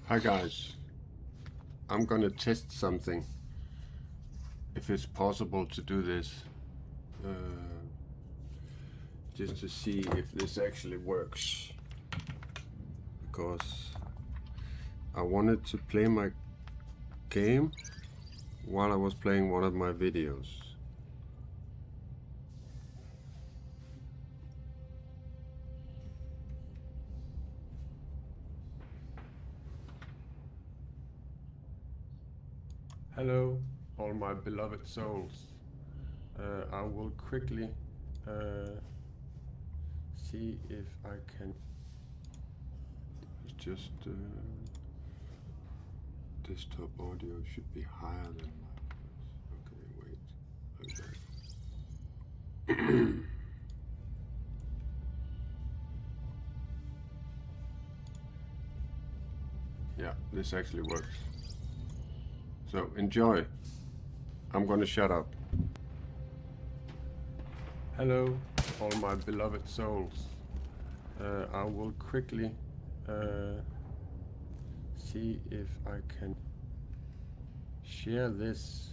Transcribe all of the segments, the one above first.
Hi guys, I'm gonna test something, if it's possible to do this, just to see if this actually works, because I wanted to play my game while I was playing one of my videos. Hello, all my beloved souls. I will quickly see if I can just desktop audio should be higher than my voice. Okay, wait. Okay. Yeah, this actually works. So enjoy. I'm gonna shut up. Hello, all my beloved souls. I will quickly see if I can share this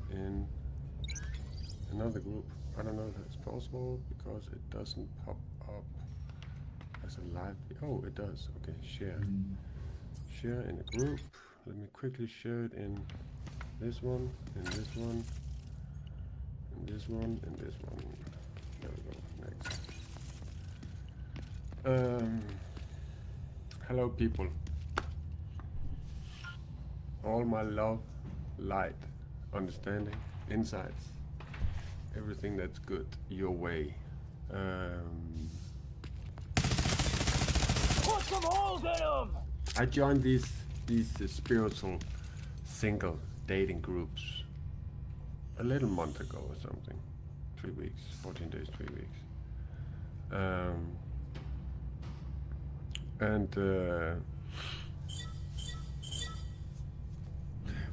in another group. I don't know if it's possible because it doesn't pop up as a live. Oh, it does. Okay, share. Share in a group. Let me quickly share it in this one, in this one, in this one, in this one. There we go. Next. Hello, people. All my love, light, understanding, insights, everything that's good your way. Put some holes in them! I joined these spiritual single dating groups a little month ago or something. 3 weeks, 14 days, 3 weeks.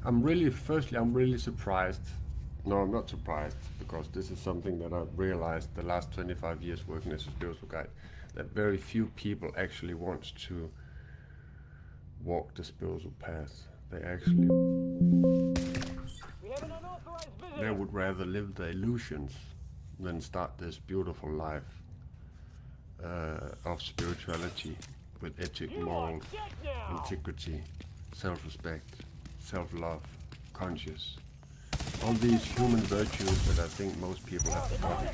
I'm really surprised. No, I'm not surprised, because this is something that I've realized the last 25 years working as a spiritual guide, that very few people actually want to walk the spiritual path. They actually, they would rather live the illusions than start this beautiful life of spirituality with ethic, morals, integrity, self-respect, self-love, conscious. All these human virtues that I think most people have forgotten.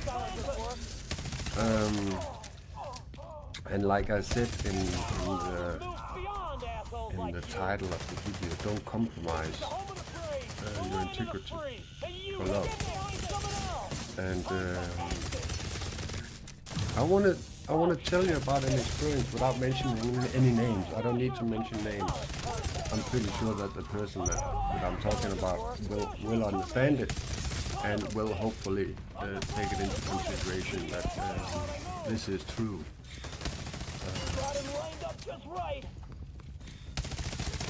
And like I said in the title of the video, don't compromise your integrity for love. And I want to tell you about an experience without mentioning any names. I don't need to mention names. I'm pretty sure that the person that I'm talking about will understand it, and will hopefully take it into consideration that this is true.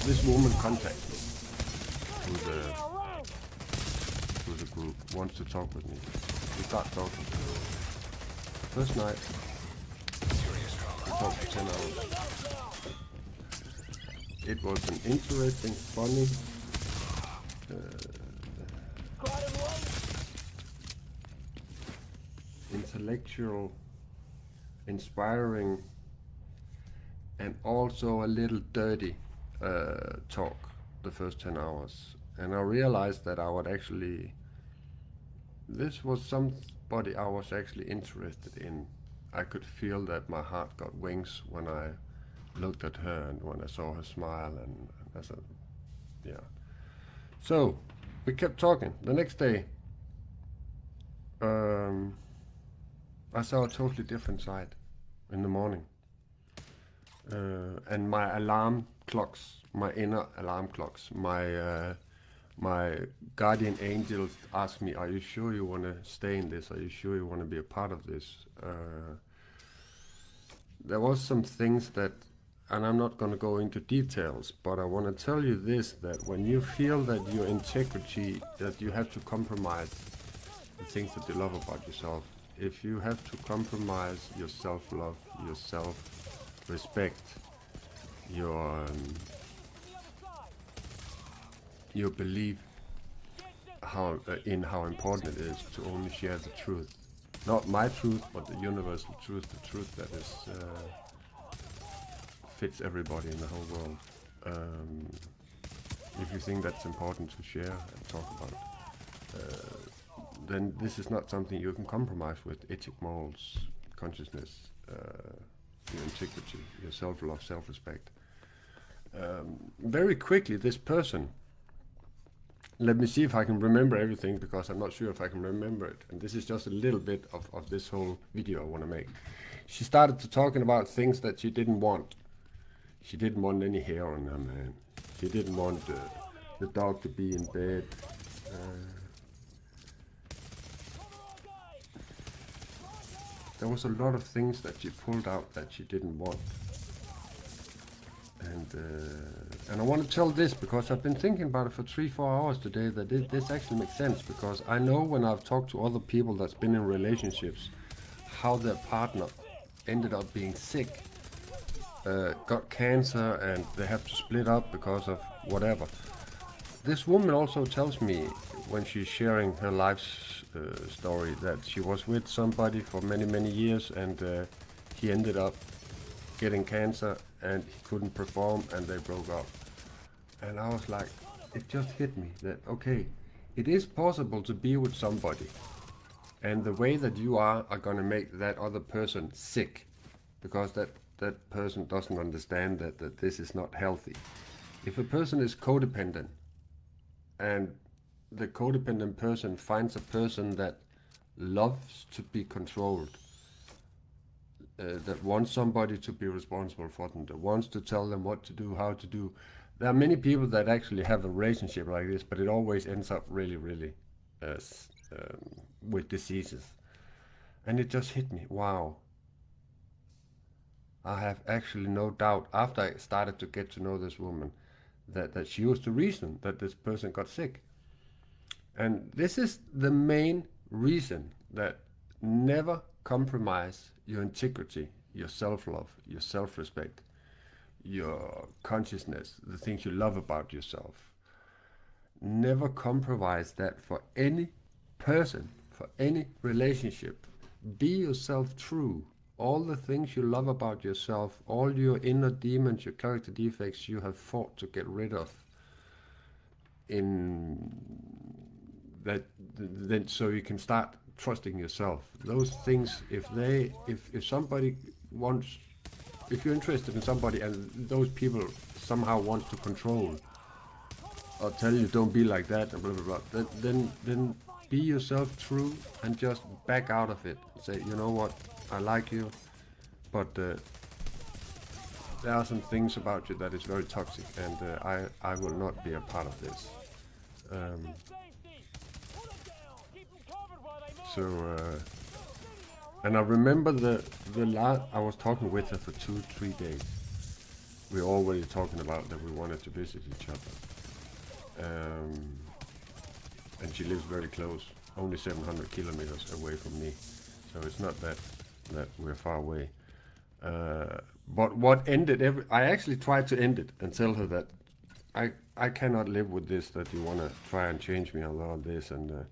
This woman contacted me through the group, wants to talk with me. We start talking. First night, we talked for 10 hours. It was an interesting, funny, intellectual, inspiring, and also a little dirty talk the first 10 hours. And I realized that I would actually, this was somebody I was actually interested in. I could feel that my heart got wings when I looked at her and when I saw her smile, and I said, yeah. So we kept talking. The next day, I saw a totally different side in the morning. And my alarm clocks, my inner alarm clocks, my guardian angels asked me, are you sure you want to stay in this? Are you sure you want to be a part of this? There was some things that, and I'm not going to go into details, but I want to tell you this, that when you feel that your integrity, that you have to compromise the things that you love about yourself, if you have to compromise your self-love, your self-respect, your belief in how important it is to only share the truth, not my truth, but the universal truth, the truth that is fits everybody in the whole world. If you think that's important to share and talk about, then this is not something you can compromise with. Ethic, morals, consciousness, your integrity, your self-love, self-respect. Very quickly, this person, let me see if I can remember everything, because I'm not sure if I can remember it. And this is just a little bit of this whole video I want to make. She started to talking about things that she didn't want. She didn't want any hair on her man. She didn't want the dog to be in bed. There was a lot of things that she pulled out that she didn't want. And I want to tell this because I've been thinking about it for 3-4 hours today, that this actually makes sense, because I know when I've talked to other people that's been in relationships, how their partner ended up being sick, got cancer, and they have to split up because of whatever. This woman also tells me, when she's sharing her life story, that she was with somebody for many years, and he ended up getting cancer and he couldn't perform, and they broke up. And I was like, it just hit me that, okay, it is possible to be with somebody, and the way that you are gonna make that other person sick, because that person doesn't understand that this is not healthy. If a person is codependent, and the codependent person finds a person that loves to be controlled, that wants somebody to be responsible for them, that wants to tell them what to do, how to do. There are many people that actually have a relationship like this, but it always ends up really with diseases. And it just hit me, wow. I have actually no doubt, after I started to get to know this woman, that she was the reason that this person got sick. And this is the main reason, that never compromise your integrity, your self-love, your self-respect, your consciousness, the things you love about yourself. Never compromise that for any person, for any relationship. Be yourself true. All the things you love about yourself, all your inner demons, your character defects you have fought to get rid of, in that, then so you can start trusting yourself. Those things, if somebody wants, if you're interested in somebody and those people somehow want to control or tell you don't be like that and blah blah blah, then be yourself true and just back out of it. Say, you know what, I like you, but there are some things about you that is very toxic, and I will not be a part of this. And I remember the last, I was talking with her for 2-3 days. We were already talking about that we wanted to visit each other. And she lives very close, only 700 kilometers away from me. So it's not that we're far away. But what ended I actually tried to end it and tell her that I cannot live with this, that you want to try and change me about this, and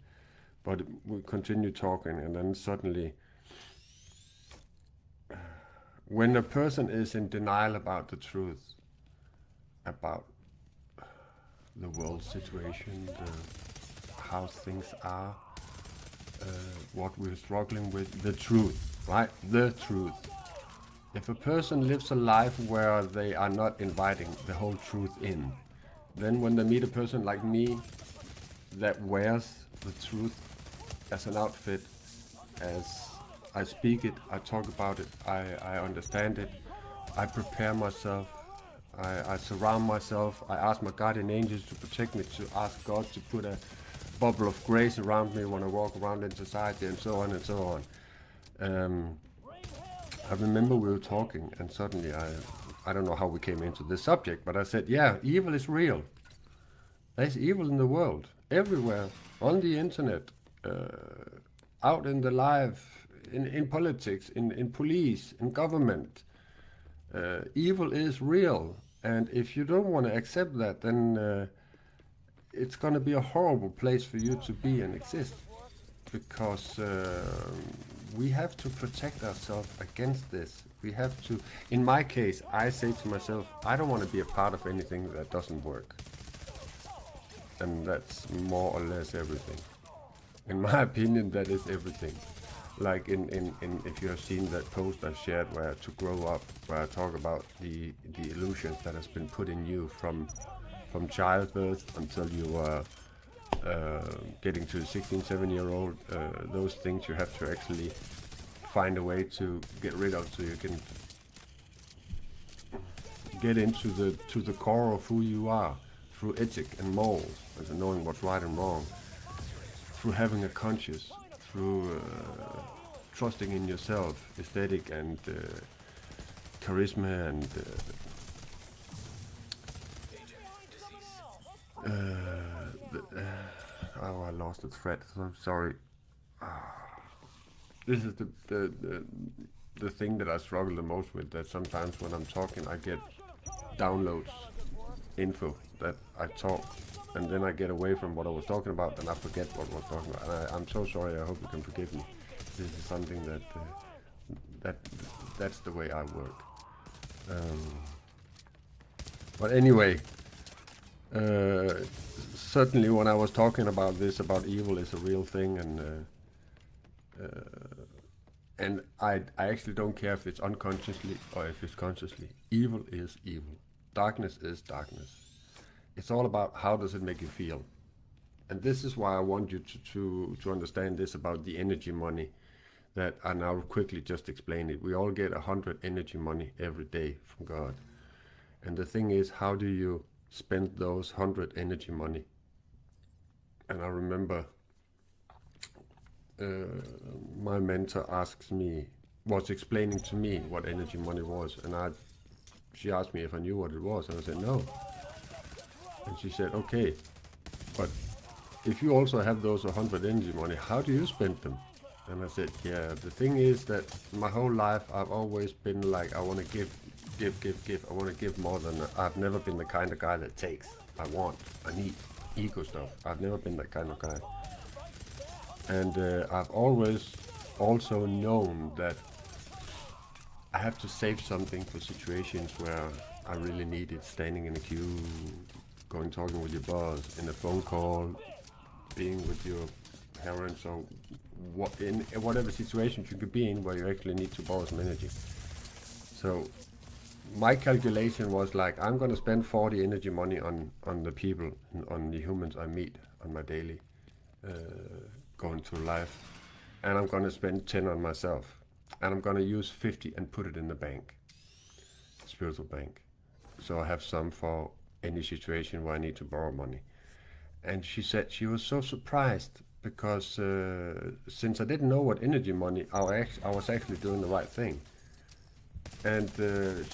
but we continued talking, and then suddenly, when a person is in denial about the truth, about the world situation, how things are, what we're struggling with, the truth, right? The truth. If a person lives a life where they are not inviting the whole truth in, then when they meet a person like me that wears the truth as an outfit, as I speak it, I talk about it, I understand it, I prepare myself, I surround myself, I ask my guardian angels to protect me, to ask God to put a bubble of grace around me when I walk around in society, and so on and so on. I remember we were talking, and suddenly I don't know how we came into this subject, but I said, yeah, evil is real. There's evil in the world, everywhere, on the internet, out in the life, in politics, in police, in government. Evil is real, And if you don't want to accept that, then it's going to be a horrible place for you to be and exist, because we have to protect ourselves against this. We have to, in my case, I say to myself, I don't want to be a part of anything that doesn't work. And that's more or less everything. In my opinion, that is everything. Like in if you have seen that post I shared where to grow up, where I talk about the illusions that has been put in you from childbirth until you are getting to 16, 7-year-old, those things you have to actually find a way to get rid of, so you can get into the core of who you are through ethic and morals, and knowing what's right and wrong, through having a conscience, through trusting in yourself, aesthetic and charisma and oh, I lost the thread. So I'm sorry. This is the thing that I struggle the most with. That sometimes when I'm talking, I get downloads, info that I talk, and then I get away from what I was talking about, and I forget what I was talking about. And I'm so sorry. I hope you can forgive me. This is something that's the way I work. But anyway, certainly when I was talking about this, about evil is a real thing, and I actually don't care if it's unconsciously or if it's consciously. Evil is evil. Darkness is darkness. It's all about how does it make you feel. And this is why I want you to understand this about the energy money, that I now quickly just explain it. We all get 100 energy money every day from God. And the thing is, how do you spend those 100 energy money? And I remember my mentor was explaining to me what energy money was, and she asked me if I knew what it was, and I said no. And she said, okay, but if you also have those 100 energy money, how do you spend them? And I said, yeah, the thing is that my whole life I've always been like, I want to give. I want to give more than, I've never been the kind of guy that takes. I need ego stuff. I've never been that kind of guy. And I've always also known that I have to save something for situations where I really need it, standing in a queue, going talking with your boss, in a phone call, being with your parents, or in whatever situations you could be in where you actually need to borrow some energy. So my calculation was like, I'm going to spend 40 energy money on the people, on the humans I meet on my daily going through life, and I'm going to spend 10 on myself, and I'm going to use 50 and put it in the bank, spiritual bank, so I have some for any situation where I need to borrow money. And she said she was so surprised because since I didn't know what energy money, I was actually doing the right thing. And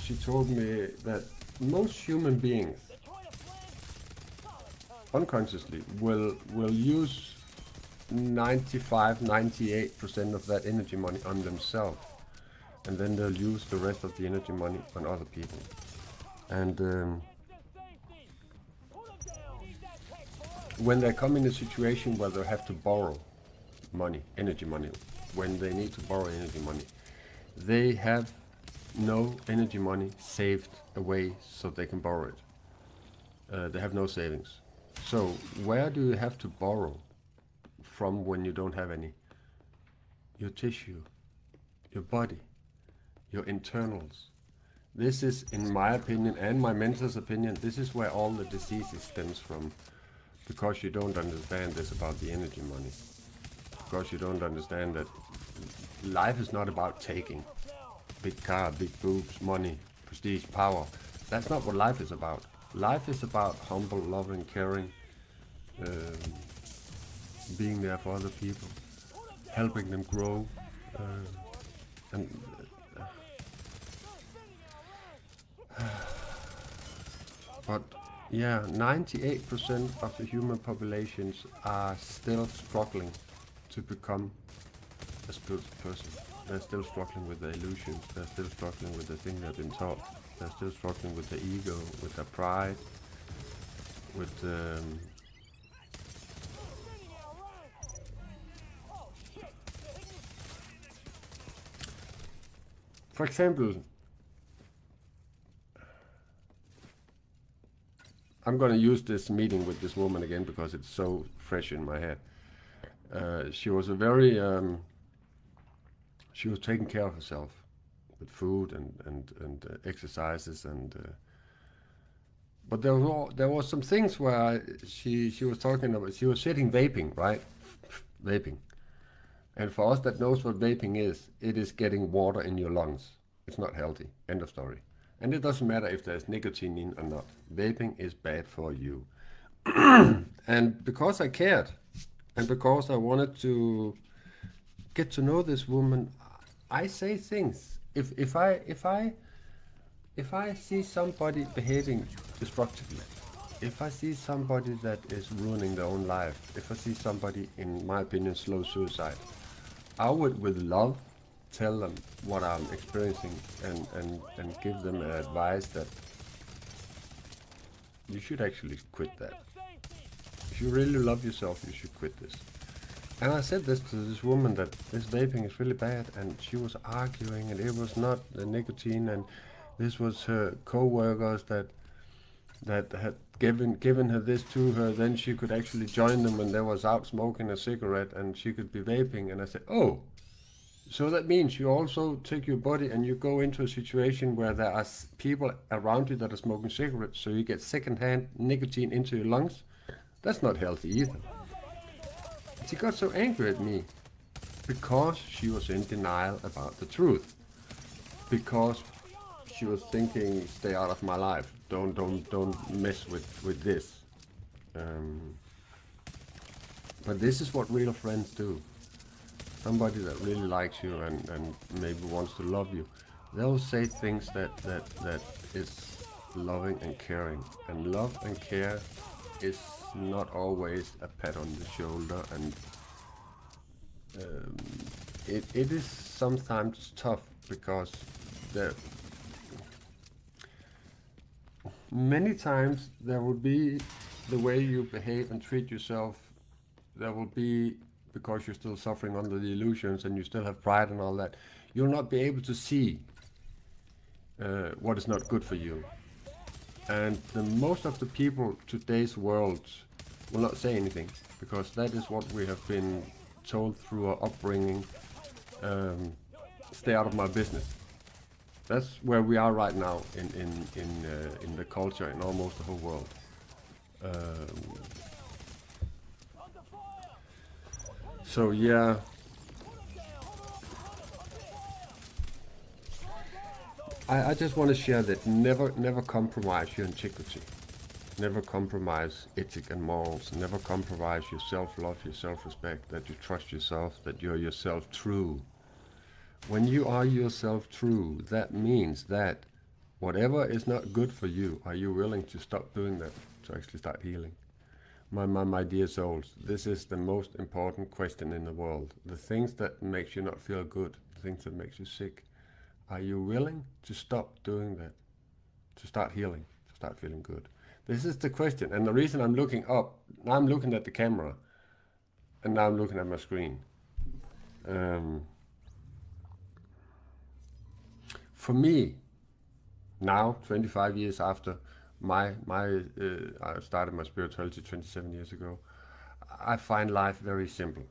she told me that most human beings unconsciously will use 98% of that energy money on themselves, and then they'll use the rest of the energy money on other people. And when they come in a situation where they have to borrow money, energy money, when they need to borrow energy money, they have no energy money saved away so they can borrow it. They have no savings. So where do you have to borrow from when you don't have any? Your tissue, your body, your internals. This is, in my opinion and my mentor's opinion, this is where all the diseases stems from, because you don't understand this about the energy money. Because you don't understand that life is not about taking. Big car, big boobs, money, prestige, power. That's not what life is about. Life is about humble, loving, caring, being there for other people, helping them grow, and but yeah, 98% of the human populations are still struggling to become a spiritual person. They're still struggling with the illusions. They're still struggling with the thing they've been taught. They're still struggling with their ego, with their pride, with for example, I'm going to use this meeting with this woman again because it's so fresh in my head. She was a very, she was taking care of herself with food and exercises but there was some things where she was talking about. She was sitting vaping, right? Vaping, and for us that knows what vaping is, it is getting water in your lungs. It's not healthy. End of story. And it doesn't matter if there's nicotine in or not. Vaping is bad for you. And because I cared, and because I wanted to get to know this woman, I say things. If I see somebody behaving destructively, if I see somebody that is ruining their own life, if I see somebody, in my opinion, slow suicide, I would, with love, tell them what I'm experiencing and give them advice that you should actually quit that. If you really love yourself, you should quit this. And I said this to this woman, that this vaping is really bad, and she was arguing, and it was not the nicotine, and this was her co-workers that had given her this to her. Then she could actually join them when they was out smoking a cigarette, and she could be vaping. And I said, oh, so that means you also take your body and you go into a situation where there are people around you that are smoking cigarettes, so you get secondhand nicotine into your lungs. That's not healthy either. She got so angry at me because she was in denial about the truth. Because she was thinking, stay out of my life. Don't mess with this. But this is what real friends do. Somebody that really likes you and maybe wants to love you, they'll say things that is loving and caring. And love and care is not always a pat on the shoulder, and it is sometimes tough because many times there will be the way you behave and treat yourself, there will be, because you're still suffering under the illusions and you still have pride and all that, you'll not be able to see what is not good for you. And most of the people today's world will not say anything, because that is what we have been told through our upbringing. Stay out of my business. That's where we are right now in the culture in almost the whole world. So yeah, I just want to share that never compromise your integrity. Never compromise ethic and morals. Never compromise your self-love, your self-respect, that you trust yourself, that you're yourself true. When you are yourself true, that means that whatever is not good for you, are you willing to stop doing that to actually start healing? My dear souls, this is the most important question in the world. The things that makes you not feel good, the things that makes you sick, are you willing to stop doing that, to start healing, to start feeling good? This is the question. And the reason I'm looking up, now I'm looking at the camera, and now I'm looking at my screen. For me, now 25 years after I started my spirituality 27 years ago, I find life very simple,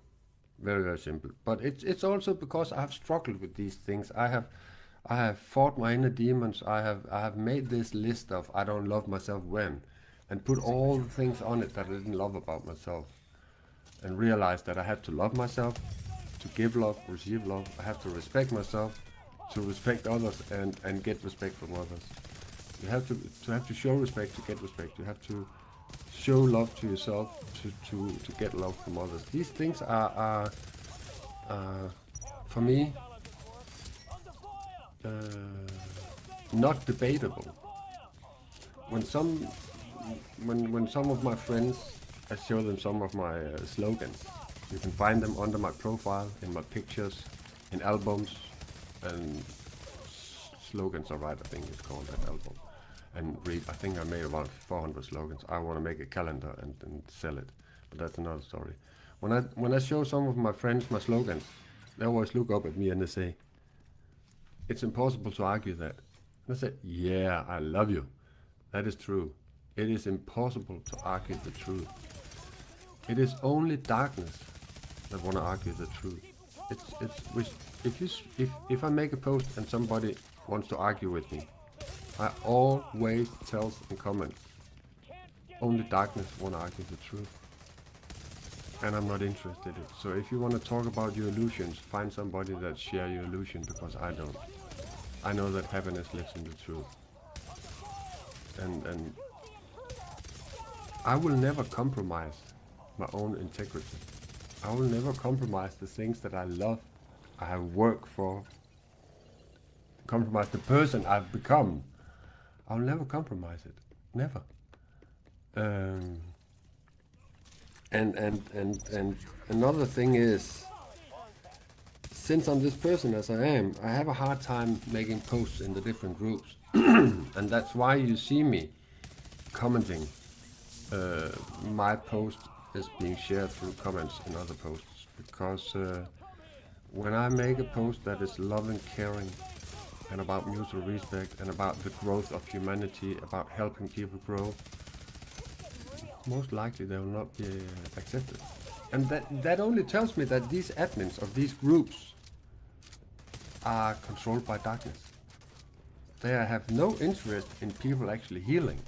very, very simple. But it's also because I have struggled with these things. I have fought my inner demons. I have made this list of I don't love myself when, and put all the things on it that I didn't love about myself, and realized that I have to love myself, to give love, receive love. I have to respect myself, to respect others, and get respect from others. You have to show respect to get respect. You have to show love to yourself to get love from others. These things are for me not debatable. When some of my friends, I show them some of my slogans. You can find them under my profile, in my pictures, in albums, and Slogans Are Right, I think it's called, that album. And I think I made about 400 slogans. I want to make a calendar and sell it, but that's another story. When I show some of my friends my slogans, they always look up at me and they say, "It's impossible to argue that." And I say, "Yeah, I love you. That is true. It is impossible to argue the truth. It is only darkness that want to argue the truth. If I make a post and somebody wants to argue with me, I always tell in comments, only darkness want to argue the truth. And I'm not interested in it. So if you want to talk about your illusions, find somebody that share your illusion, because I don't. I know that happiness lives in the truth. And I will never compromise my own integrity. I will never compromise the things that I love, I have worked for, compromise the person I've become. I'll never compromise it. Never. And another thing is, since I'm this person as I am, I have a hard time making posts in the different groups. And that's why you see me commenting. My post is being shared through comments in other posts, because when I make a post that is loving, caring, and about mutual respect, and about the growth of humanity, about helping people grow, most likely they will not be accepted. And that only tells me that these admins of these groups are controlled by darkness. They have no interest in people actually healing.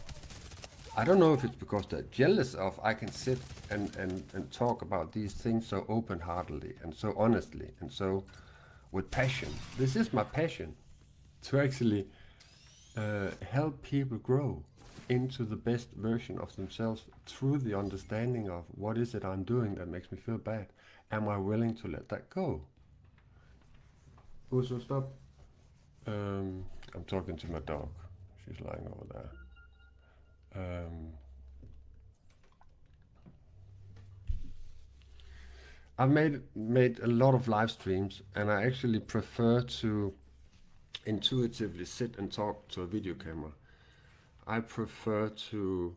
I don't know if it's because they're jealous of I can sit and talk about these things so open-heartedly and so honestly and so with passion. This is my passion, to actually help people grow into the best version of themselves through the understanding of what is it I'm doing that makes me feel bad. Am I willing to let that go? So stop. I'm talking to my dog. She's lying over there. I've made a lot of live streams, and I actually prefer to intuitively sit and talk to a video camera. I prefer to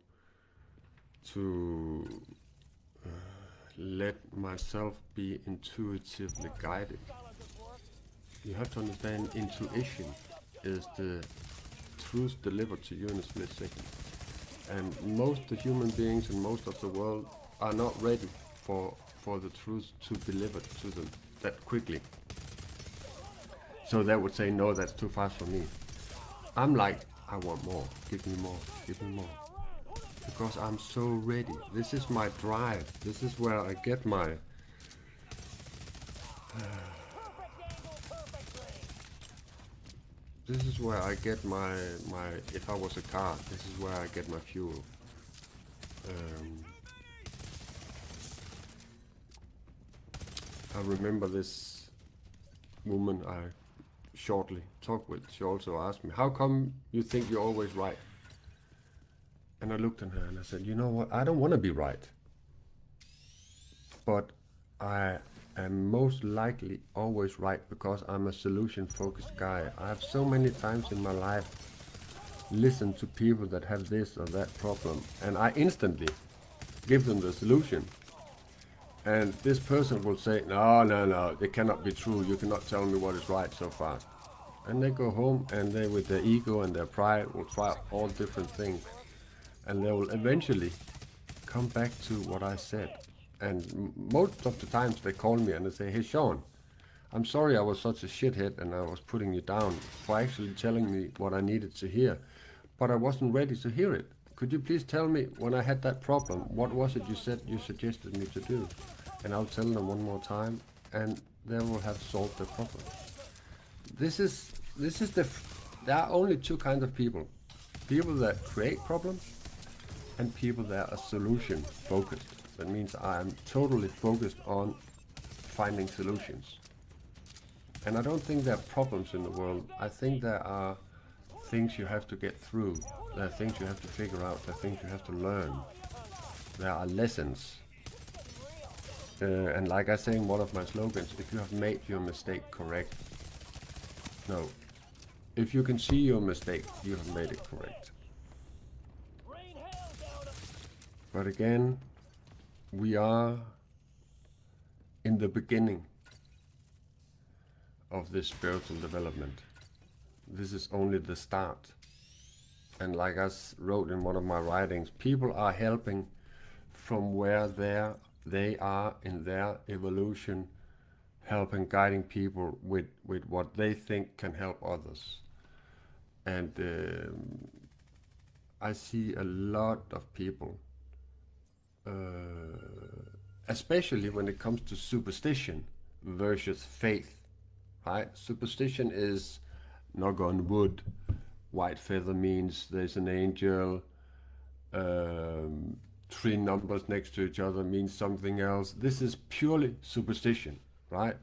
let myself be intuitively guided. You have to understand, intuition is the truth delivered to you in a split second. And most of the human beings in most of the world are not ready for the truth to be delivered to them that quickly. So they would say, no, that's too fast for me. I'm like, I want more, give me more, give me more. Because I'm so ready. This is my drive. This is where I get my this is where I get my if I was a car, this is where I get my fuel. I remember this woman I shortly talked with. She also asked me, how come you think you're always right? And I looked at her and I said, you know what, I don't want to be right, but I am most likely always right because I'm a solution-focused guy. I have so many times in my life listened to people that have this or that problem, and I instantly give them the solution. And this person will say, no, it cannot be true. You cannot tell me what is right so fast. And they go home and they, with their ego and their pride, will try all different things. And they will eventually come back to what I said. And most of the times they call me and they say, hey Sean, I'm sorry I was such a shithead and I was putting you down for actually telling me what I needed to hear. But I wasn't ready to hear it. Could you please tell me, when I had that problem, what was it you said you suggested me to do? And I'll tell them one more time, and they will have solved the problem. There are only two kinds of people. People that create problems and people that are solution focused. That means I am totally focused on finding solutions. And I don't think there are problems in the world. I think there are things you have to get through. There are things you have to figure out. There are things you have to learn. There are lessons. And like I say in one of my slogans, if you have made your mistake correct, no, If you can see your mistake, you have made it correct. But again, we are in the beginning of this spiritual development. This is only the start. And like I wrote in one of my writings, people are helping from where they are in their evolution, helping, guiding people with what they think can help others. And I see a lot of people, especially when it comes to superstition versus faith, right? Superstition is knock on wood, white feather means there's an angel, three numbers next to each other means something else. This is purely superstition, right?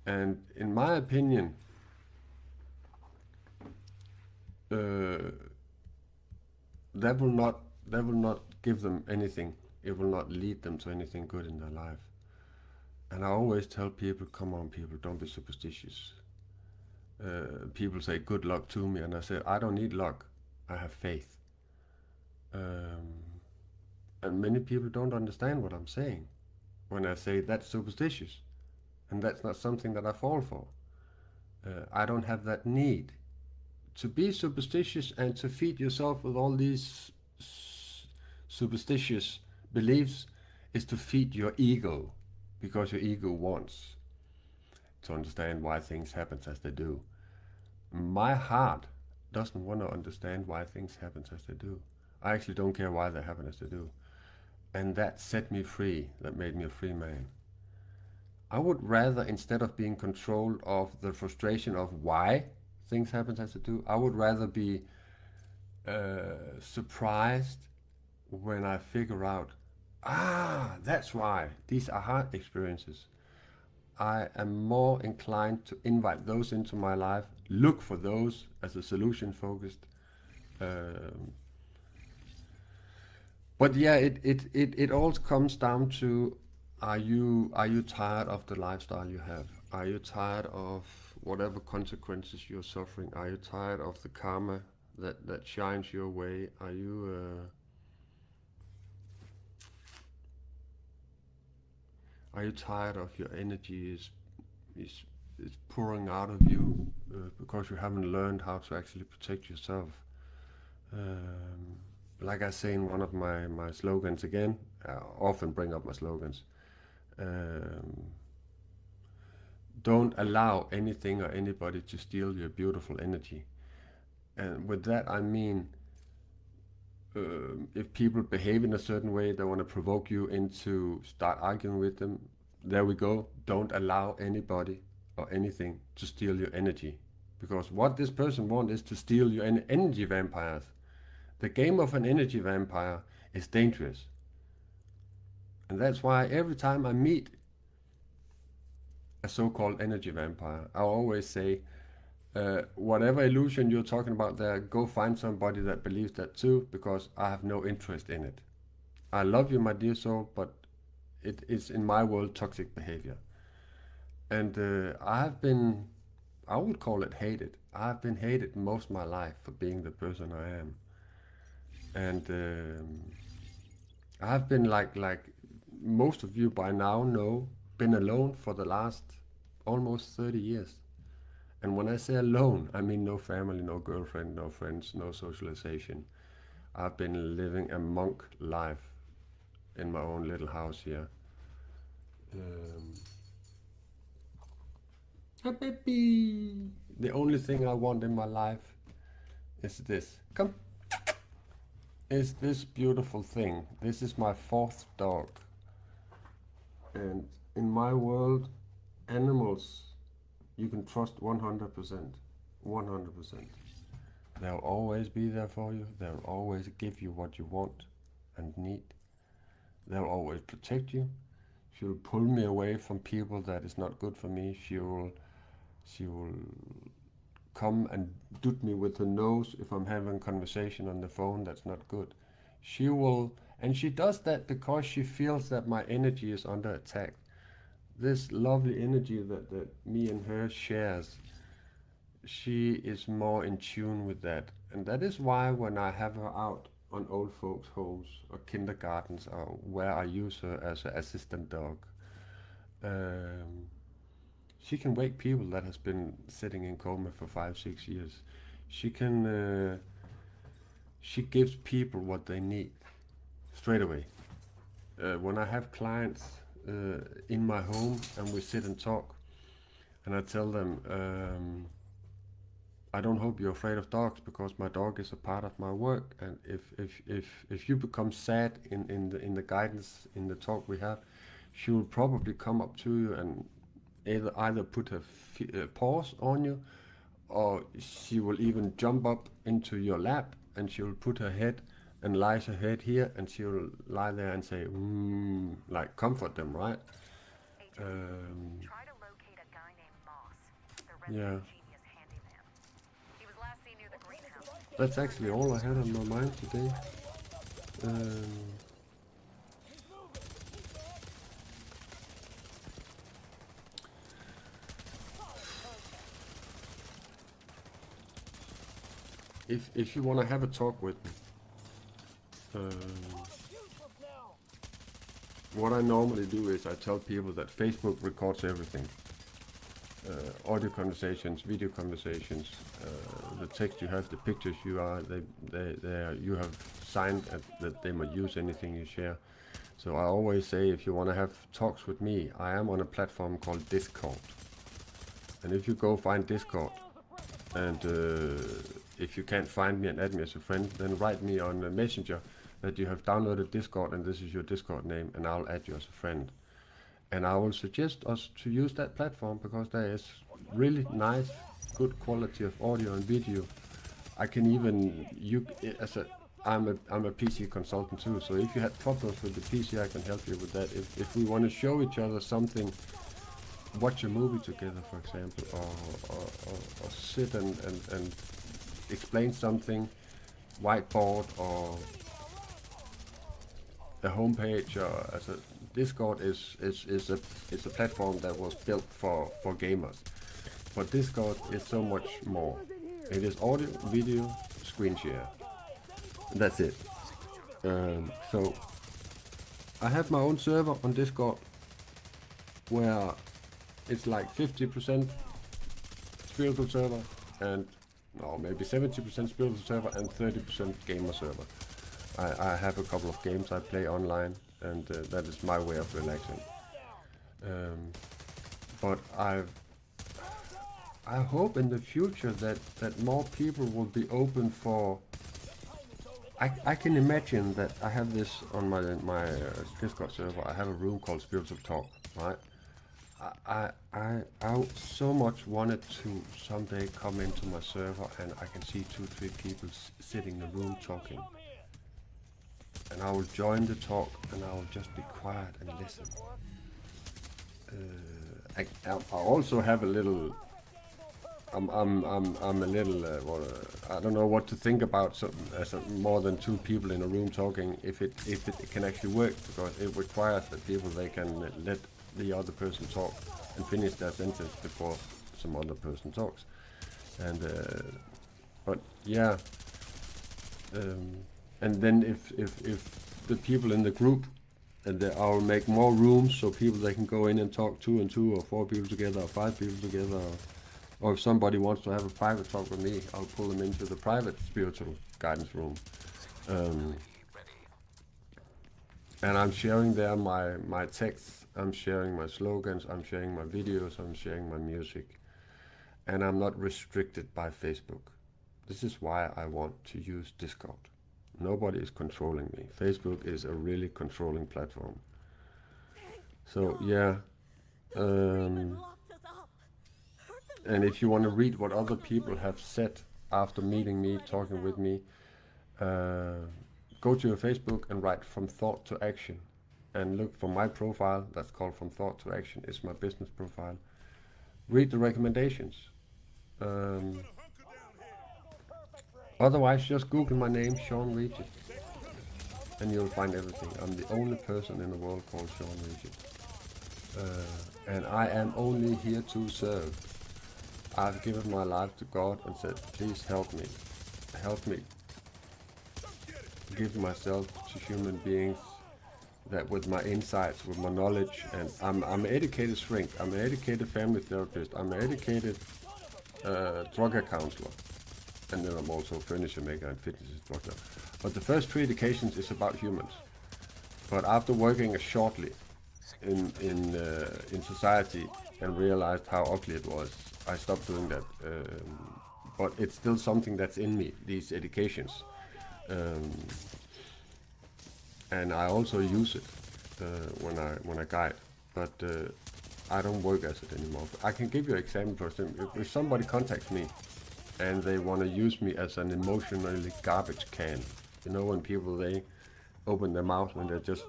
And in my opinion, that will not give them anything. It will not lead them to anything good in their life. And I always tell people, come on people, don't be superstitious. People say good luck to me, and I say I don't need luck, I have faith. And many people don't understand what I'm saying when I say that's superstitious, and that's not something that I fall for. I don't have that need. To be superstitious and to feed yourself with all these superstitious beliefs is to feed your ego, because your ego wants to understand why things happen as they do. My heart doesn't want to understand why things happen as they do. I actually don't care why they happen as they do. And that set me free, that made me a free man. I would rather, instead of being controlled of the frustration of why things happen as they do, I would rather be surprised when I figure out, that's why. These are hard experiences. I am more inclined to invite those into my life, look for those as a solution focused. But yeah, it all comes down to, are you tired of the lifestyle you have? Are you tired of whatever consequences you're suffering? Are you tired of the karma that shines your way? Are you tired of your energy is pouring out of you because you haven't learned how to actually protect yourself? Like I say in one of my slogans, again, I often bring up my slogans. Don't allow anything or anybody to steal your beautiful energy. And with that I mean, if people behave in a certain way, they want to provoke you into start arguing with them, there we go. Don't allow anybody or anything to steal your energy. Because what this person wants is to steal your energy vampires. The game of an energy vampire is dangerous. And that's why every time I meet a so-called energy vampire, I always say, whatever illusion you're talking about there, go find somebody that believes that too, because I have no interest in it. I love you, my dear soul, but it is in my world toxic behavior. And I would call it hated. I've been hated most of my life for being the person I am. And I've been like most of you by now know, been alone for the last almost 30 years. And when I say alone, I mean no family, no girlfriend, no friends, no socialization. I've been living a monk life in my own little house here. Baby. The only thing I want in my life is this. Come. Is this beautiful thing. This is my fourth dog. And in my world, animals you can trust 100%. 100%. They'll always be there for you. They'll always give you what you want and need. They'll always protect you. She'll pull me away from people that is not good for me. She will come and doot me with her nose if I'm having a conversation on the phone that's not good. She will, and she does that because she feels that my energy is under attack. This lovely energy that me and her shares, she is more in tune with that. And that is why when I have her out on old folks' homes or kindergartens or where I use her as an assistant dog, um, she can wake people that has been sitting in coma for 5, 6 years. She can, she gives people what they need straight away. When I have clients in my home and we sit and talk, and I tell them, I don't hope you're afraid of dogs because my dog is a part of my work. And if you become sad in the guidance in the talk we have, she will probably come up to you and either put her paws on you, or she will even jump up into your lap and she will put her head and lies her head here, and she will lie there and say, like comfort them, right? Um, Try to locate a guy named Moss, the yeah, resident genius handyman. He was last seen near the greenhouse. that's actually all I had on my mind today. Um, if you want to have a talk with me, what I normally do is I tell people that Facebook records everything. Audio conversations, video conversations, the text you have, the pictures you have signed that they might use anything you share. So I always say, if you want to have talks with me, I am on a platform called Discord. And if you go find Discord, and if you can't find me and add me as a friend, then write me on the Messenger that you have downloaded Discord and this is your Discord name, and I'll add you as a friend. And I will suggest us to use that platform because there is really nice, good quality of audio and video. I can even I'm a PC consultant too, so if you had problems with the PC, I can help you with that. If we want to show each other something, watch a movie together, for example, or sit and explain something, whiteboard or a homepage, or as a Discord is a platform that was built for gamers. But Discord is so much more. It is audio, video, screen share. That's it. So I have my own server on Discord where it's like 50% spiritual server and no, maybe 70% spiritual server and 30% gamer server. I have a couple of games I play online, and that is my way of relaxing. But I hope in the future that more people will be open for. I can imagine that I have this on my Discord server. I have a room called Spiritual Talk, right? I so much wanted to someday come into my server and I can see 2, 3 people sitting in a room talking. And I will join the talk and I will just be quiet and listen. I also have a little. I'm a little. I don't know what to think about more than 2 people in a room talking. If it can actually work, because it requires that people they can let the other person talk and finish their sentence before some other person talks. And but yeah. And then if the people in the group, and I'll make more rooms so people they can go in and talk 2 and 2 or 4 people together or 5 people together, or if somebody wants to have a private talk with me, I'll pull them into the private spiritual guidance room. And I'm sharing there my texts, I'm sharing my slogans, I'm sharing my videos, I'm sharing my music, and I'm not restricted by Facebook. This is why I want to use Discord. Nobody is controlling me. Facebook is a really controlling platform. So yeah, and if you want to read what other people have said after meeting me, talking with me, go to your Facebook and write From Thought to Action, and look for my profile. That's called From Thought to Action. It's my business profile. Read the recommendations. Otherwise, just Google my name, Sean Riget, and you'll find everything. I'm the only person in the world called Sean Riget. And I am only here to serve. I've given my life to God and said, please help me. Help me give myself to human beings that with my insights, with my knowledge, and I'm an educated shrink, I'm an educated family therapist, I'm an educated drug counselor, and then I'm also furniture maker and fitness instructor. But the first 3 educations is about humans. But after working shortly in society and realized how ugly it was, I stopped doing that. But it's still something that's in me, these educations. And I also use it when I guide, but I don't work as it anymore. I can give you an example. For example, if somebody contacts me and they want to use me as an emotionally garbage can, you know, when people they open their mouth when they're just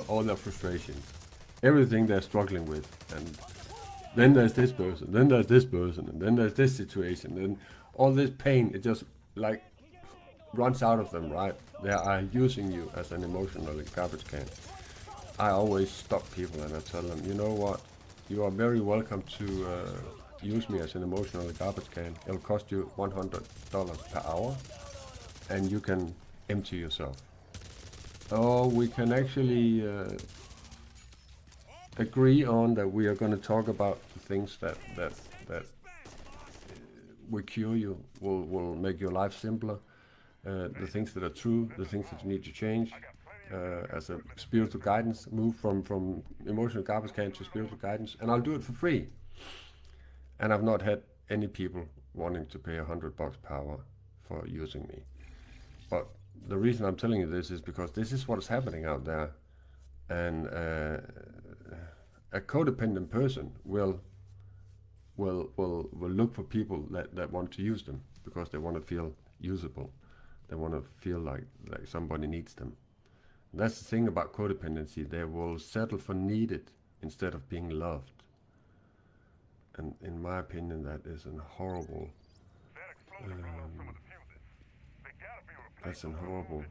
all their frustration, everything they're struggling with, and then there's this person, then there's this person, and then there's this situation, and all this pain, it just like runs out of them, right? They are using you as an emotional garbage can. I always stop people and I tell them, you know what? You are very welcome to use me as an emotional garbage can. It'll cost you $100 per hour, and you can empty yourself. Or we can actually agree on that we are going to talk about the things that will cure you, will make your life simpler. The things that are true, the things that you need to change, as a spiritual guidance, move from emotional garbage can to spiritual guidance, and I'll do it for free. And I've not had any people wanting to pay $100 per hour for using me. But the reason I'm telling you this is because this is what's happening out there, and a codependent person will look for people that want to use them because they want to feel usable. They want to feel like somebody needs them. And that's the thing about codependency. They will settle for needed instead of being loved. And in my opinion, that is a horrible. That's a horrible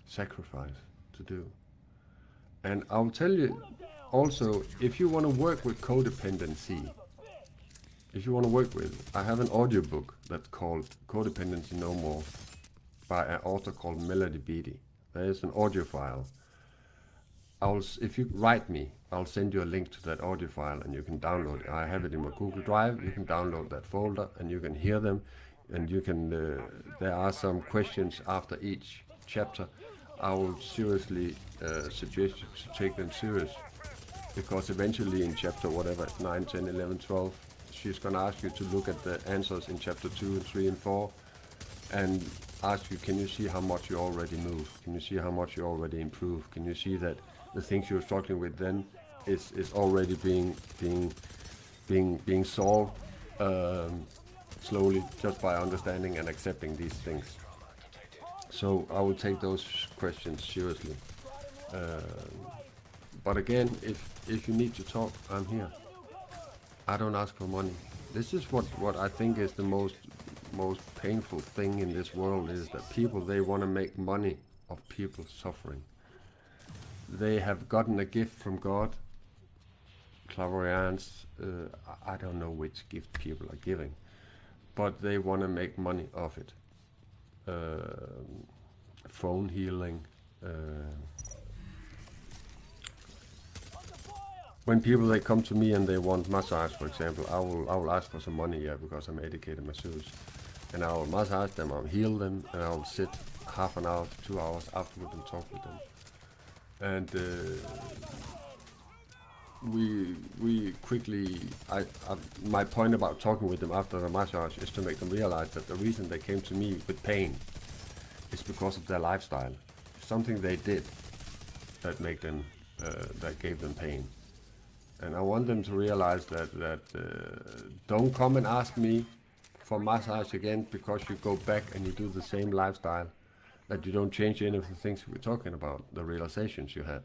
sacrifice to do. And I'll tell you also, if you want to work with codependency, I have an audiobook that's called Codependency No More by an author called Melody Beattie. There is an audio file. If you write me, I'll send you a link to that audio file and you can download it. I have it in my Google Drive. You can download that folder and you can hear them. And you can, there are some questions after each chapter. I will seriously suggest you to take them serious, because eventually in chapter whatever, 9, 10, 11, 12, she's going to ask you to look at the answers in chapter 2 and 3 and 4 and ask you, can you see how much you already moved? Can you see how much you already improved? Can you see that the things you're struggling with then is already being solved slowly, just by understanding and accepting these things. So I will take those questions seriously. But again, if you need to talk, I'm here. I don't ask for money. This is what I think is the most painful thing in this world, is that people, they want to make money of people suffering. They have gotten a gift from God, clairvoyance, I don't know which gift people are giving, but they want to make money of it. Phone healing. When people, they come to me and they want massage, for example, I will ask for some money, yeah, because I'm educated masseuse, and I will massage them, I'll heal them, and I'll sit half an hour to 2 hours afterward and talk with them. And we quickly, my point about talking with them after the massage is to make them realize that the reason they came to me with pain is because of their lifestyle, something they did that made them, that gave them pain. And I want them to realize that don't come and ask me for massage again because you go back and you do the same lifestyle, that you don't change any of the things we're talking about, the realizations you had.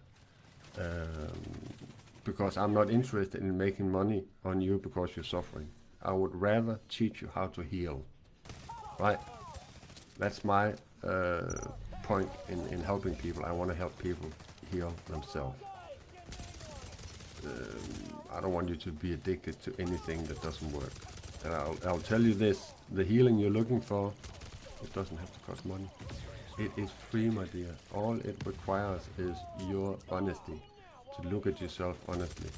Because I'm not interested in making money on you because you're suffering. I would rather teach you how to heal, right? That's my point in helping people. I want to help people heal themselves. I don't want you to be addicted to anything that doesn't work. And I'll tell you this, the healing you're looking for, it doesn't have to cost money. It is free, my dear. All it requires is your honesty, to look at yourself honestly,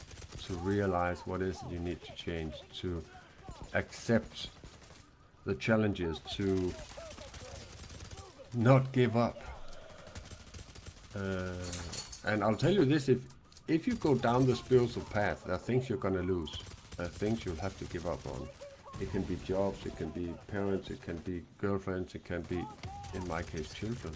to realize what is it you need to change, to accept the challenges, to not give up. And I'll tell you this, if you go down the spiritual path, there are things you're going to lose. There are things you'll have to give up on. It can be jobs, it can be parents, it can be girlfriends, it can be, in my case, children.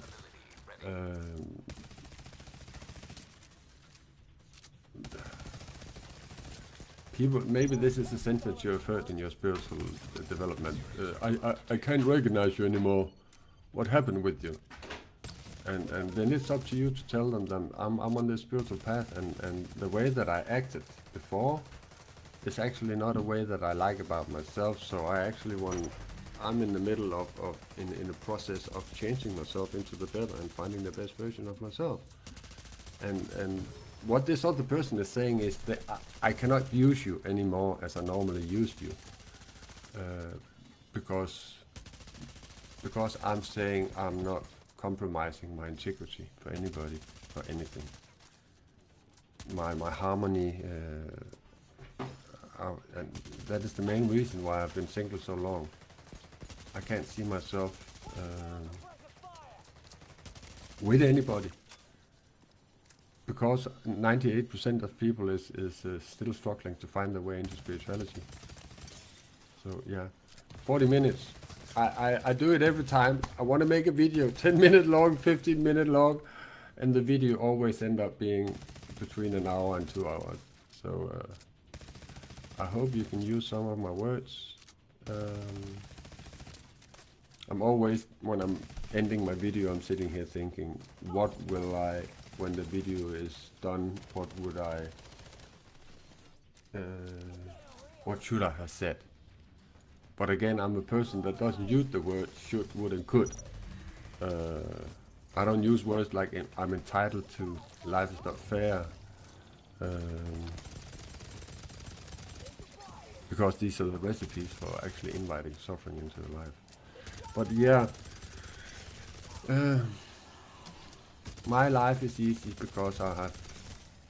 People, maybe this is a sentence you have heard in your spiritual development. I can't recognize you anymore. What happened with you? And then it's up to you to tell them that I'm on this spiritual path, and the way that I acted before is actually not a way that I like about myself. So I'm in the middle of in a process of changing myself into the better and finding the best version of myself. And what this other person is saying is that I cannot use you anymore as I normally used you, because I'm saying I'm not compromising my integrity for anybody or anything. My harmony, and that is the main reason why I've been single so long. I can't see myself with anybody, because 98% of people is still struggling to find their way into spirituality. So yeah, 40 minutes. I do it every time. I want to make a video 10-minute long, 15-minute long, and the video always end up being between an hour and 2 hours. So I hope you can use some of my words. I'm always, when I'm ending my video, I'm sitting here thinking, what will I, when the video is done, what would I, what should I have said? But again, I'm a person that doesn't use the words should, would, and could. I don't use words like I'm entitled to, life is not fair, because these are the recipes for actually inviting suffering into the life. But yeah, my life is easy because I have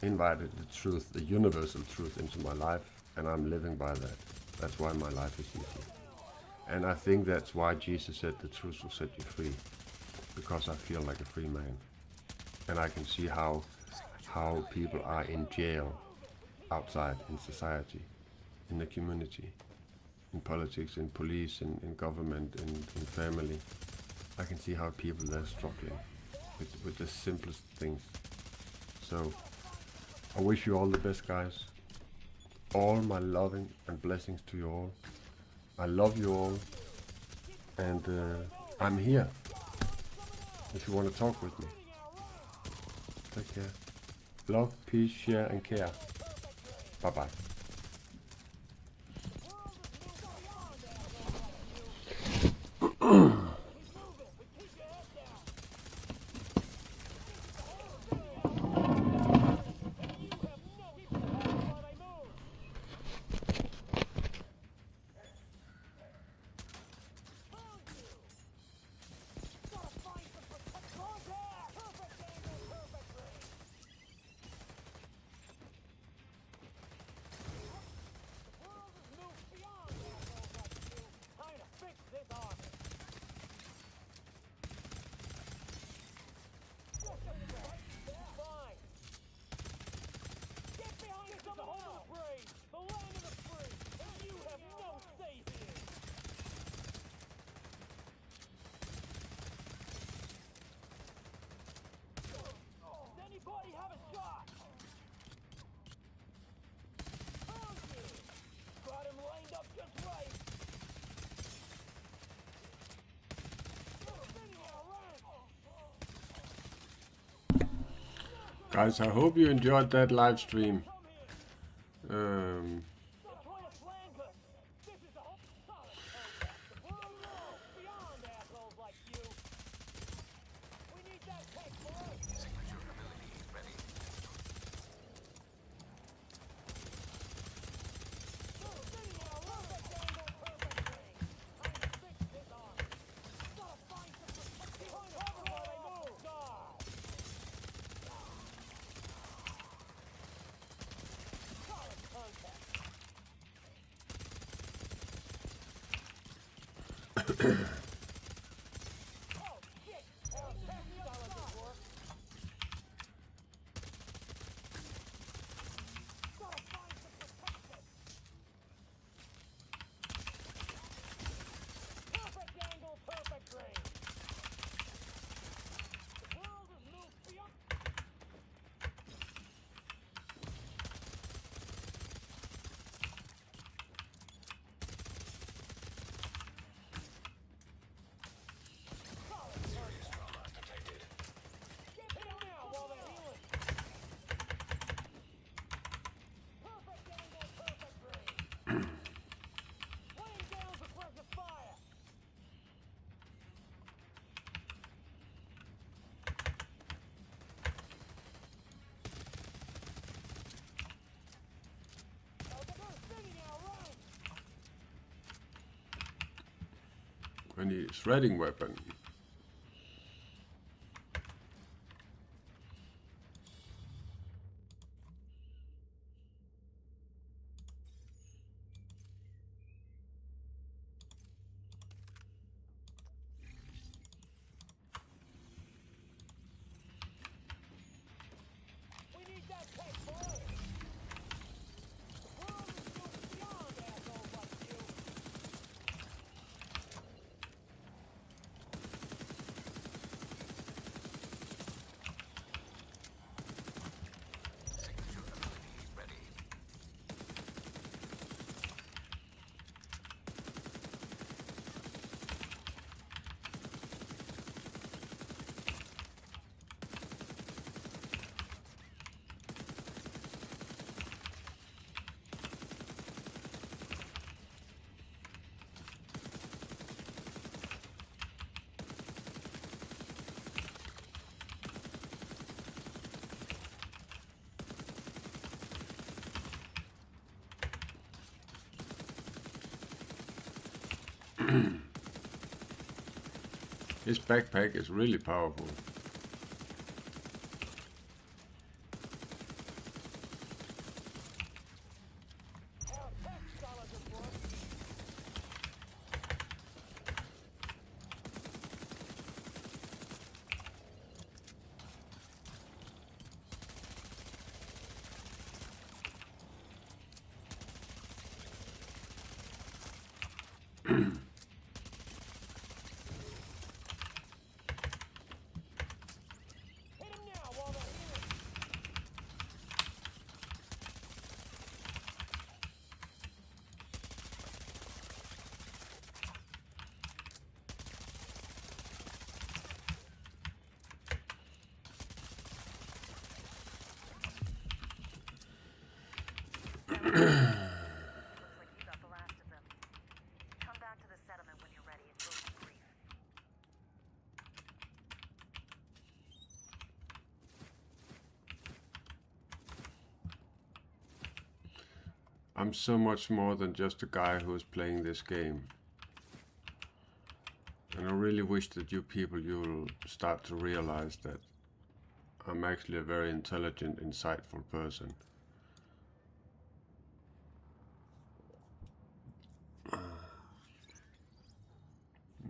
invited the truth, the universal truth, into my life, and I'm living by that. That's why my life is easy. And I think that's why Jesus said the truth will set you free, because I feel like a free man. And I can see how people are in jail outside in society, in the community, in politics, in police, in government, in family. I can see how people are struggling with the simplest things. So I wish you all the best, guys. All my loving and blessings to you all. I love you all, and I'm here if you want to talk with me. Take care. Love, peace, share, and care. Bye-bye. Guys, I hope you enjoyed that live stream. I need a shredding weapon. This backpack is really powerful. Looks like you got the last of them. Come back to the settlement when you're ready and we'll debrief. I'm so much more than just a guy who is playing this game. And I really wish that you people, you'll start to realize that I'm actually a very intelligent, insightful person.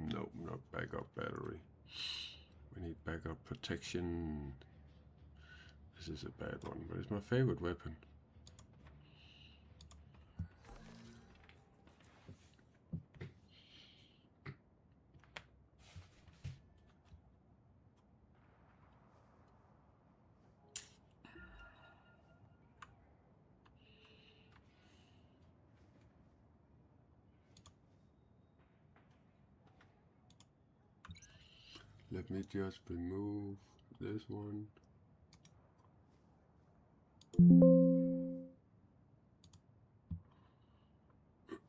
Nope, not backup battery. We need backup protection. This is a bad one, but it's my favorite weapon. Let me just remove this one.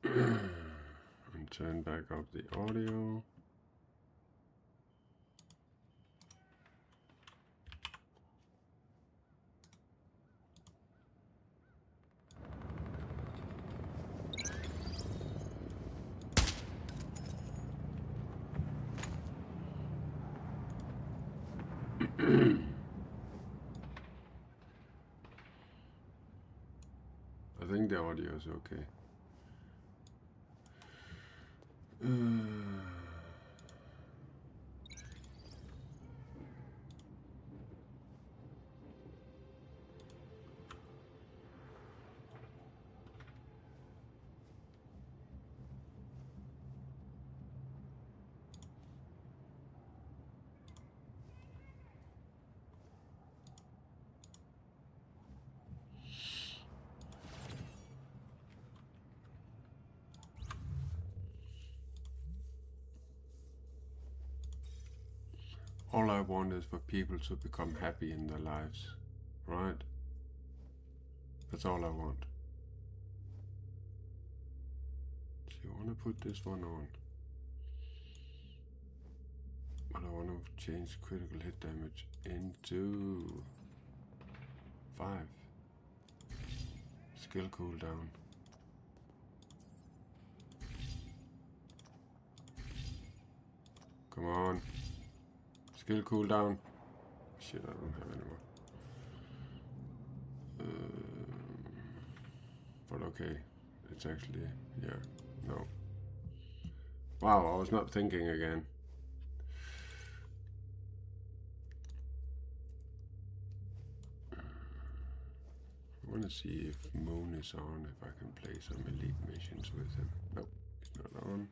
And turn back up the audio. I think the audio is okay. All I want is for people to become happy in their lives, right? That's all I want. So you want to put this one on. But I want to change critical hit damage into 5. Skill cooldown. Come on. Skill cooldown. Shit, I don't have anymore. But okay. It's actually, yeah, no. Wow, I was not thinking again. I want to see if Moon is on, if I can play some elite missions with him. Nope, he's not on.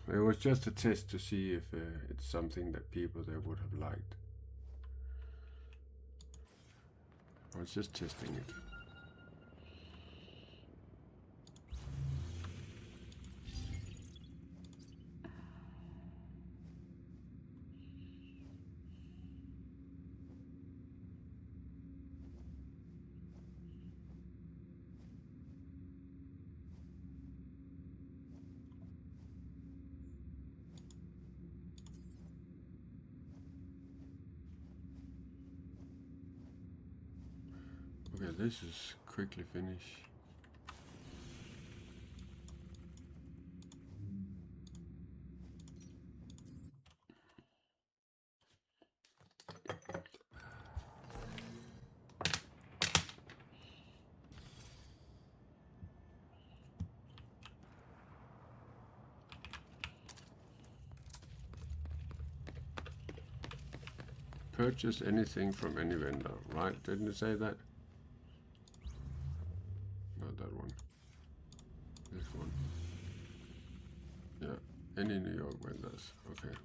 It was just a test to see if it's something that people they would have liked. I was just testing it. Okay, this is quickly finished. Purchase anything from any vendor, right? Didn't it say that? Not that one. This one. Yeah, any New York vendors. Okay.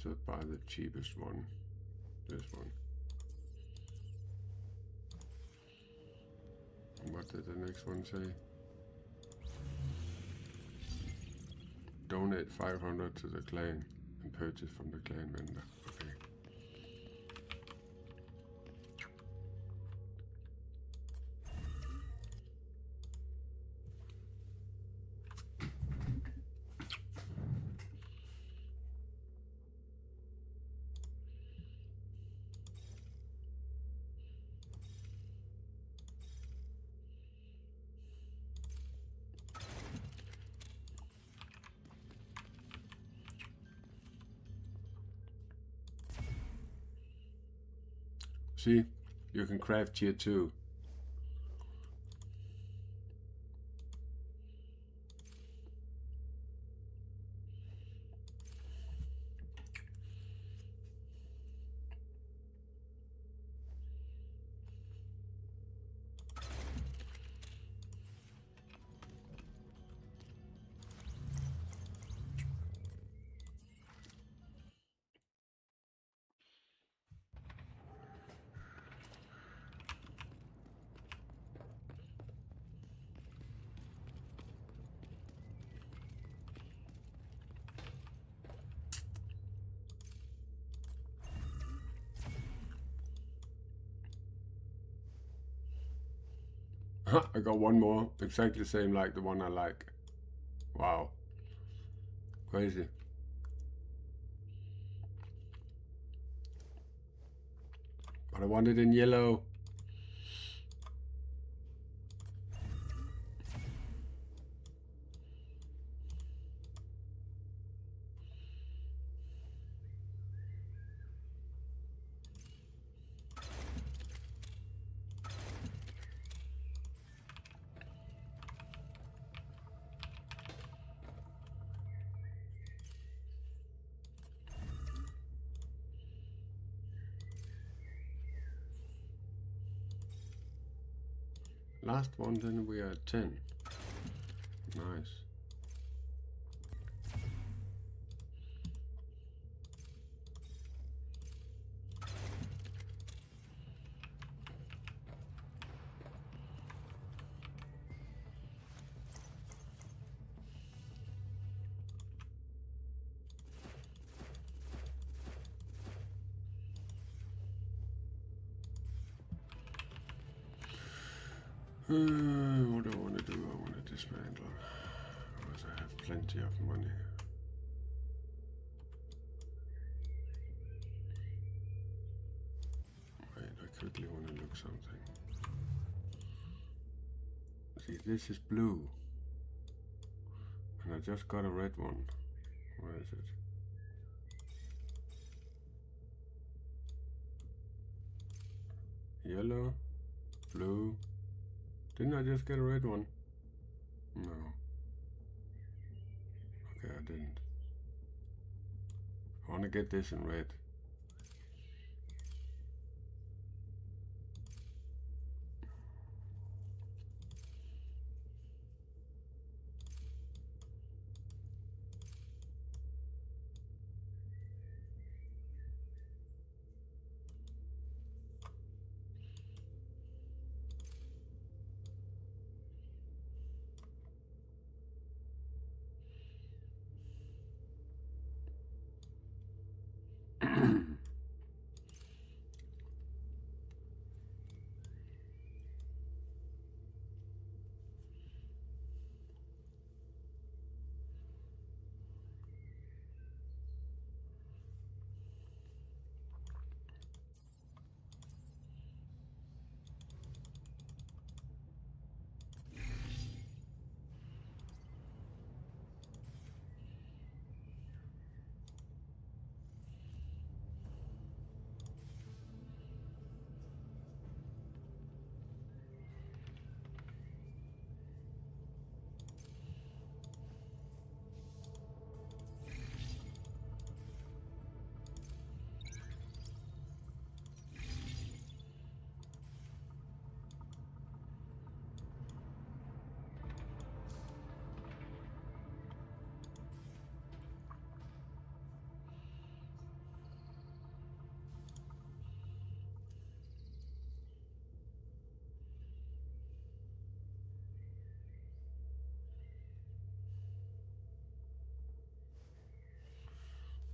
So buy the cheapest one. This one. And what did the next one say? Donate 500 to the clan and purchase from the clan vendor. Okay. See, you can craft tier 2. I got one more, exactly the same like the one I like. Wow. Crazy. But I want it in yellow. Last one, then we are at 10. Nice. What do I want to do? I want to dismantle, because I have plenty of money. Wait, I quickly want to look something. See, this is blue. And I just got a red one. Where is it? Yellow, blue. Didn't I just get a red one? No. Okay, I didn't. I want to get this in red.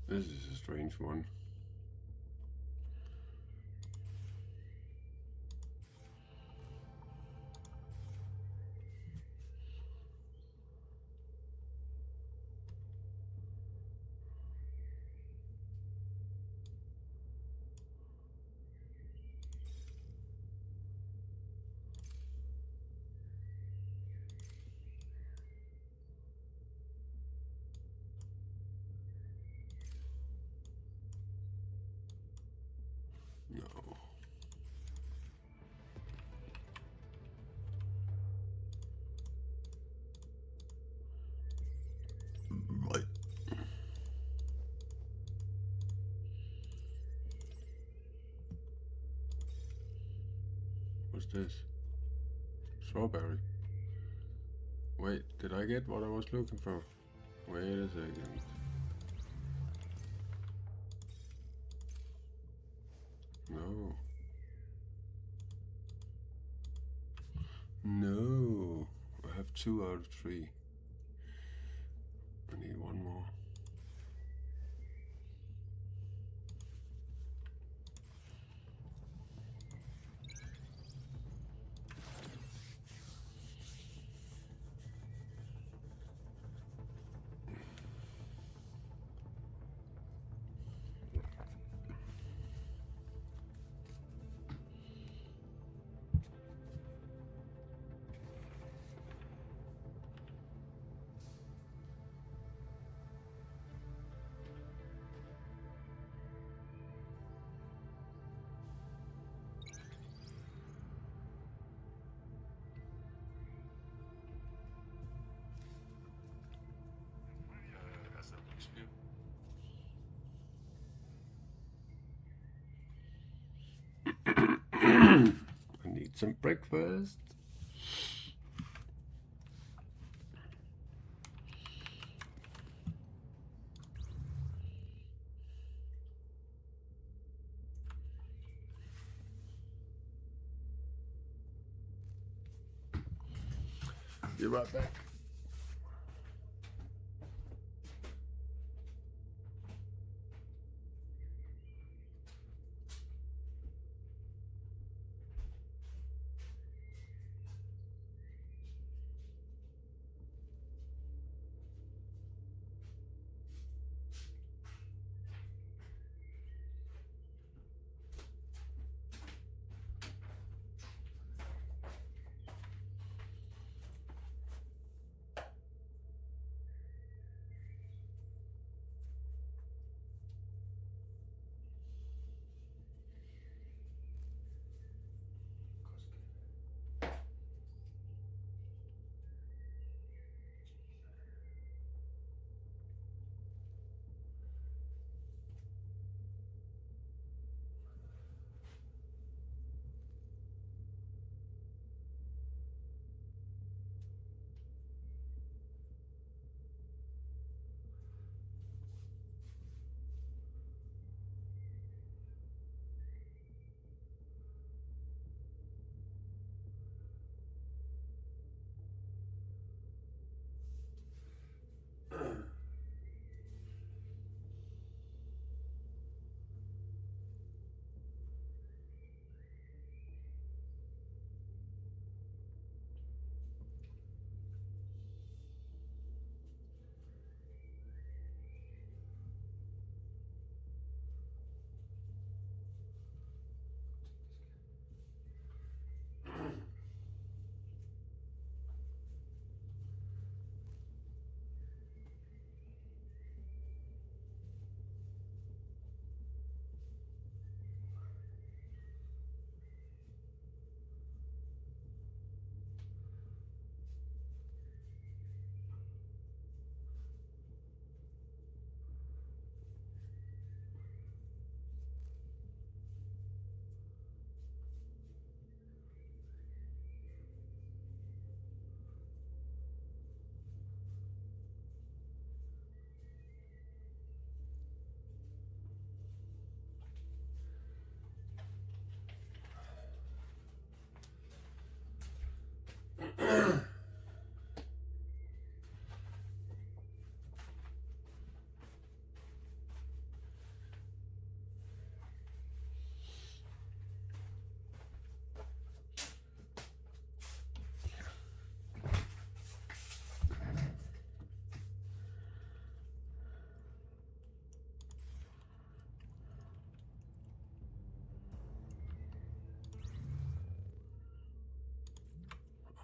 This is a strange one. No. Right. What's this? Strawberry. Wait, did I get what I was looking for? Wait a second. No. No. I have 2 out of 3. I need one more. I need some breakfast. Be right back.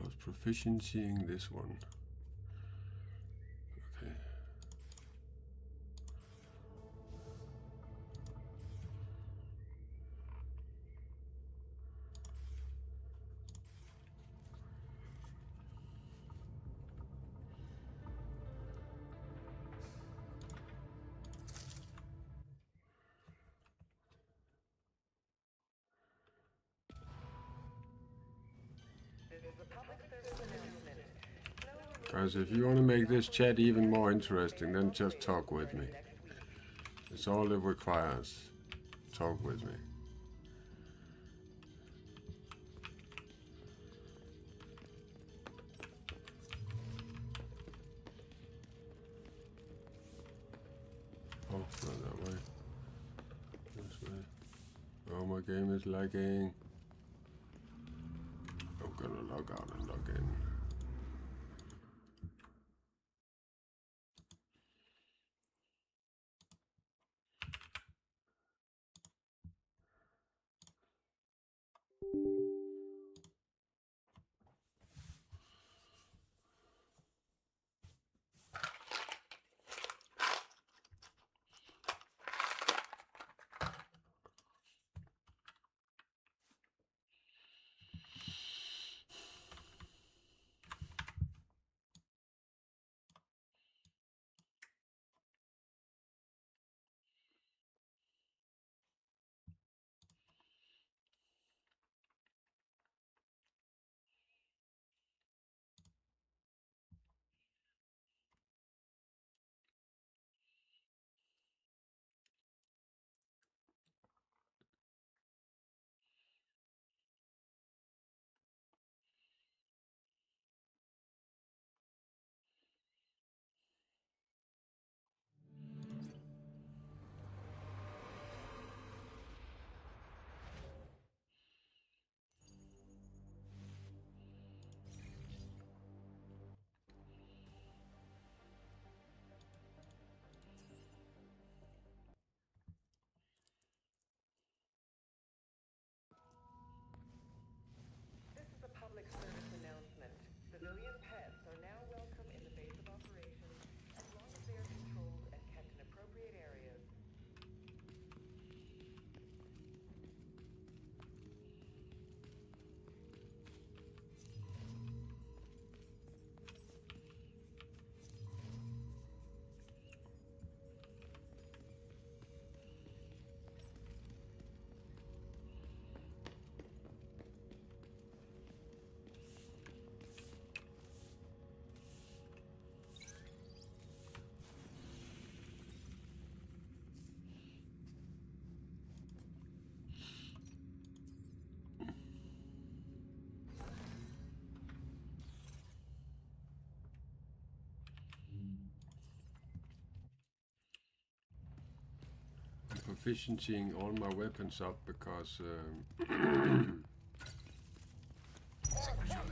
I was proficiencying this one. Okay. Guys, if you want to make this chat even more interesting, then just talk with me. It's all it requires. Talk with me. Oh, not that way. This way. Oh, my game is lagging. I'm gonna log out and log in. efficiencying all my weapons up because Signature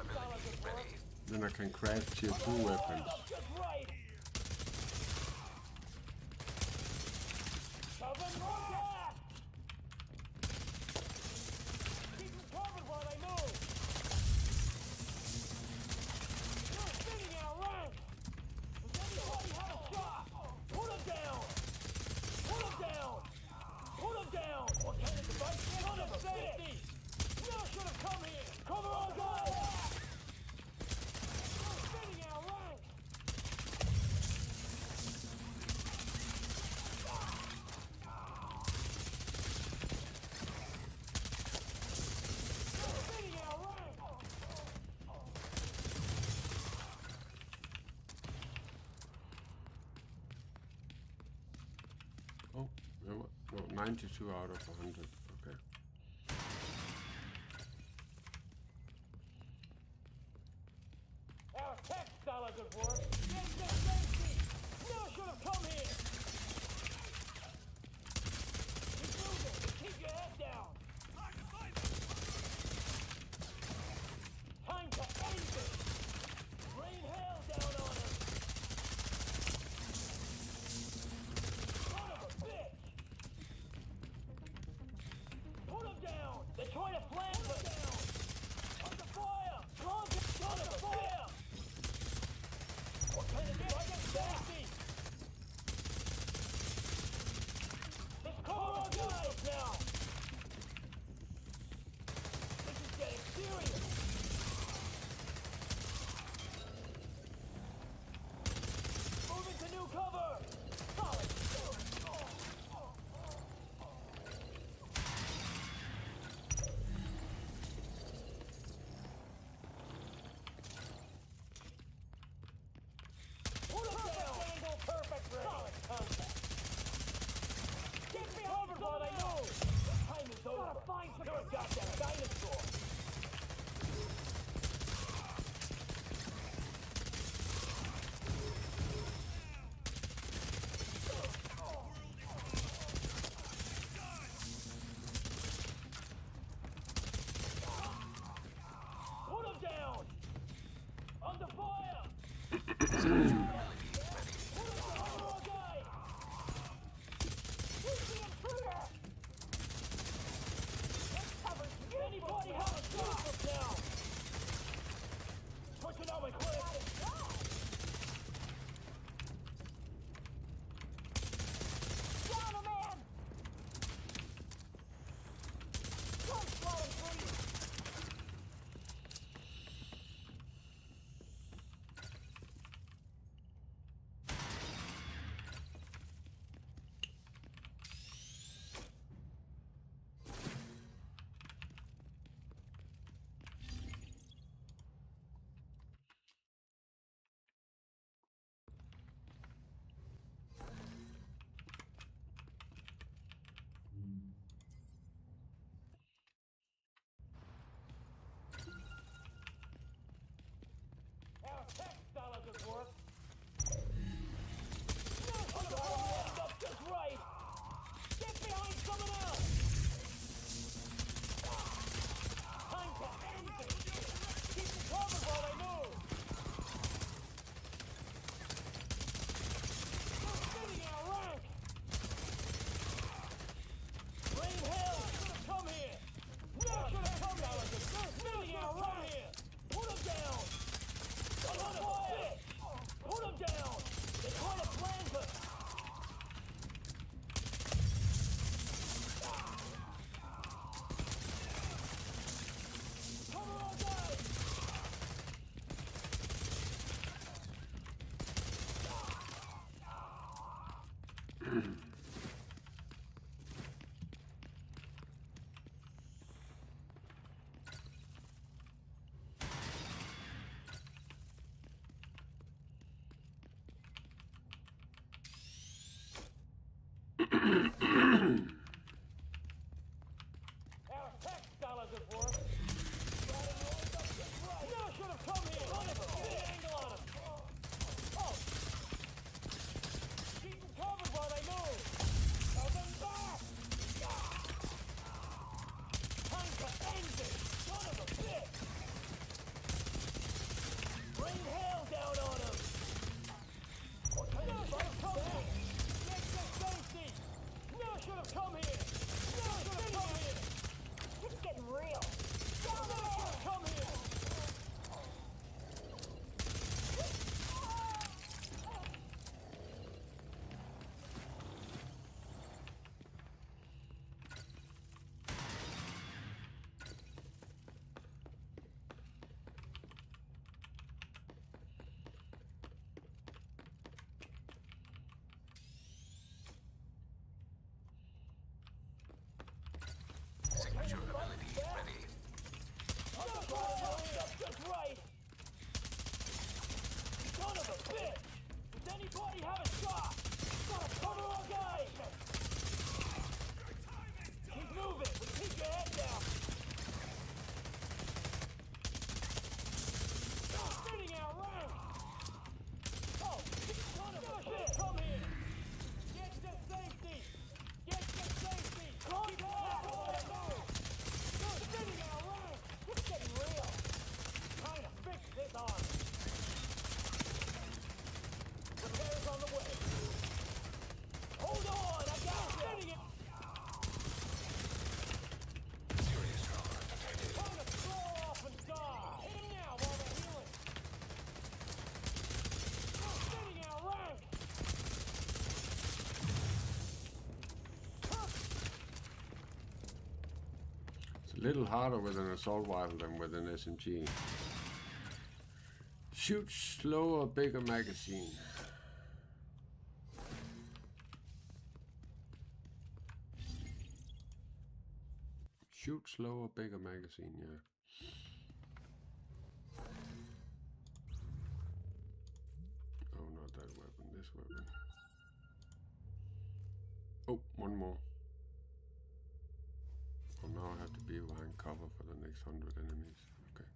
ability ready. then I can craft tier 2 weapons. Just right. Cover more gas. Keep them covered while they move. You're spinning out rank. Does anybody have a shot? Put him down. Put him down. Put him down. What kind of device? Son of a safety. Never should have come here. Cover our guys. You're spinning out rank. You're spinning out rank. Oh, no, 92 out of 100. Okay. Our tech style of good work. Get this safety. Never should have come here. Keep moving. Keep your head down. Time to end it. Rain hell down on us. Son of a bitch. Put him down. They're trying to flank us. Under fire. Son of a fire. What kind of device is that? Let's cover our guys now. This is getting serious. Moving to new cover. Solid. Put him down. Angle, perfect range. Solid contact. Get me covered while I move. Time is over. Gotta find some. You're a goddamn dinosaur. Put him down. Under fire. Signature ability ready. Put him down, our guy. Who's the intruder? Let's cover. Anybody have a shot? Put him down. Switching over quick. Down a man. Don't slow him, please. Our tech style of good work. Up just right. Get behind someone else. Time to end it. Keep them covered while they move. We're spinning our rank. Rain hell should have come here. Never should have come here. They're spinning our rank. Put them down. Son of a bitch. Put them down. They're trying to flank us. Cover our guys. Our tech style is at work. Never should have come here. Get an angle on him. Oh. Keep them covered while they move. Little harder with an assault rifle than with an SMG. Shoot slower, bigger magazine. Shoot slower, bigger magazine, yeah. Oh, not that weapon, this weapon. Oh, one more. Oh, now I have to be behind cover for the next 100 enemies. Okay.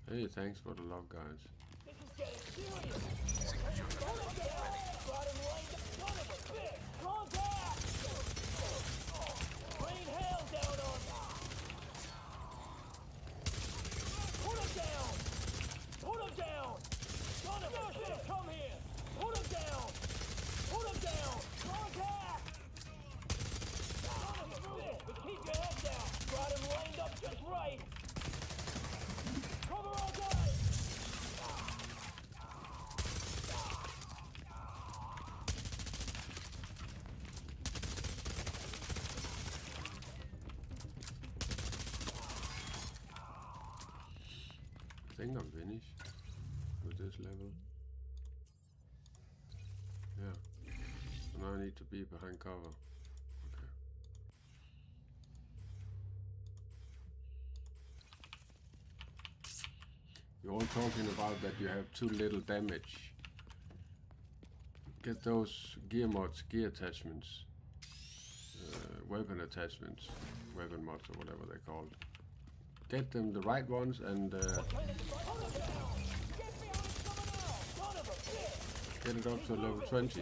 Hey, thanks for the love, guys. This is getting serious. Hold him down. Got him lined up. Son of a bitch. Contact. Rain hell down on me. Put him down. Put him down. Son of a bitch. Come here. Put him down. Put him down. Contact. Son of a bitch. But keep your head down. Got him lined up just right. Cover all guys. I think I'm finished with this level. Yeah. So now I need to be behind cover. Okay. You're all talking about that you have too little damage. Get those gear mods, gear attachments, weapon attachments, weapon mods or whatever they're called. Get them the right ones and get it up to level 20.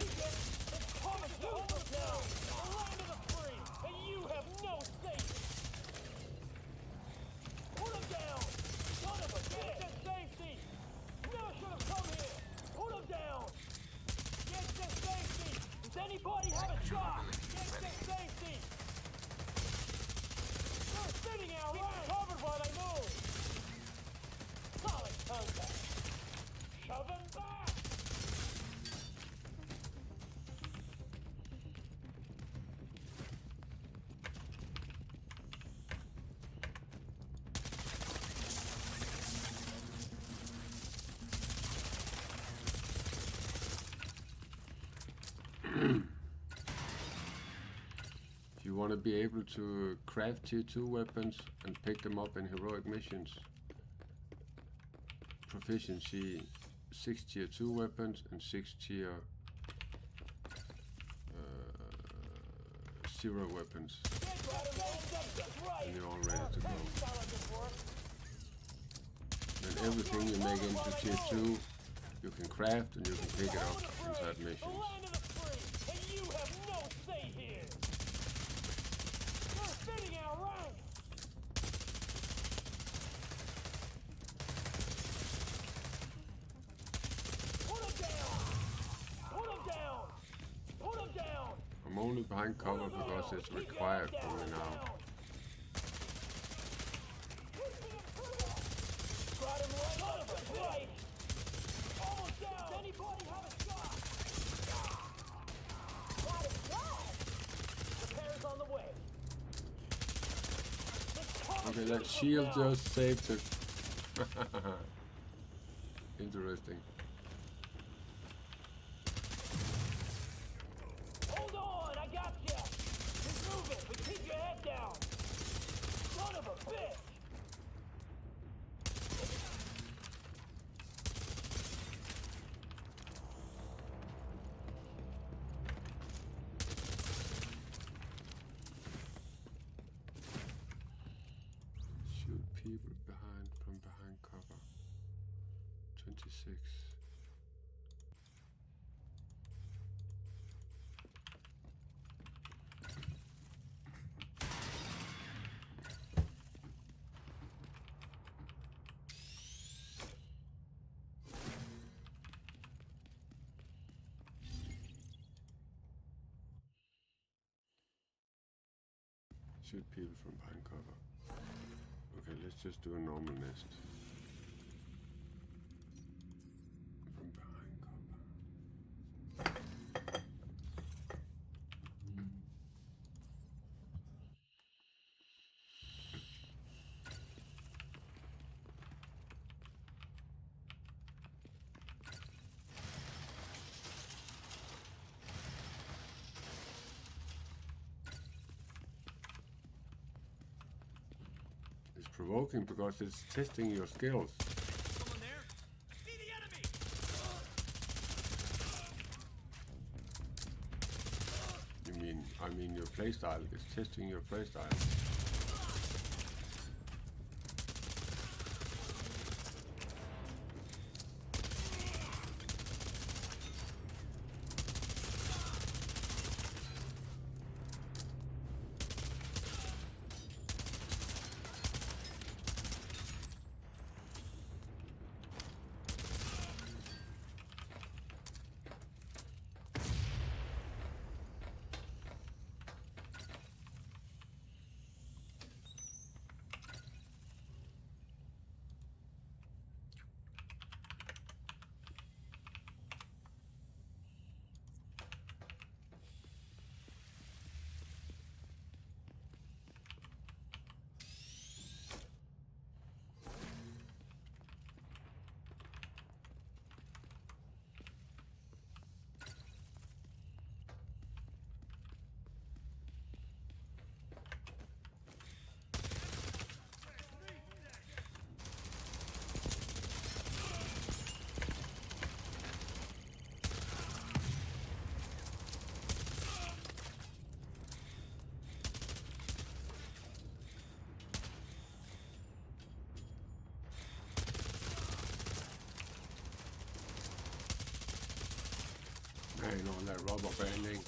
Anybody have a shot? Get to safety! They're sitting out right covered by the move! Solid contact! Shove him back! If you want to be able to craft tier 2 weapons and pick them up in heroic missions, proficiency 6 tier 2 weapons and 6 tier 0 weapons, and you're all ready to go. Then everything you make into tier 2 you can craft and you can pick it up inside missions. I'm only behind cover because it's required for me now. Okay, that shield just saved it. Interesting. Hold on, I got you. Keep moving, but keep your head down. Son of a bitch. Shoot people from behind cover. 26. Shoot people from behind cover. Okay, let's just do a normal nest. provoking because it's testing your skills. Someone there? I see the enemy! I mean your playstyle. It's testing your playstyle. Hang on that rubber banding.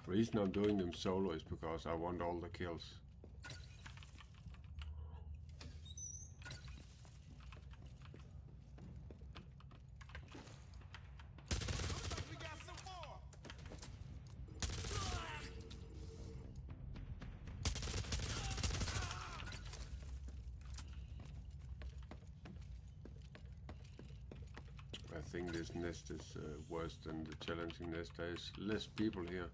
The reason I'm doing them solo is because I want all the kills. We got some more! I think this nest is worse than the challenging nest. There's less people here.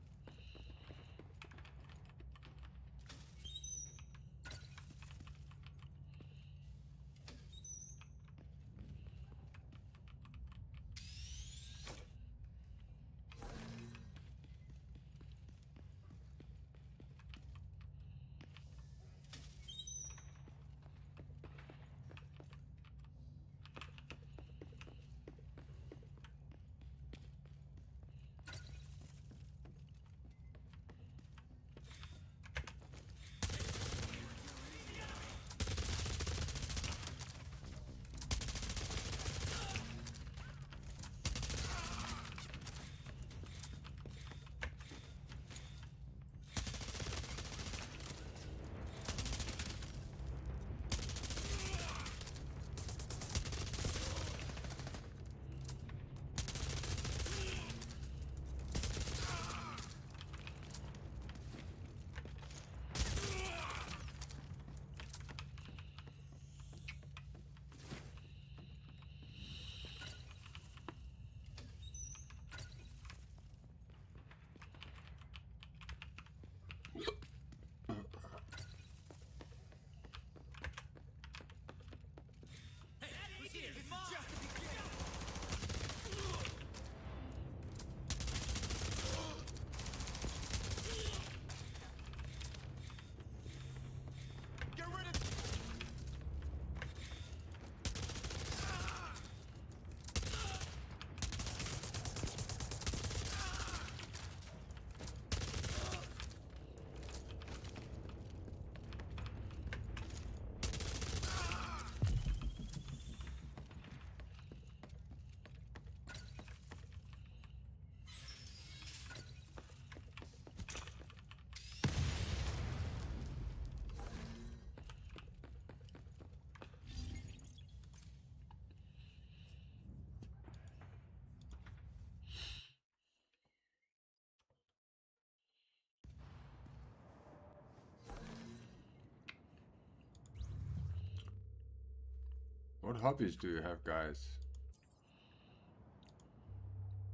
What hobbies do you have, guys?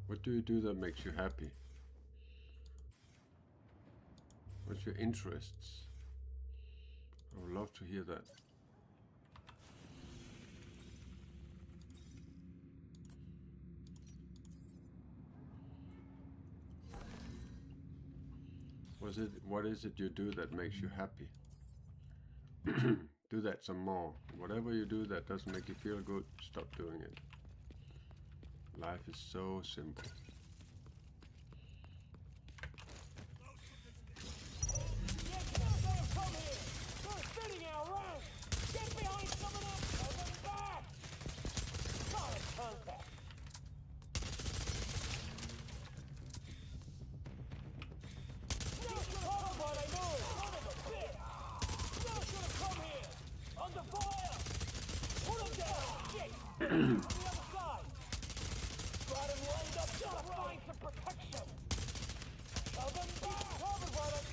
What do you do that makes you happy? What's your interests? I would love to hear that. What is it you do that makes you happy? Do that some more. Whatever you do that doesn't make you feel good, stop doing it. Life is so simple. Get them, come here! They're spinning our rank! Get behind some of them! Open back! Solid contact! Under fire! Put him down! Shit! On the other side! Got him lined up! Gotta find some protection! Shove him back! Covered by them!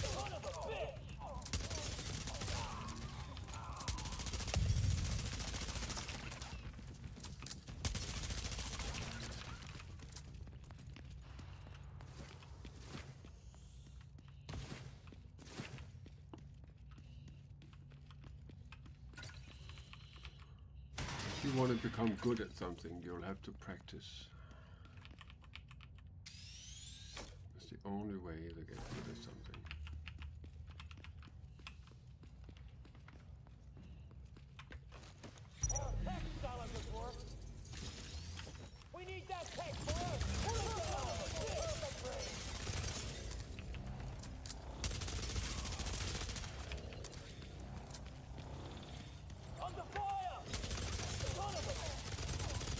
Son of a bitch! If you want to become good at something, you'll have to practice. It's the only way to get good at something. Our tech style good work. We need that tech for us. Put it down. Perfect range. Under fire! Son of a...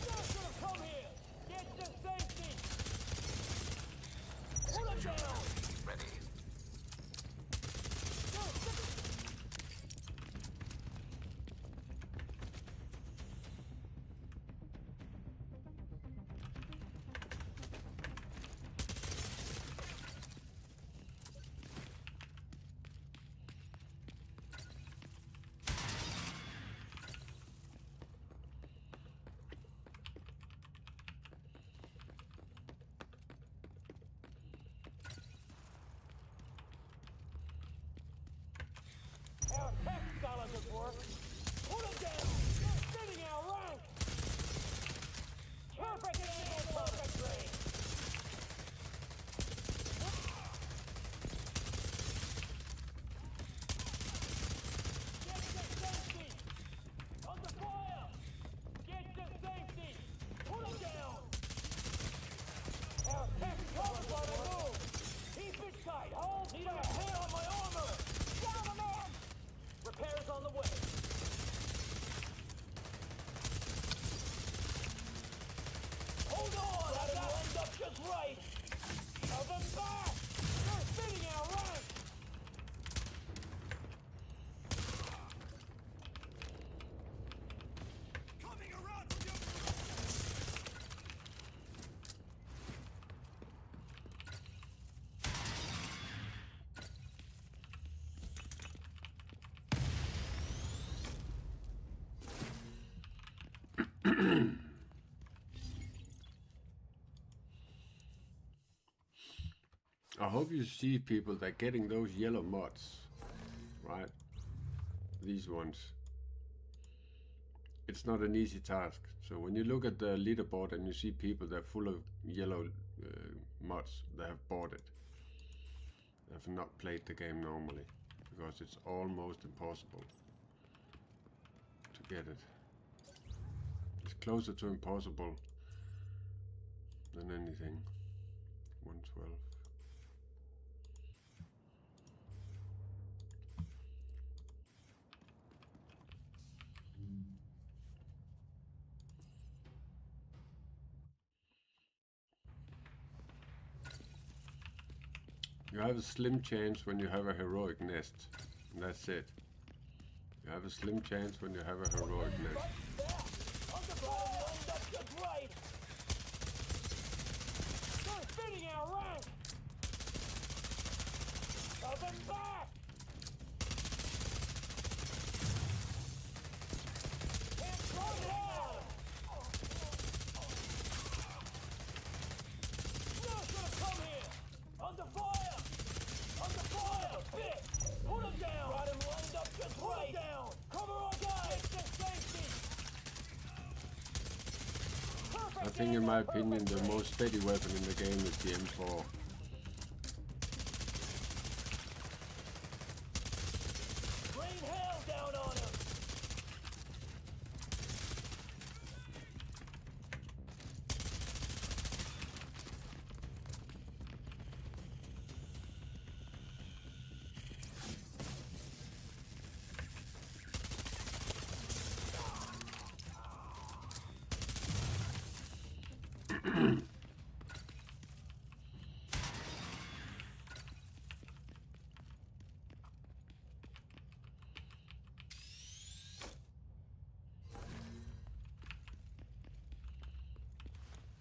You're gonna come here. Get to safety. Put him down. Ready. Our tech style good work. Put him down. You're spinning our rank. Perfect angle, perfect range. Get to safety. Under fire. Get to safety. Put him down. Our tech covered by the move. Keep it tight. Hold Need a hand on my armor. Down a man. Repairs on the way. Hold on! Got him lined up just right! Shove him back! They're spinning our rank! Coming around from your... I hope you see people that getting those yellow mods, right? These ones. It's not an easy task. So when you look at the leaderboard and you see people that are full of yellow mods, they have bought it. They have not played the game normally because it's almost impossible to get it. It's closer to impossible than anything. 112. You have a slim chance when you have a heroic nest. And that's it. You have a slim chance when you have a heroic nest. Under fire! Lined up just right! They're spinning our rank! Shove him back! think, in my opinion, the most steady weapon in the game is the M4. Rain hell down on him!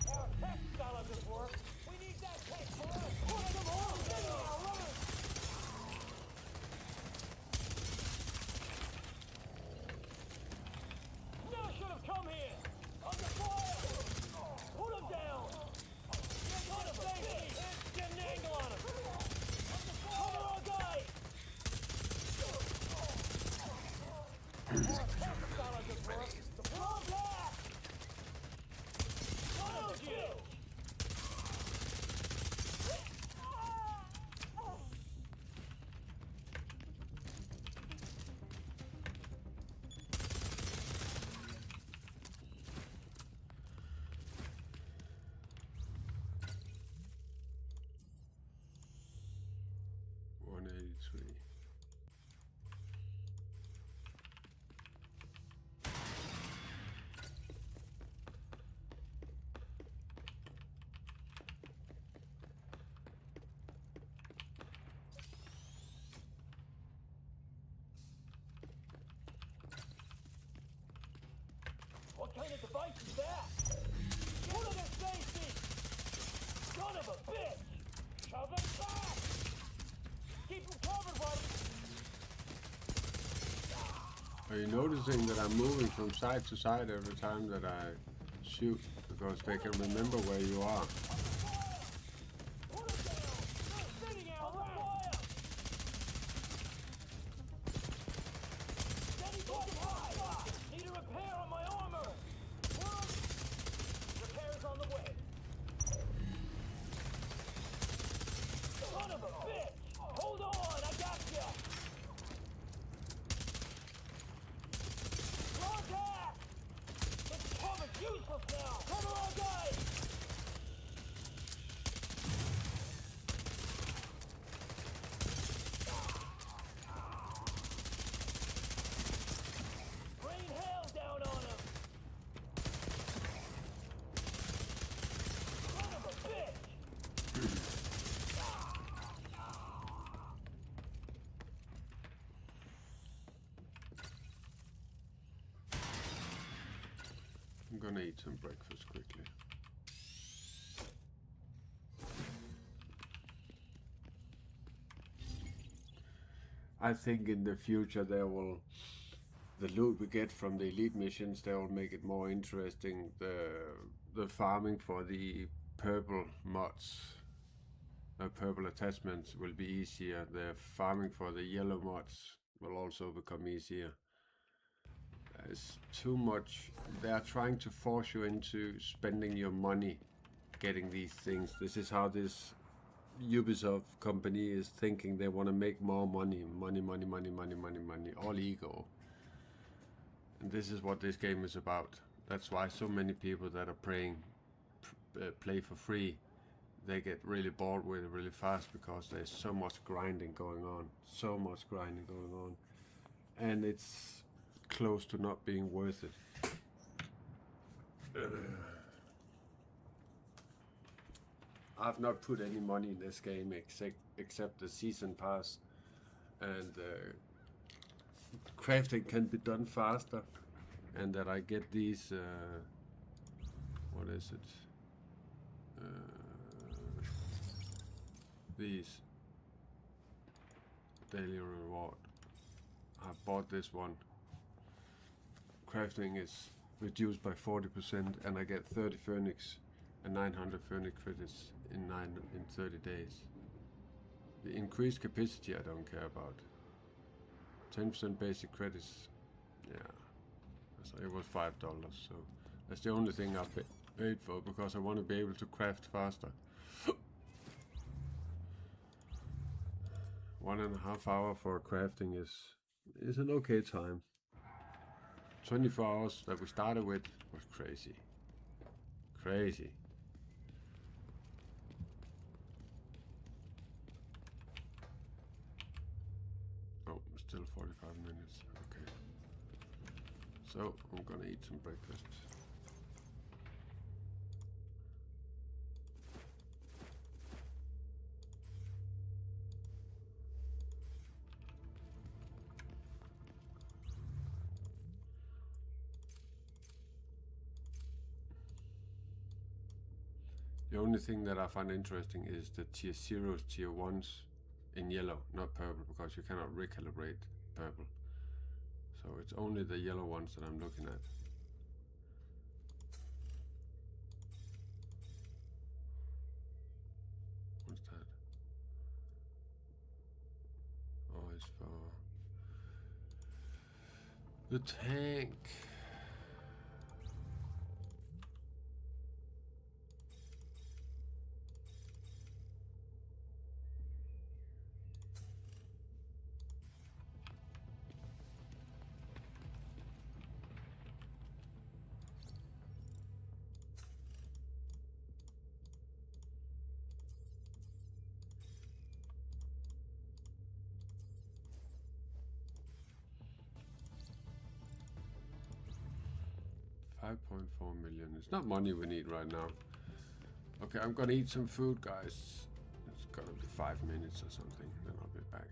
Our tech scholar could work. We need that tech for us. Put them all down. Run. Never should have come here. Under fire. Put him down. Get on him, baby. Get an angle on him. Cover our guy. Our tech scholar could work. Throw blast. Son of a bitch. $183. What kind of device is that? Put him in safety! Son of a bitch! Shove him back! Keep him covered, buddy! Are you noticing that I'm moving from side to side every time that I shoot? Because they can remember where you are. Put him down! They're spinning out! Fire! Steady fucking high! Need a repair on my armor! Repairs on the way. Son of a bitch! Hold on, I got ya! Contact! This cover's useless now! Cover our guys! Rain hell down on him! Son of a bitch! I'm gonna eat some breakfast quickly. I think in the future the loot we get from the elite missions, they will make it more interesting. The farming for the purple mods, purple attachments will be easier. The farming for the yellow mods will also become easier. There's too much. They are trying to force you into spending your money getting these things. This is how this Ubisoft company is thinking. They want to make more money. Money. All ego. And this is what this game is about. That's why so many people that are play for free, they get really bored with it really fast, because there's so much grinding going on. And it's close to not being worth it. I've not put any money in this game except the season pass, and crafting can be done faster, and that I get these what is it, these daily reward. I bought this one. Crafting is reduced by 40%, and I get 30 Phoenix and 900 Phoenix credits in 30 days. The increased capacity I don't care about. 10% basic credits, yeah. So it was $5, so that's the only thing I paid for because I want to be able to craft faster. 1.5 hours for crafting is an okay time. 24 hours that we started with was crazy. Crazy. Oh, still 45 minutes. Okay. So I'm gonna eat some breakfast. The only thing that I find interesting is the tier 0s, tier 1s in yellow, not purple, because you cannot recalibrate purple. So it's only the yellow ones that I'm looking at. What's that? Oh, it's for the tank. $5.4 million. It's not money we need right now. Okay, I'm gonna eat some food, guys. It's gonna be 5 minutes or something, then I'll be back.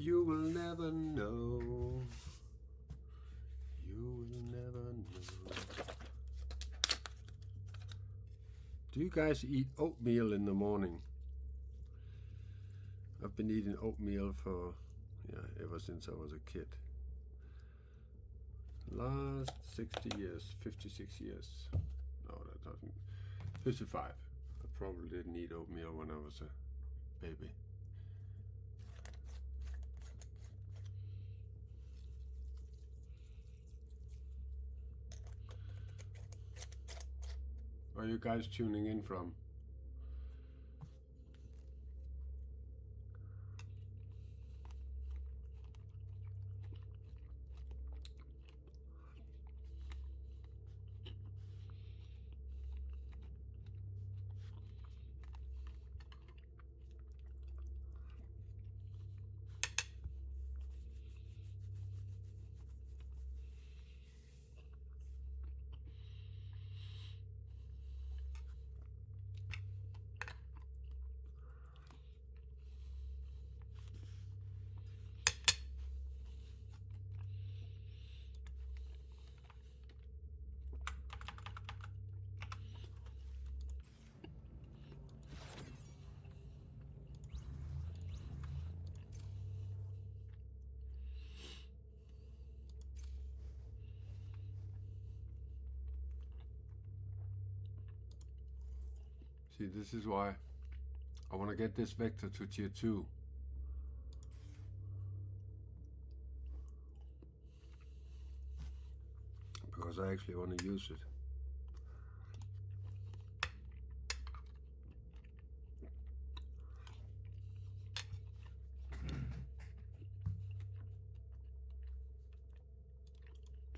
You will never know. You will never know. Do you guys eat oatmeal in the morning? I've been eating oatmeal for, ever since I was a kid. Last 60 years, 56 years. No, that doesn't. 55. I probably didn't eat oatmeal when I was a baby. Where are you guys tuning in from? See, this is why I want to get this vector to tier 2. Because I actually want to use it.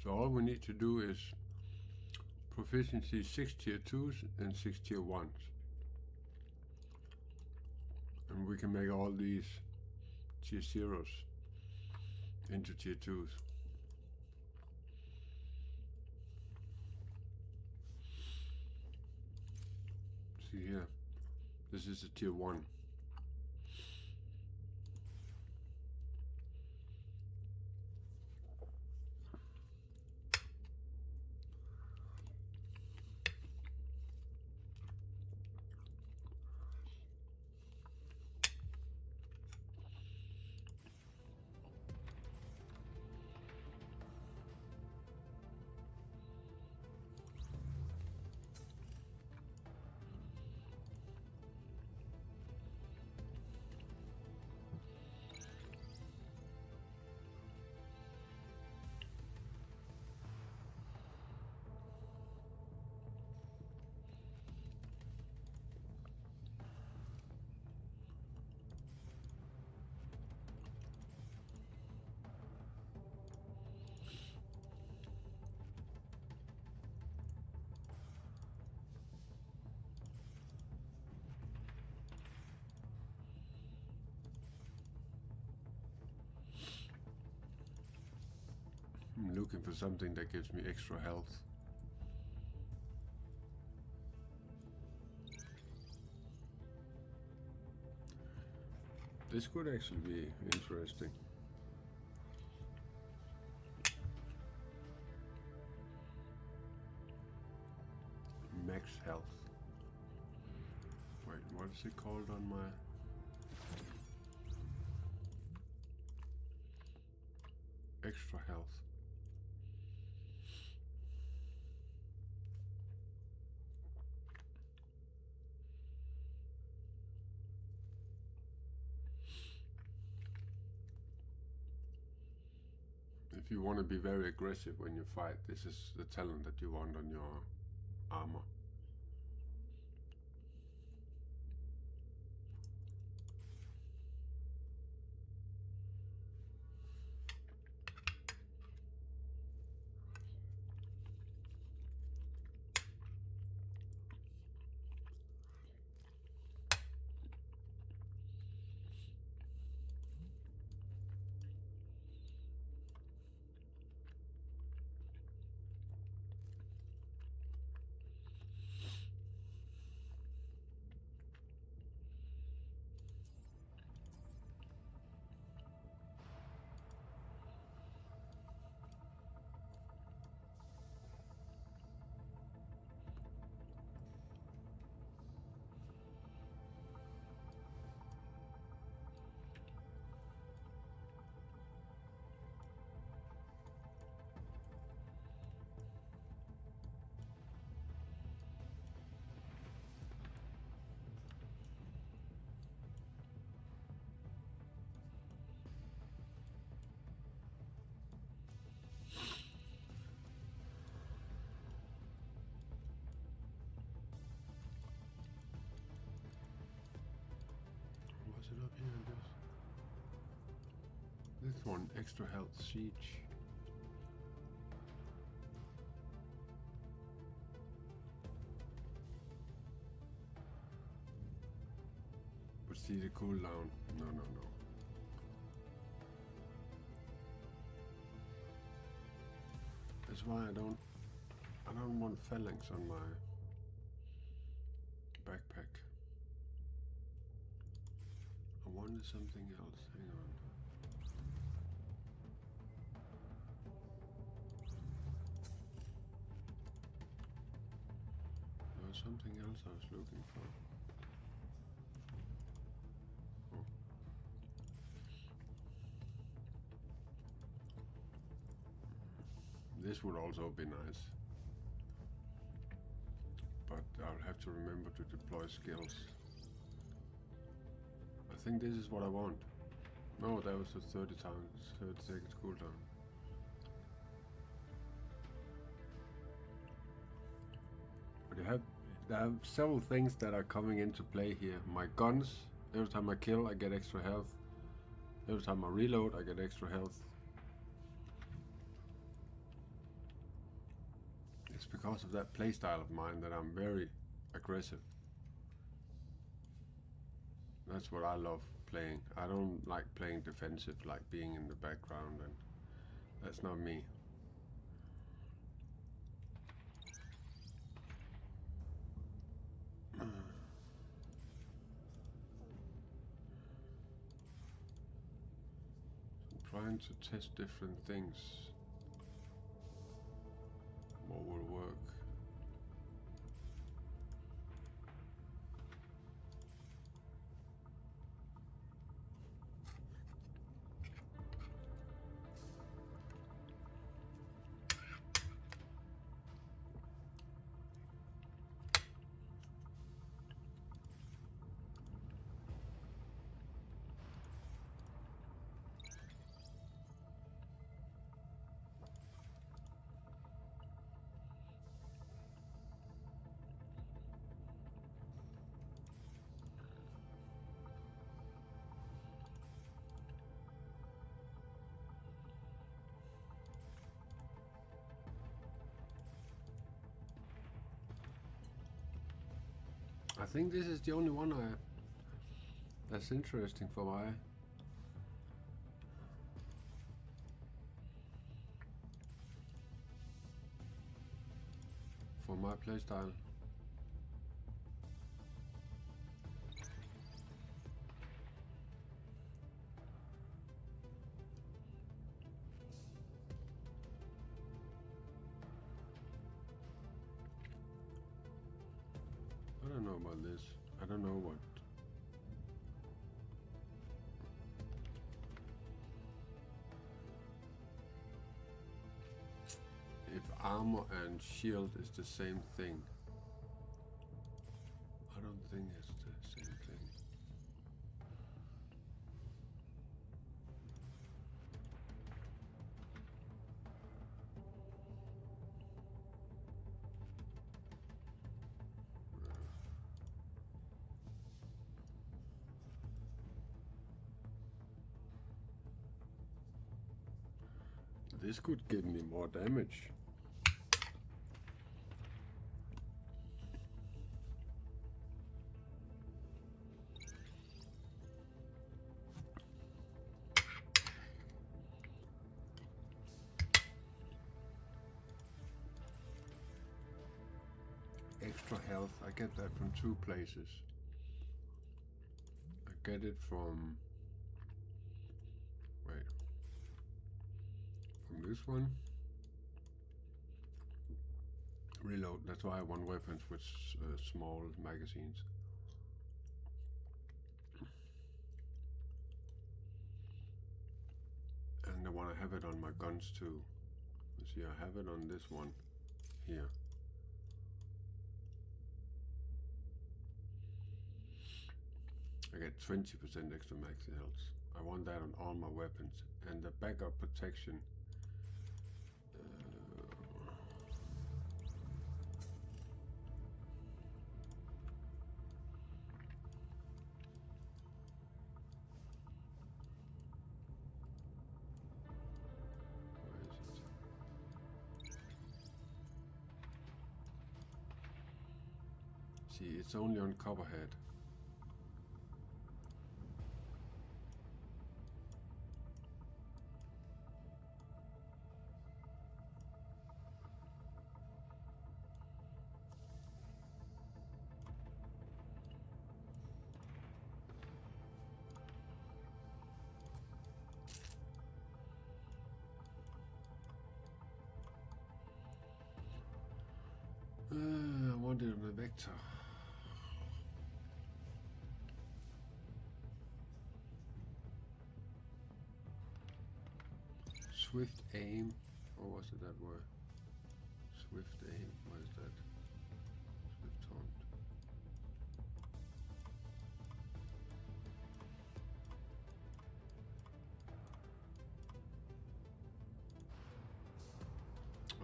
So all we need to do is proficiency 6 tier 2s and 6 tier 1s. And we can make all these tier 0s into tier 2s. See here, this is a tier 1. I'm looking for something that gives me extra health. This could actually be interesting. Max health. Wait, what is it called on my... Extra health. If you want to be very aggressive when you fight, this is the talent that you want on your armor. Yeah, this one, extra health siege. But see the cooldown. No. That's why I don't want phalanx on my backpack. I wanted something else. Hang on. There was something else I was looking for. Oh. This would also be nice. But I'll have to remember to deploy skills. I think this is what I want. No, that was the 30 seconds cooldown. But there are several things that are coming into play here. My guns, every time I kill I get extra health. Every time I reload I get extra health. It's because of that playstyle of mine that I'm very aggressive. That's what I love playing. I don't like playing defensive, like being in the background, and that's not me. I'm trying to test different things. What will work? I think this is the only one that's interesting for my playstyle. I don't know about this. I don't know what. If armor and shield is the same thing. I don't think it's the same thing. This could give me more damage. Extra health, I get that from two places. I get it from this one. Reload, that's why I want weapons with small magazines. And I want to have it on my guns too. You see, I have it on this one here. I get 20% extra max health. I want that on all my weapons. And the backup protection. See, it's only on Copperhead. I wanted a vector. Swift aim. Or was it that word? Swift aim. What is that? Swift taunt.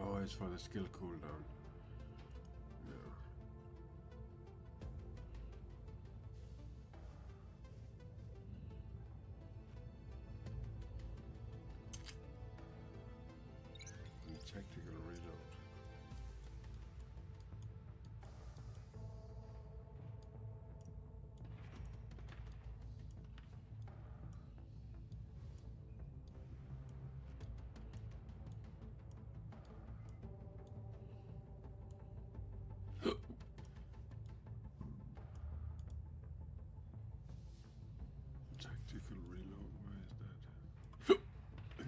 Oh, it's for the skill cooldown. Yeah. And tactical reload. Tactical reload, where is that?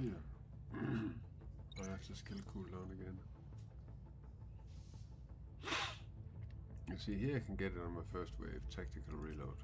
Here. Oh, that's the skill cooldown again. You see, here I can get it on my first wave, tactical reload.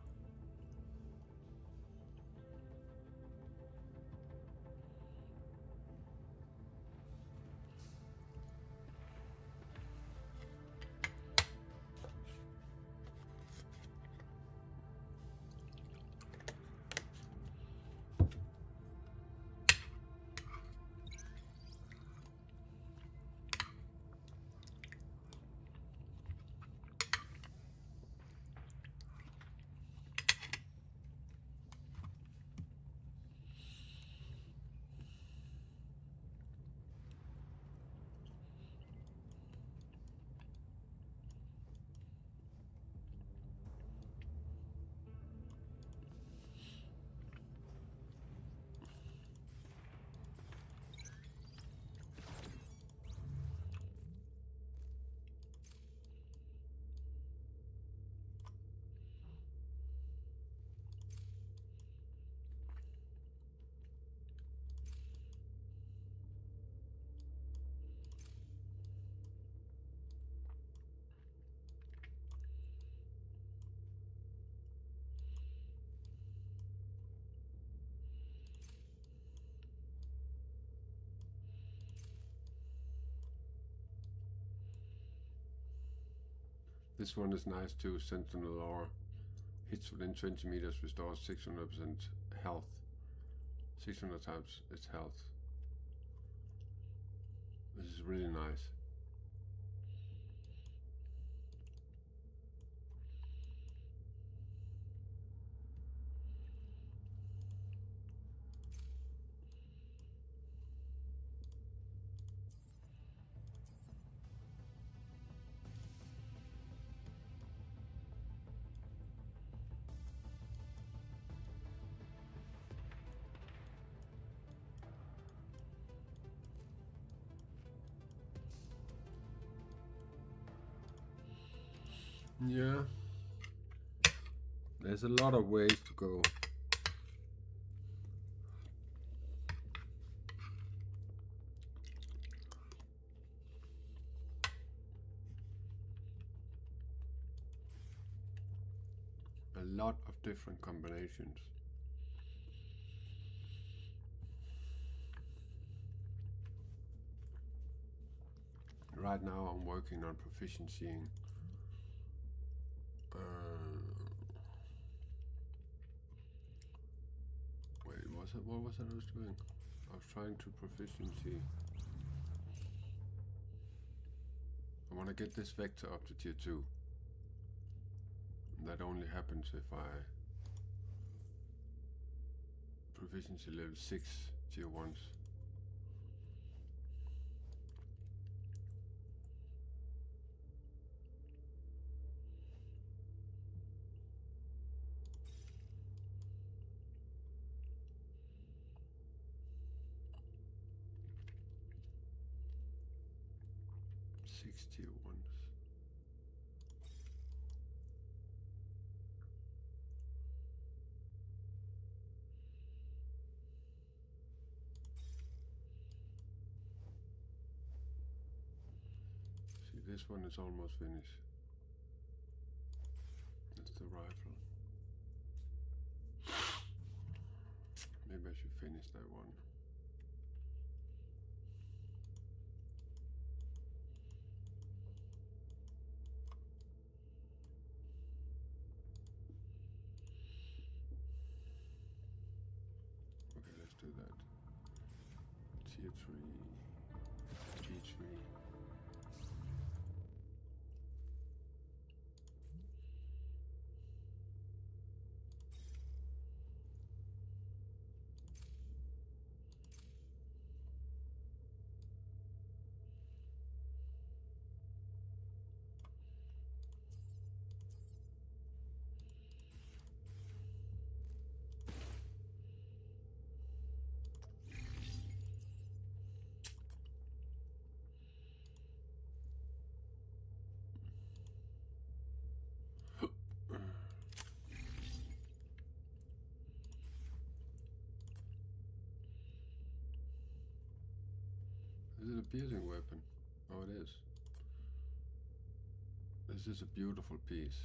This one is nice too, Sentinel Aura. Hits within 20 meters, restores 600% health. 600 times its health. This is really nice. Yeah. There's a lot of ways to go. A lot of different combinations. Right now I'm working on proficiencying. Wait, what was I was doing? I was trying to proficiency. I want to get this vector up to tier 2. That only happens if I proficiency level 6 tier 1s. 61. See, this one is almost finished. That's the rifle. Maybe I should finish that one. Okay, let's do that. Tier 3, G3. Is it a piercing weapon? Oh, it is. This is a beautiful piece.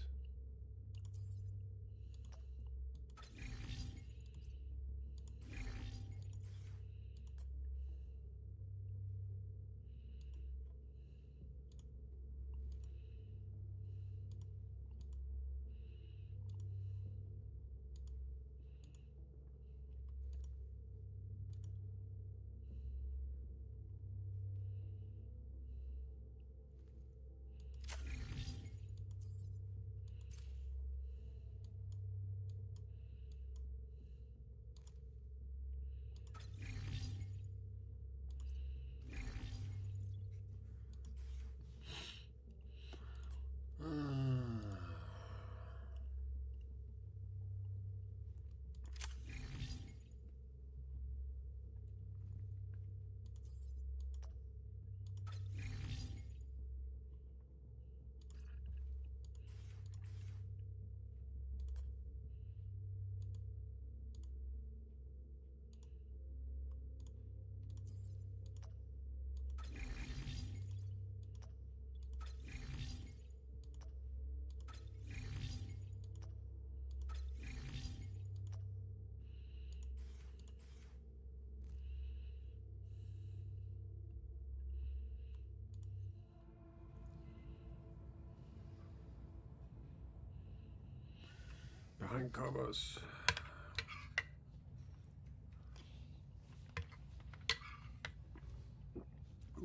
Behind covers.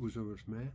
Usover's med.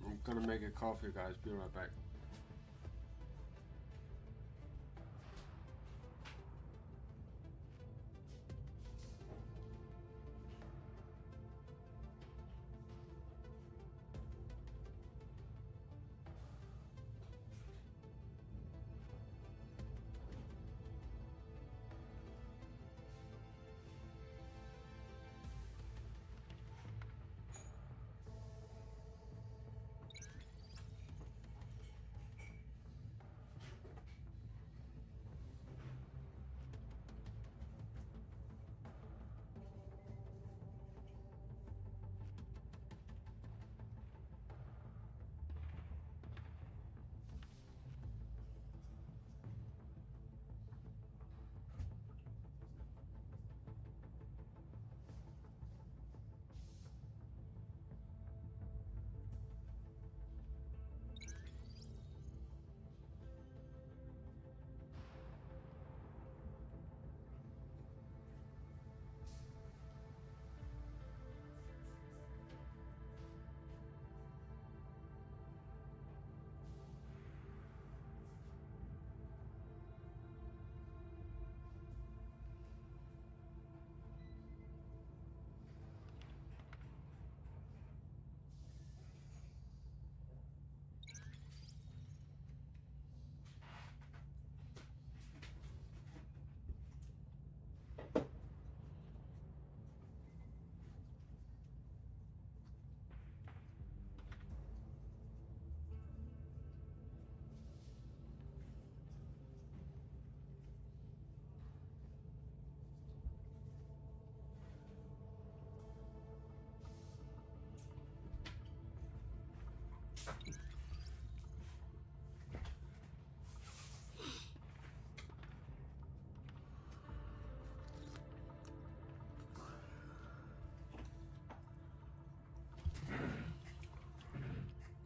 I'm gonna make a coffee, guys. Be right back.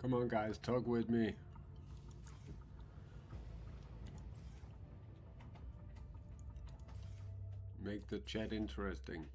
Come on, guys, talk with me. Make the chat interesting.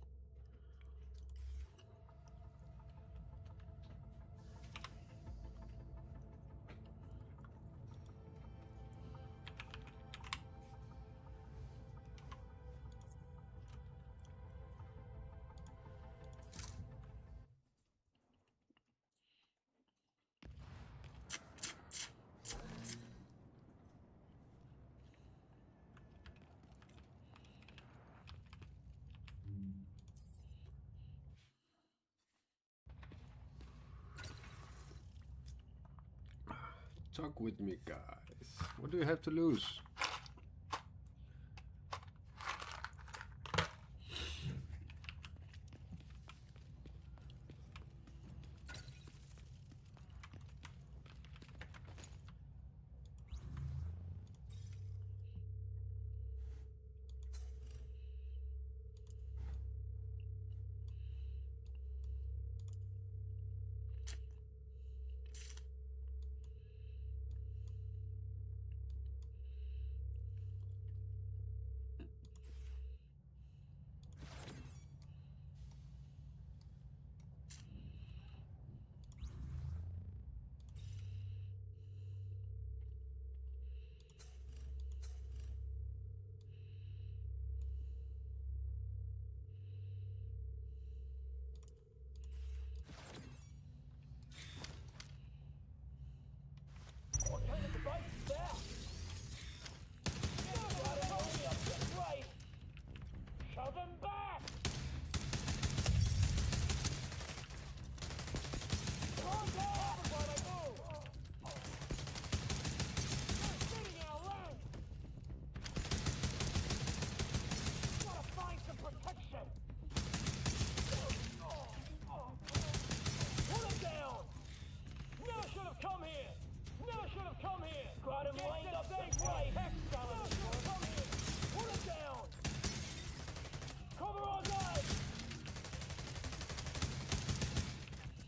Talk with me, guys. What do you have to lose? What kind of device is that? You got him only up to right. Shove him back. Calm down before I move. You're sitting in a rank. Gotta find some protection. Put him down. Never should have come here. Never should have come here. Got him lined up just right. Never should have come here. Put him down. Cover all guys.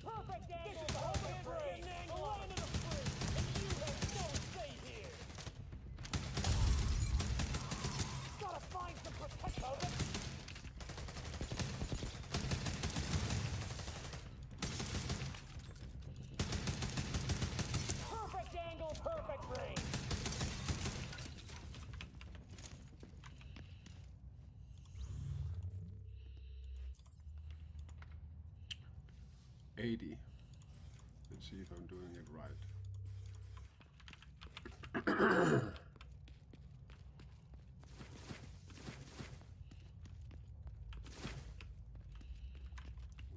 Perfect angle. This is the home frame. The line of the free. And you have no say here. Gotta find some protection. Perfect angle, perfect range. $80. Let's see if I'm doing it right.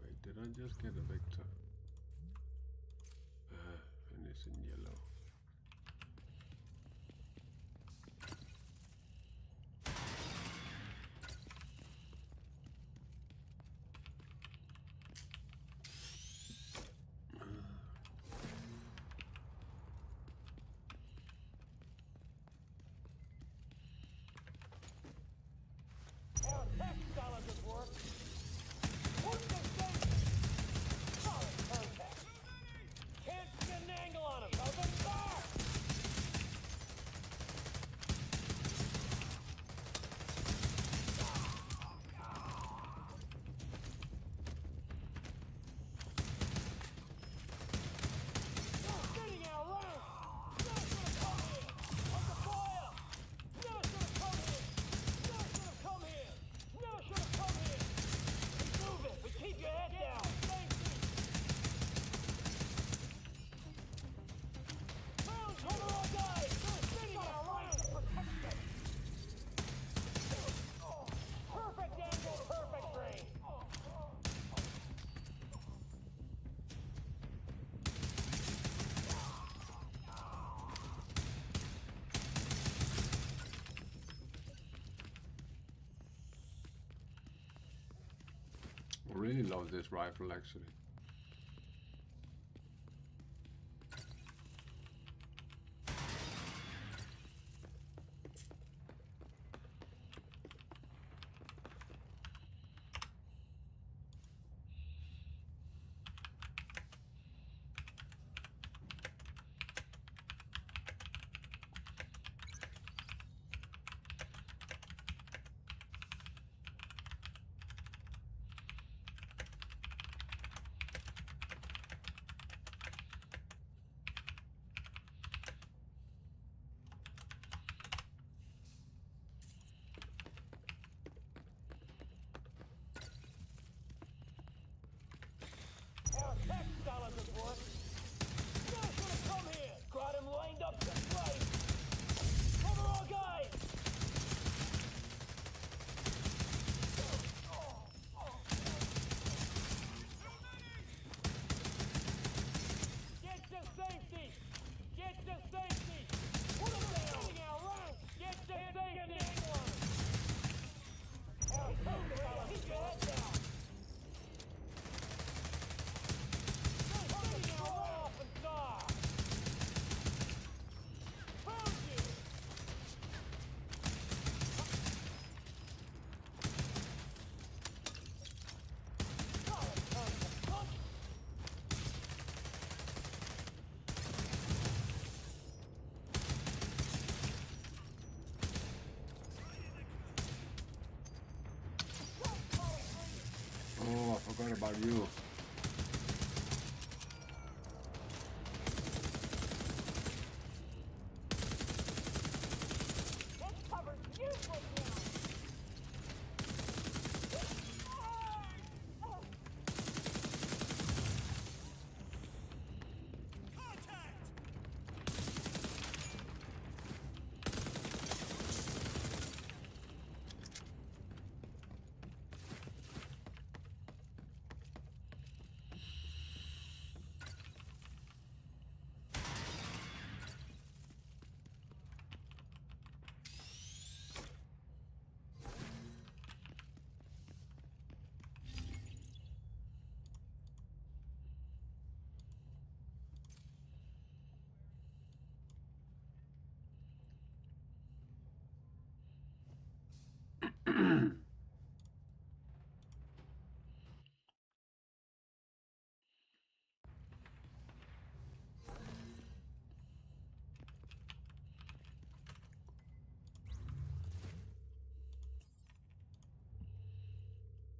Wait, did I just get a vector? And it's in yellow. Our tech style does work. What's the thing? Solid contact. Can't get an angle on him. Shove him back. You're sitting in a rank. Never should have come here. Under fire. Never should have come here. Never should have come here. Never should have come here. Keep moving, but keep your head down. Found cover all guys. You're sitting in a rank of protection. Perfect angle, perfect range. I really love this rifle actually. Oh, I forgot about you. This cover's useless now. Contact!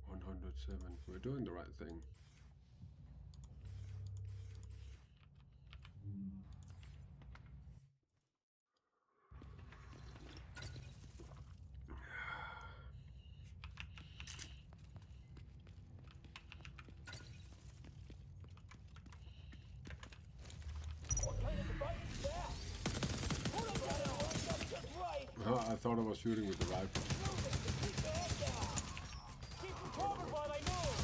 107. We're doing the right thing. What kind of device is that? Put him down. Lined up just right. I thought I was shooting with the rifle. Move it. Keep the head down. Keep them covered while they move.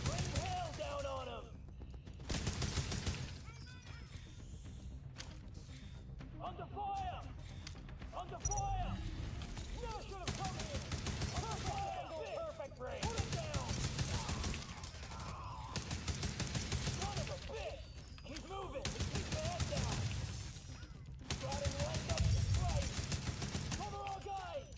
Rain hell down on him. Under fire. Under fire. Never should have come here. Perfect angle. Perfect range. Put him down. Son of a bitch. Keep moving. Keep the head down. Got him lined up just right. Cover all guys.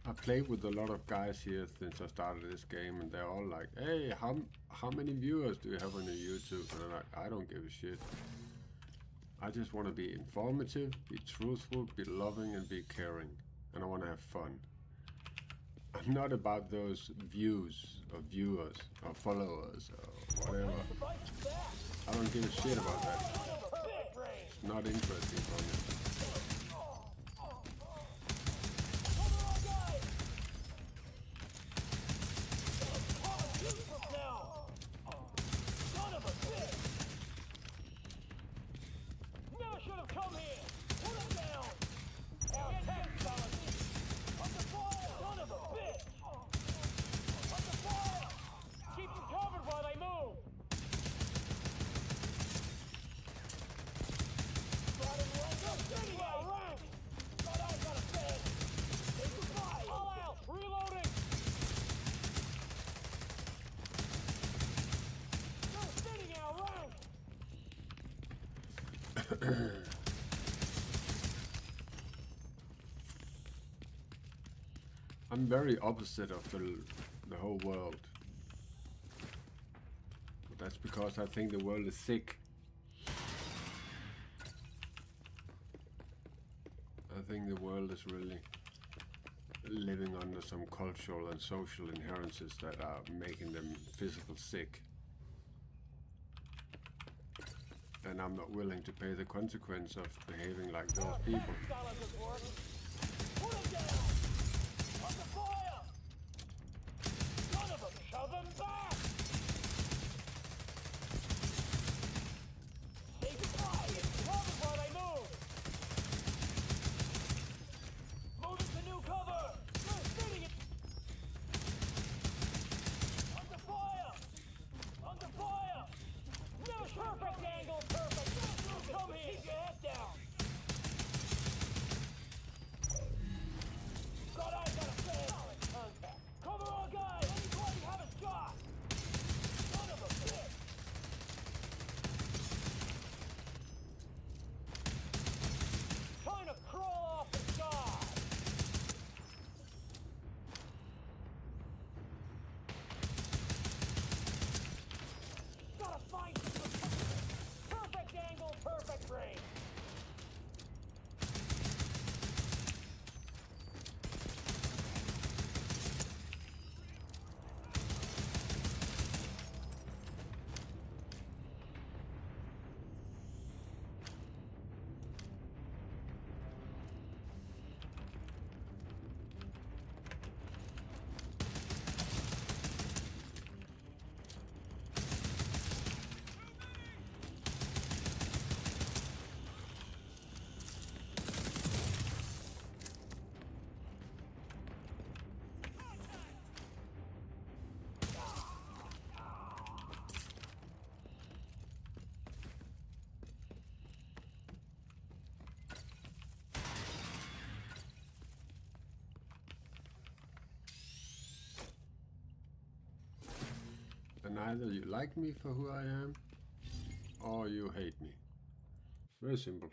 I played with a lot of guys here since I started this game, and they're all like, "Hey, how many viewers do you have on your YouTube?" And I'm like, "I don't give a shit. I just want to be informative, be truthful, be loving, and be caring, and I want to have fun. I'm not about those views or viewers or followers or whatever. Device is that. I don't give a shit about that. Son of a bitch. Range. It's not interesting for me." Cover all guys. Oh, useless now. Son of a bitch. Never should have come here. Put him down. Our tank, fellas. Under fire. Son of a bitch. Under fire. Keep them covered while they move. Got him lined up just right. Thought I got a bed. Say goodbye. All out. Reloading. No spinning our round. I'm very opposite of the whole world. But that's because I think the world is sick. I think the world is really living under some cultural and social inherences that are making them physical sick. And I'm not willing to pay the consequence of behaving like those people. Solid good work. Put him down. Under fire. Son of a shove him back. Say goodbye. It's covered while they move. Moving to new cover. They're spinning it. Under fire. Under fire. No perfect angle. Perfect. New Either you like me for who I am, or you hate me. Very simple.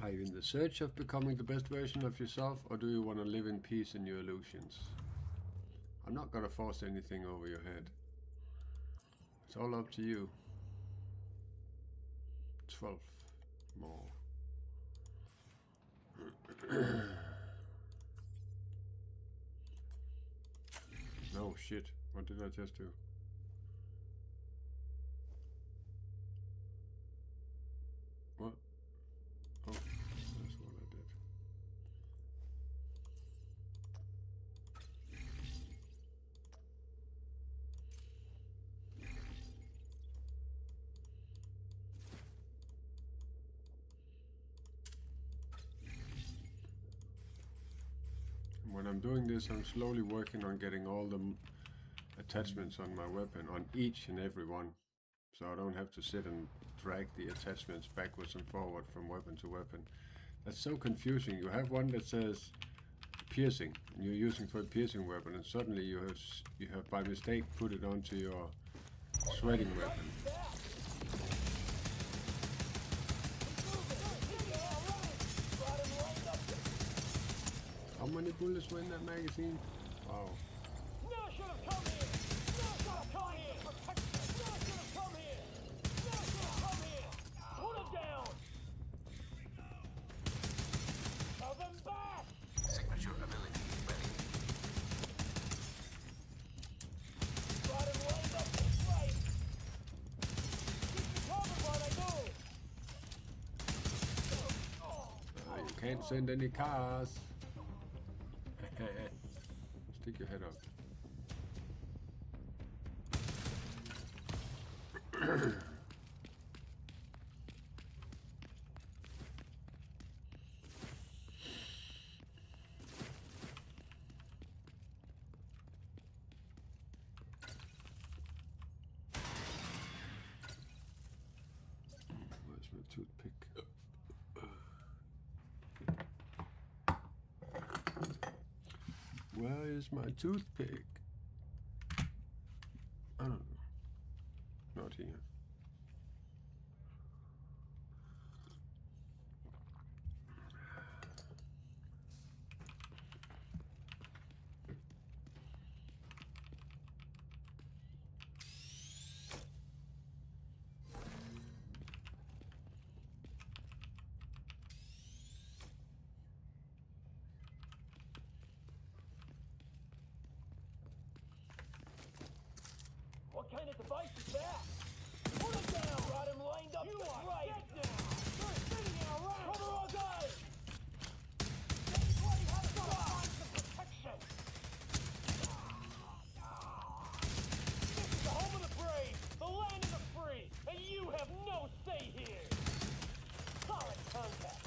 Are you in the search of becoming the best version of yourself, or do you want to live in peace in your illusions? I'm not gonna force anything over your head. It's all up to you. 12 more. No shit, what did I just do? What? Oh, that's what I did. When I'm doing this, I'm slowly working on getting all the attachments on my weapon, on each and every one, so I don't have to sit and drag the attachments backwards and forward from weapon to weapon. That's so confusing. You have one that says piercing, and you're using for a piercing weapon, and suddenly you have by mistake put it onto your sweating weapon. How many bullets were in that magazine? Wow. No should have come here! No should have come here! No should have come here! No should have come here! Put him down! Shove him back! Signature ability ready. Got him lined up just right! Keep me covered while I go! You can't send any cars. Stick your head up. Where's my toothpick? Where is my toothpick? I don't know. Not here. What kind of device is that? Put him down! Got him lined up just right! Get down! They're spinning it around! Cover all guys! Anybody have some protection! This is the home of the brave, the land of the free, and you have no say here! Solid contact!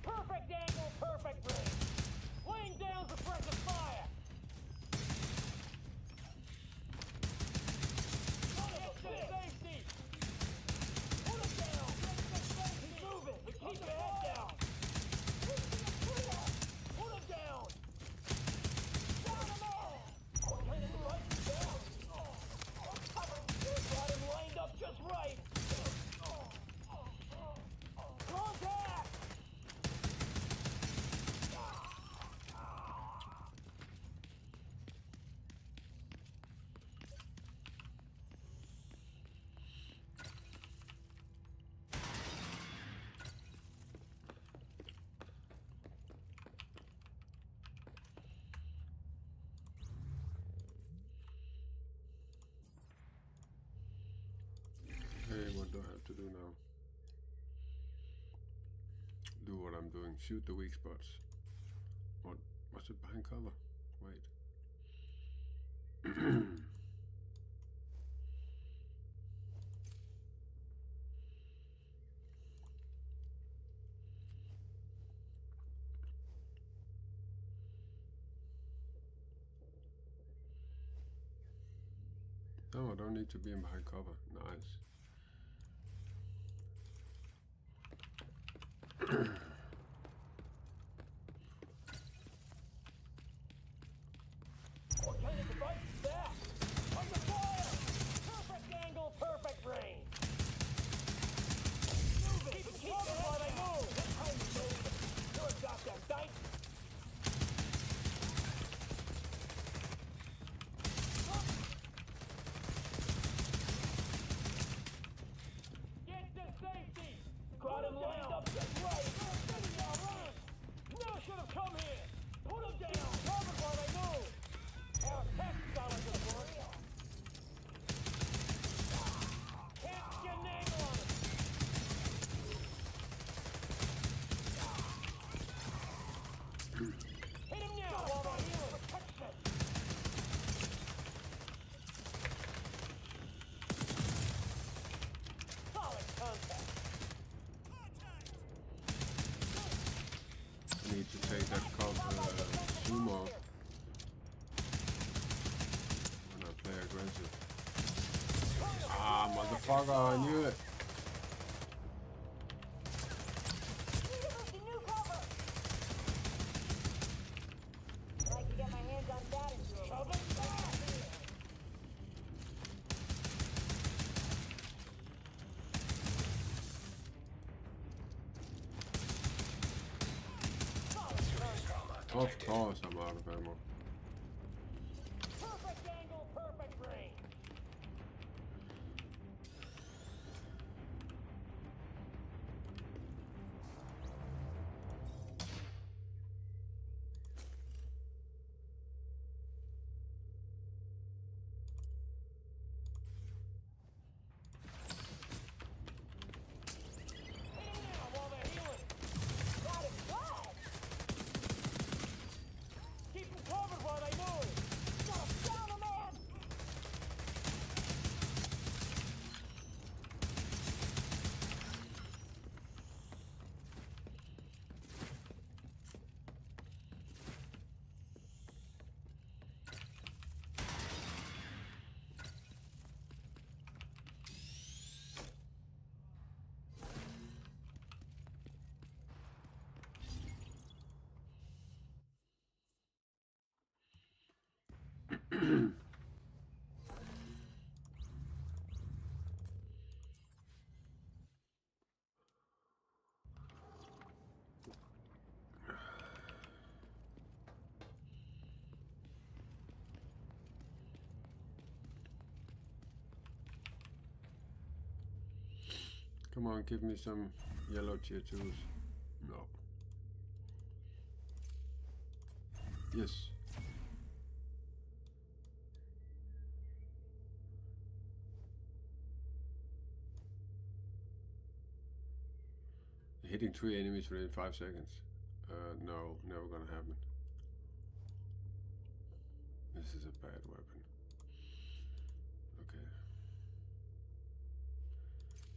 Perfect angle, perfect range! Laying down suppressive fire! Get to safety! Put him down! He's moving, but keep your head down! Put him down! Down him all! What kind of device is that? Got him lined up just right! Contact! Hey, what do I have to do now? Do what I'm doing. Shoot the weak spots. What? What's it behind cover? Wait. No, I don't need to be in behind cover. Nice. motherfucker, I knew it. New cover! I'd like to get my hands on that and do it. Shove it back! Of course I'm out of ammo. Perfect angle, perfect range. Hit him now while they're healing. Got him flat. Keep him covered while they move. Gotta down a man. Come on, give me some yellow tier 2s. No. Yes. Hitting 3 enemies within 5 seconds. No, never gonna happen. This is a bad weapon. Okay.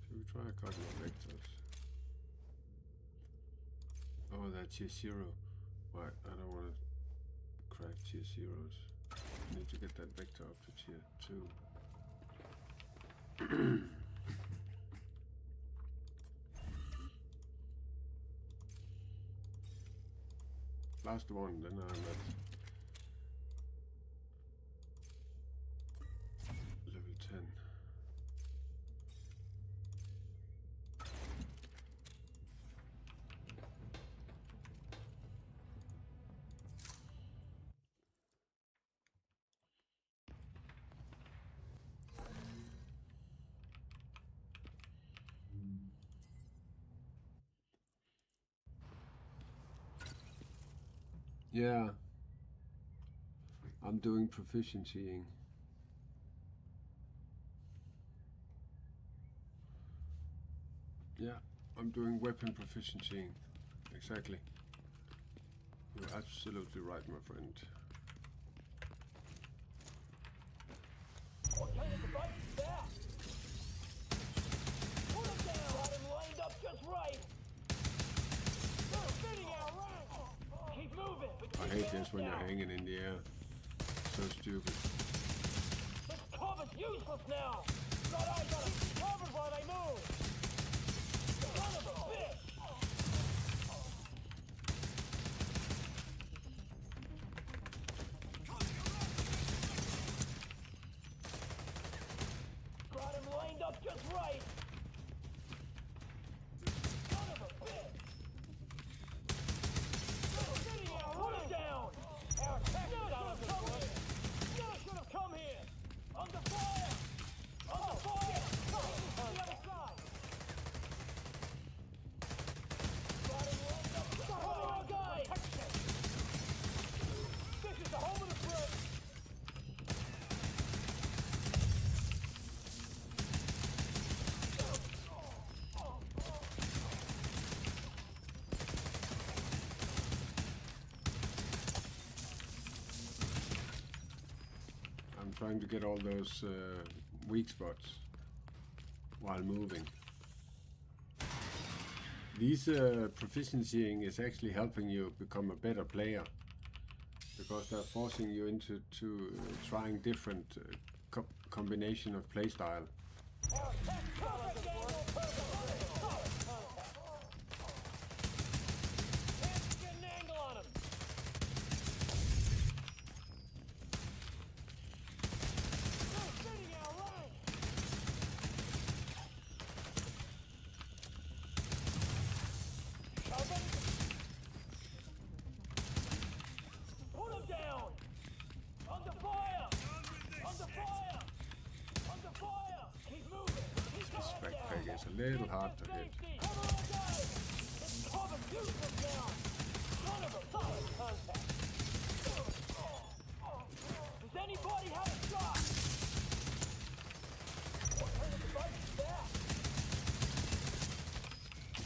Should we try a couple of vectors? Oh, that tier 0. Why? I don't want to craft tier 0s. I need to get that vector up to tier 2. Last one, then I'm at level 10. Yeah, I'm doing proficiencying. Yeah, I'm doing weapon proficiencying. Exactly. You're absolutely right, my friend. What kind of device is that? Put him down! Got him lined up just right! They're spinning our rank! Keep moving! But I keep hate your this when head you're down. hanging in the air. So stupid. This cover's useless now! Thought I gotta keep covered while they move! Son of a bitch! Got him lined up just right! Son of a bitch! They're spinning our rank! Put him down! Our tech is out of this one! Never should have come here! Under fire! Under fire! On the other side! Got him lined up just right! Cover our guy! This is the home of the front! I'm trying to get all those weak spots while moving. These proficiencying is actually helping you become a better player because they're forcing you into trying different combination of playstyle. Our tech perfect angle, perfect range. Solid contact. Can't get an angle on him. They're sitting our rank. Shove him. Put him down. Under fire. Under fire. Under fire. Keep moving. Keep the This head down. backpack is a little hard to hit. Cover all guys. Let's cover shoot them down. Son of a solid contact. Does anybody have a shot? What kind of device is that?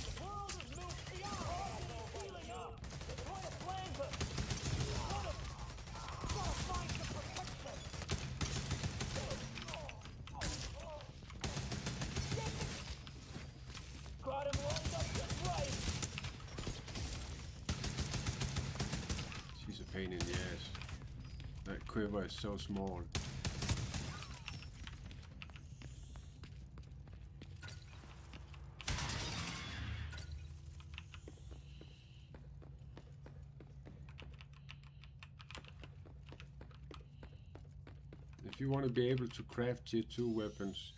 The world has moved beyond healing up. They're trying to flank us. Gotta find some protection. Got him lined up just right. She's a pain in the ass. That quiver is so small. If you want to be able to craft tier 2 weapons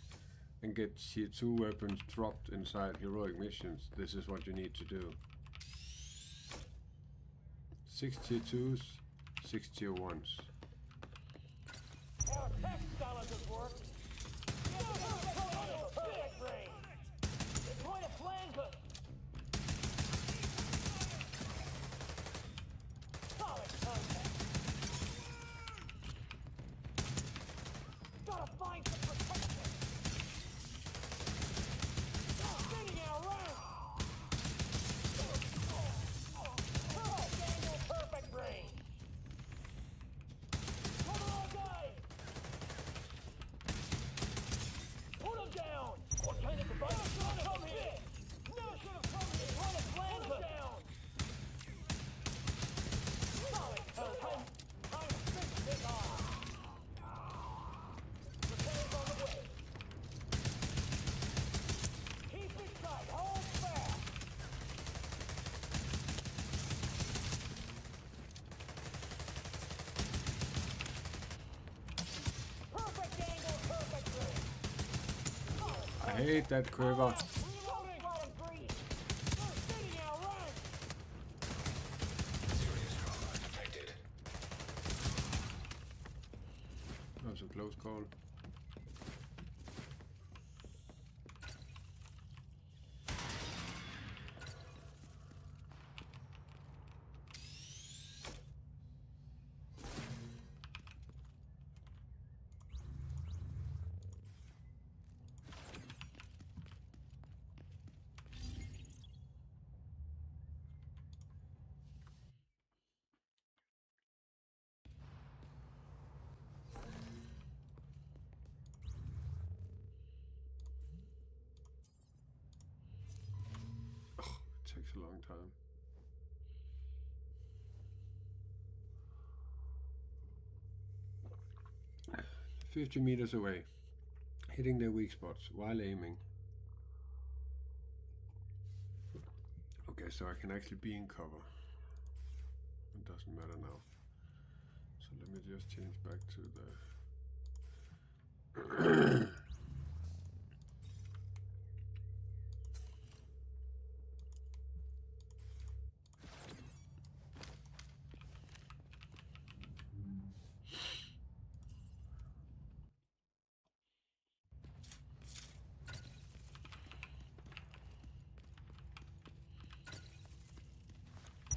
and get tier 2 weapons dropped inside heroic missions, this is what you need to do. 6 tier 2s, 6 tier 1s. Our tech balances work. Perfect range. They're trying to flank us. Solid contact. Gotta find some protection. Spinning our rank. Perfect angle, perfect range. Cover all guys. Put him down. What kind of device? Never should have come here. Never should have come here. Trying to flank us. Down. Solid contact. Time to fix this off. Repairs on the way. Keep it tight. Hold fast. Perfect angle, perfect range. I hate that quiver. Reloading. Let him breathe. They're spinning our rank. Serious trauma detected. That was a close call. Takes a long time. "50 meters away, hitting their weak spots while aiming." Okay, so I can actually be in cover. It doesn't matter now. So let me just change back to the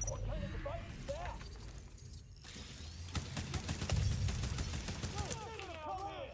What kind of device is that? They're spinning our rank.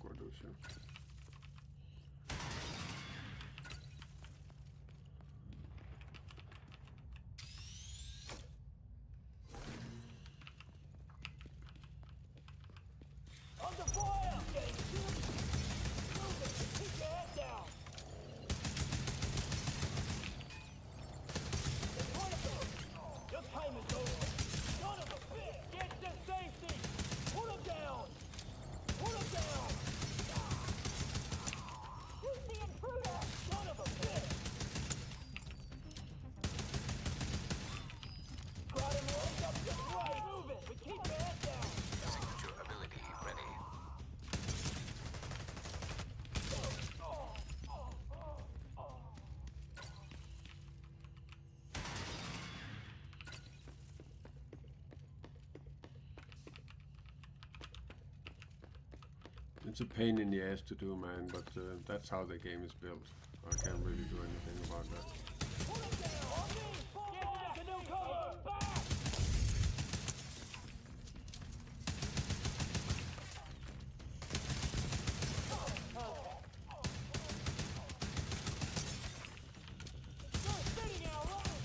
producer. Under fire! Getting shit! Move it! Keep your head down! Your time is over! Son of a bitch! Get to safety! Put him down! Put him down! Who's the intruder? Son of a bitch! Got him lined up just right! Move it! But keep your head down! Signature ability ready. It's a pain in the ass to do, man, but that's how the game is built. I can't really do anything about that. Put him down! On me! Get back to new cover! Back! You're spinning out, right?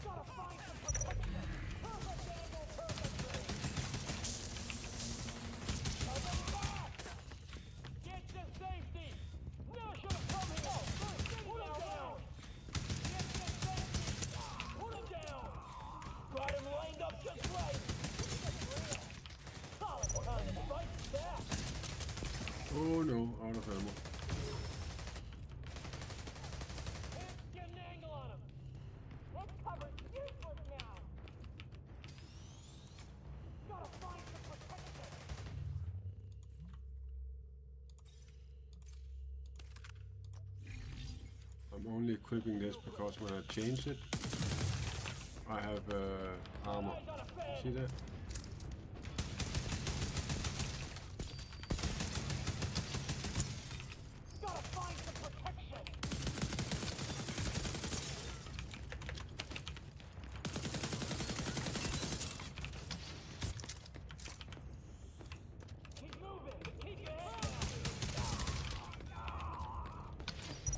Gotta find some protection! Perfect angle, perfectly! Cover back! Get to safety! Never should have come here! Put him down! Get to safety! Put him down! Got him lined up just right! Solid kind of fight back! Oh no, out of ammo. Get an angle on him! That cover's useless now! Gotta find some protection! I'm only equipping this because when I change it, I have armor. I got a fan! See that? Gotta find some protection! Keep moving! Keep your head down!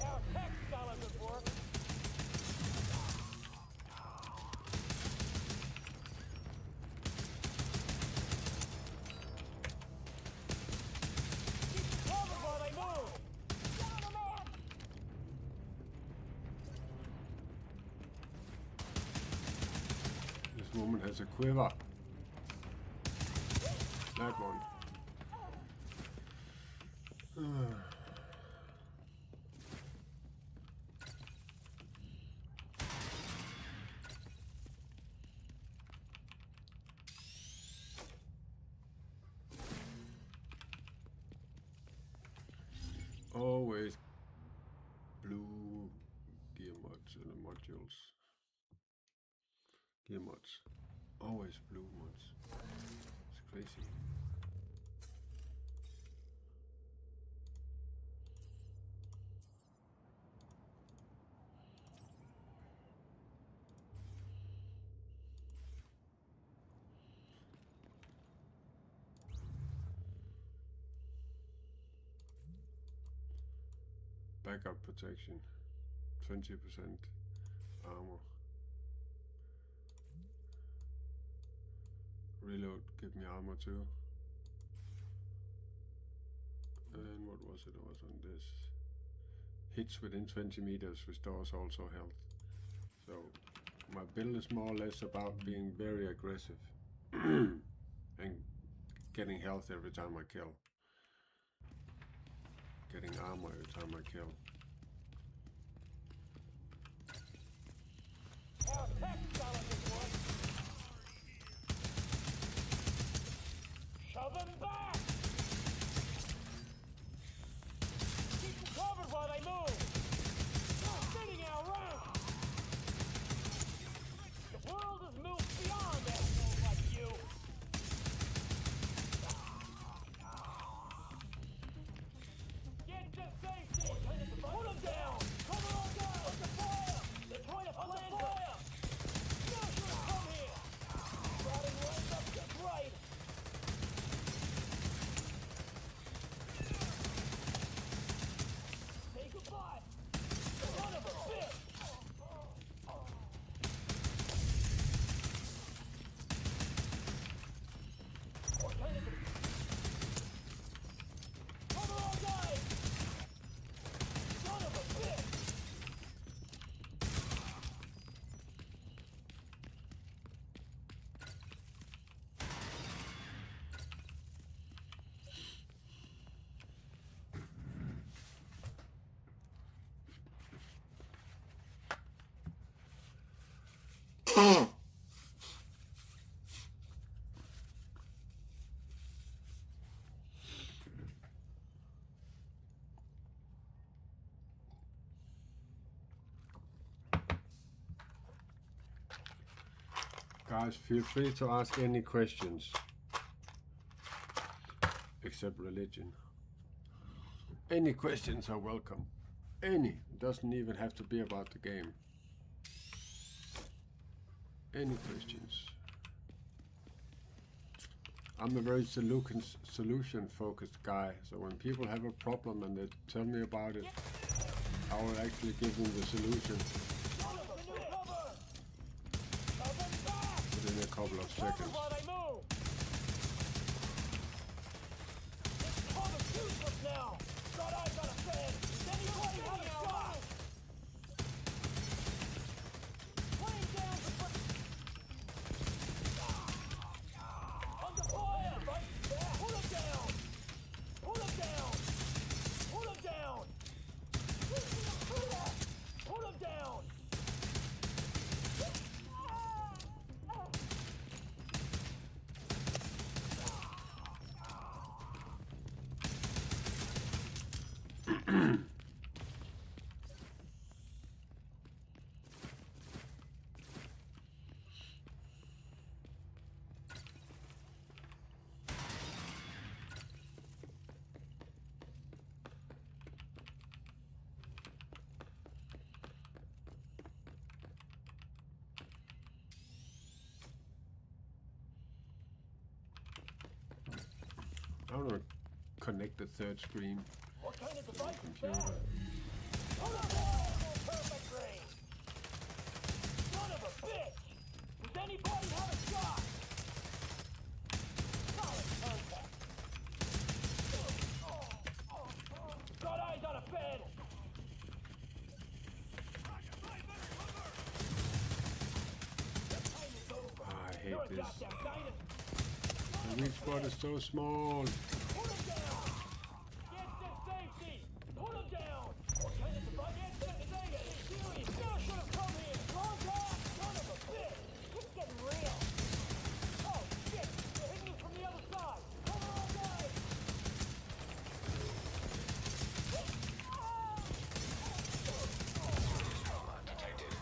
Our tech style is at work! Keep covered while they move! Down the man! This woman has a quiver. That one. Always blue gear mods in the modules. Gear mods. Always blue mods. It's crazy. Backup protection, 20% armor. Reload, give me armor too. And what was it? It was on this. Hits within 20 meters restores also health. So my build is more or less about being very aggressive and getting health every time I kill. Getting armor every time I kill. Our tech style is at work! Shove him back! Keep them covered while they move! You're spinning our rank! The world has moved beyond assholes like you! Get to safety! Put them down! Cover all down! Under fire! They're trying to plant us! Guys, feel free to ask any questions. Except religion. Any questions are welcome. Any. It doesn't even have to be about the game. Any questions. I'm a very solution-focused guy, so when people have a problem and they tell me about it, I will actually give them the solution within a couple of seconds. While they move. This cover's useless now. Got eyes on a fed. Does anybody have a shot? Laying down the under fire. Pull him down. Pull him down. Pull him down. Pull him down. I want to connect the third screen What kind of to the device is computer. that? Pull him down. Perfect range. Son of a bitch. Does anybody have a shot? Solid contact. Got eyes on a fed. Time is over. I hate You're a this. goddamn dinosaur. The weak spot is so small. Pull him down. Get to safety. Pull him down. What kind of device? Get to safety. Serious. Never should have come here. Contact. Son of a bitch. It's getting real. Oh shit. They're hitting you from the other side. Cover all guys. Trauma detected.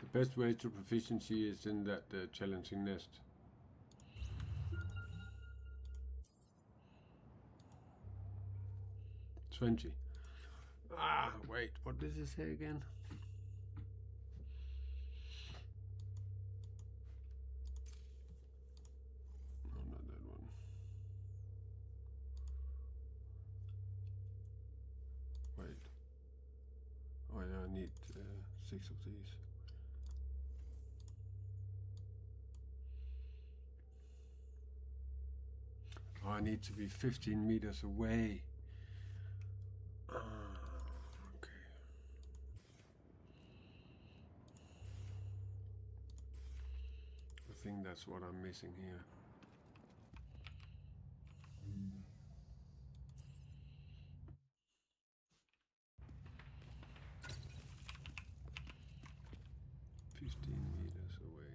The best way to proficiency is in that challenging nest. $20. Ah, wait, what does it say again? No, not that one. Wait. Oh yeah, I need 6 of these. Oh, I need to be 15 meters away. Ah, okay. I think that's what I'm missing here. Meters away.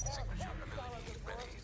Signature ability ready.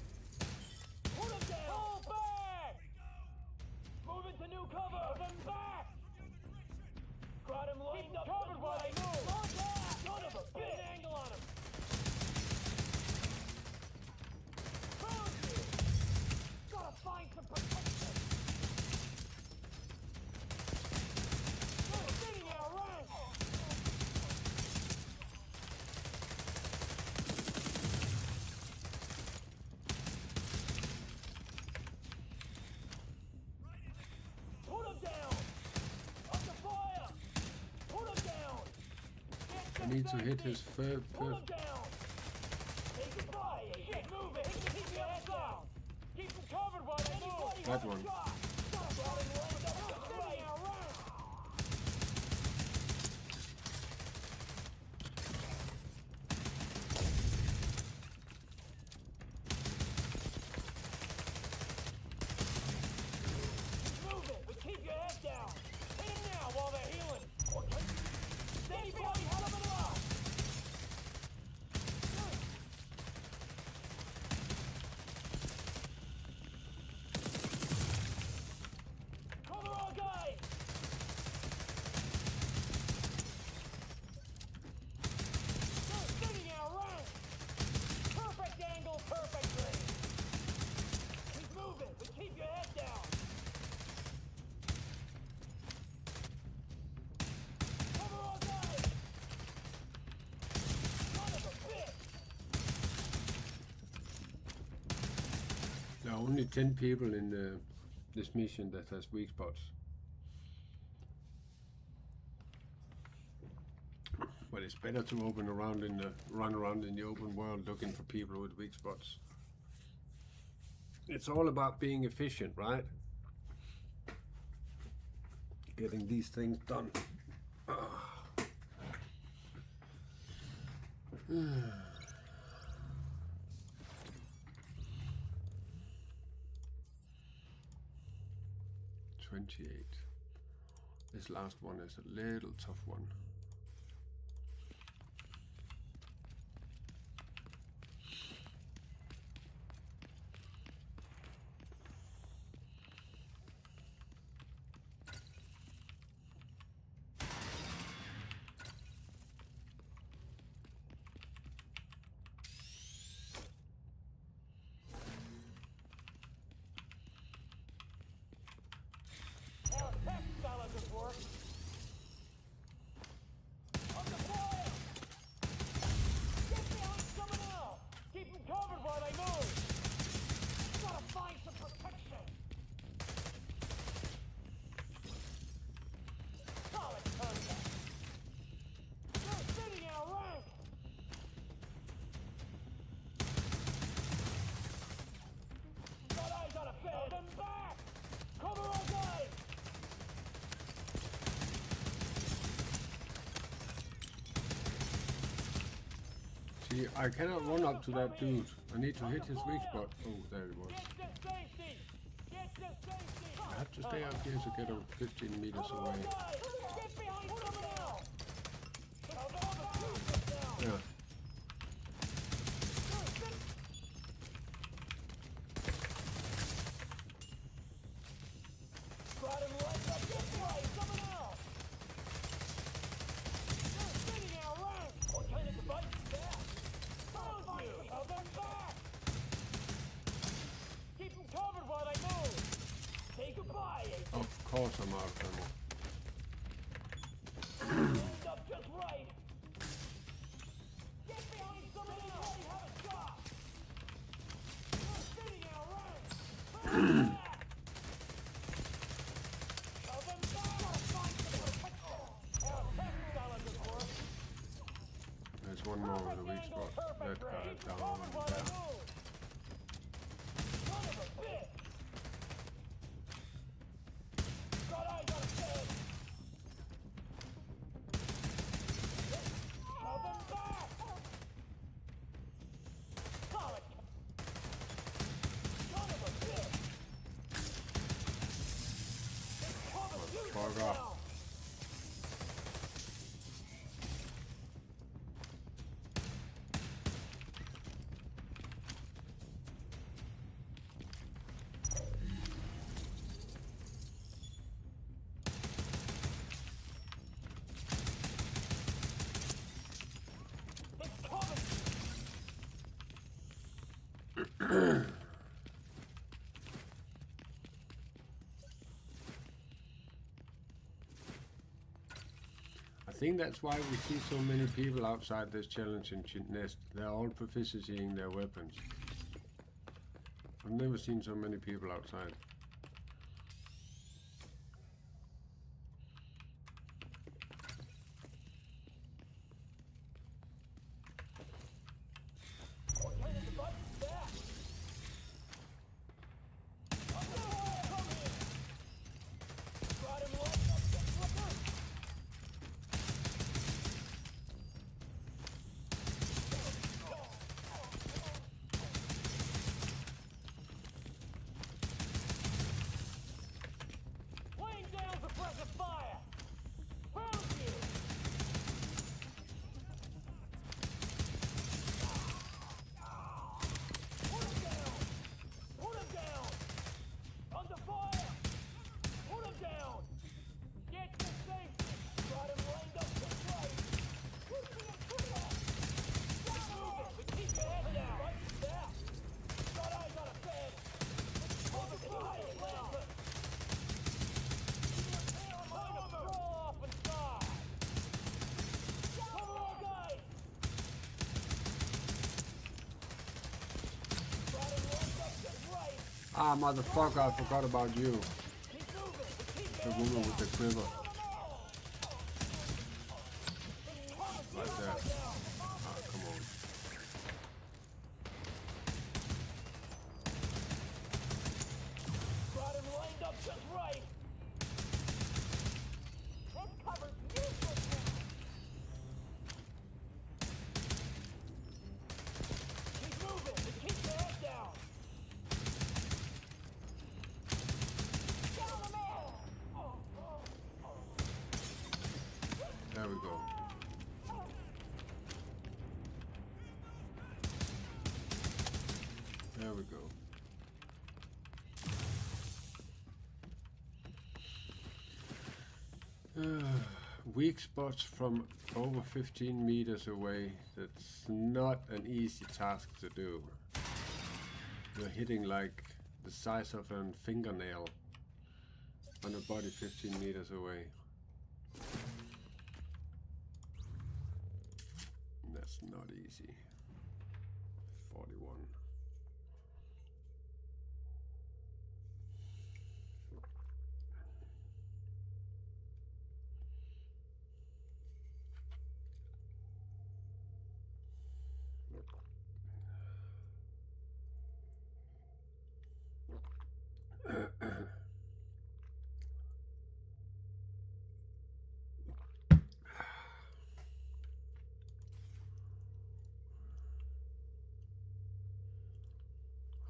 need to hit his first. Hold him down! Take it by! Shit! Move it! Keep your head down! Keep him covered while they move! That one. Move it, but keep your head down. Hit him now while they're healing. Steady body, hell of it up. Cover our guys. Sitting out rank. Perfect angle, perfect range. Keep moving, but keep your head down. Cover our guys! Son of a bitch! There are only 10 people in this mission that has weak spots. But it's better to run around in the open world looking for people with weak spots. It's all about being efficient, right? Getting these things done. 28. This last one is a little tough one. Our tech salad at work. Under fire! Get behind someone else! Keep them covered while they move! Gotta find some protection! Solid contact! They're sitting our rank! Got eyes on a bed! Hold them back! Cover our guys! See, I cannot run up to that dude. I need to hit his weak spot. Oh, there it was. Get to safety! Get to safety! I have to stay up here to get him 15 meters Cover our away. guys! Get behind someone else! Yeah. Got him right up! Get behind someone else! They're sitting our rank! What kind of device is that? Found you! Hold them back! Keep them covered while they move! Say goodbye, Agent! Of course I'm out of ammo. Lined up just right! Get behind someone else! Have a shot! They're sitting our rank! Hold them back! Hold them back! Find some protection! Our tech salad at work! There's one more with a weak spot. That guy down there. Son of a bitch! Got eyes on his head! Hold them back! Solid! Son of a bitch! Fuck off. It's coming! I think that's why we see so many people outside this challenging nest. They're all proficiencying their weapons. I've never seen so many people outside. Ah, motherfucker, I forgot about you. Keep moving. The woman with the quiver. Right there. Ah, come on. Got him lined up just right. This covers useless now. Keep moving and keep your head down. Down the man. There we go. There we go. Weak spots from over 15 meters away. That's not an easy task to do. You're hitting like the size of a fingernail on a body 15 meters away. That's not easy. 41.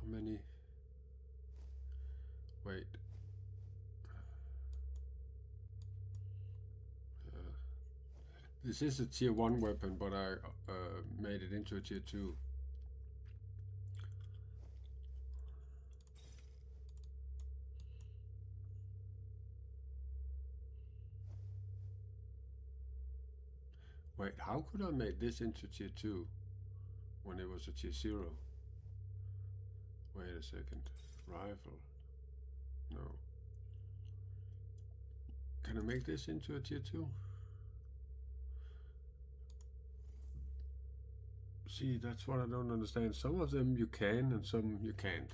How many? Wait. This is a tier 1 weapon, but I made it into a tier 2. Wait, how could I make this into tier 2 when it was a tier 0? Wait a second. Rifle. No. Can I make this into a tier 2? See, that's what I don't understand. Some of them you can and some you can't.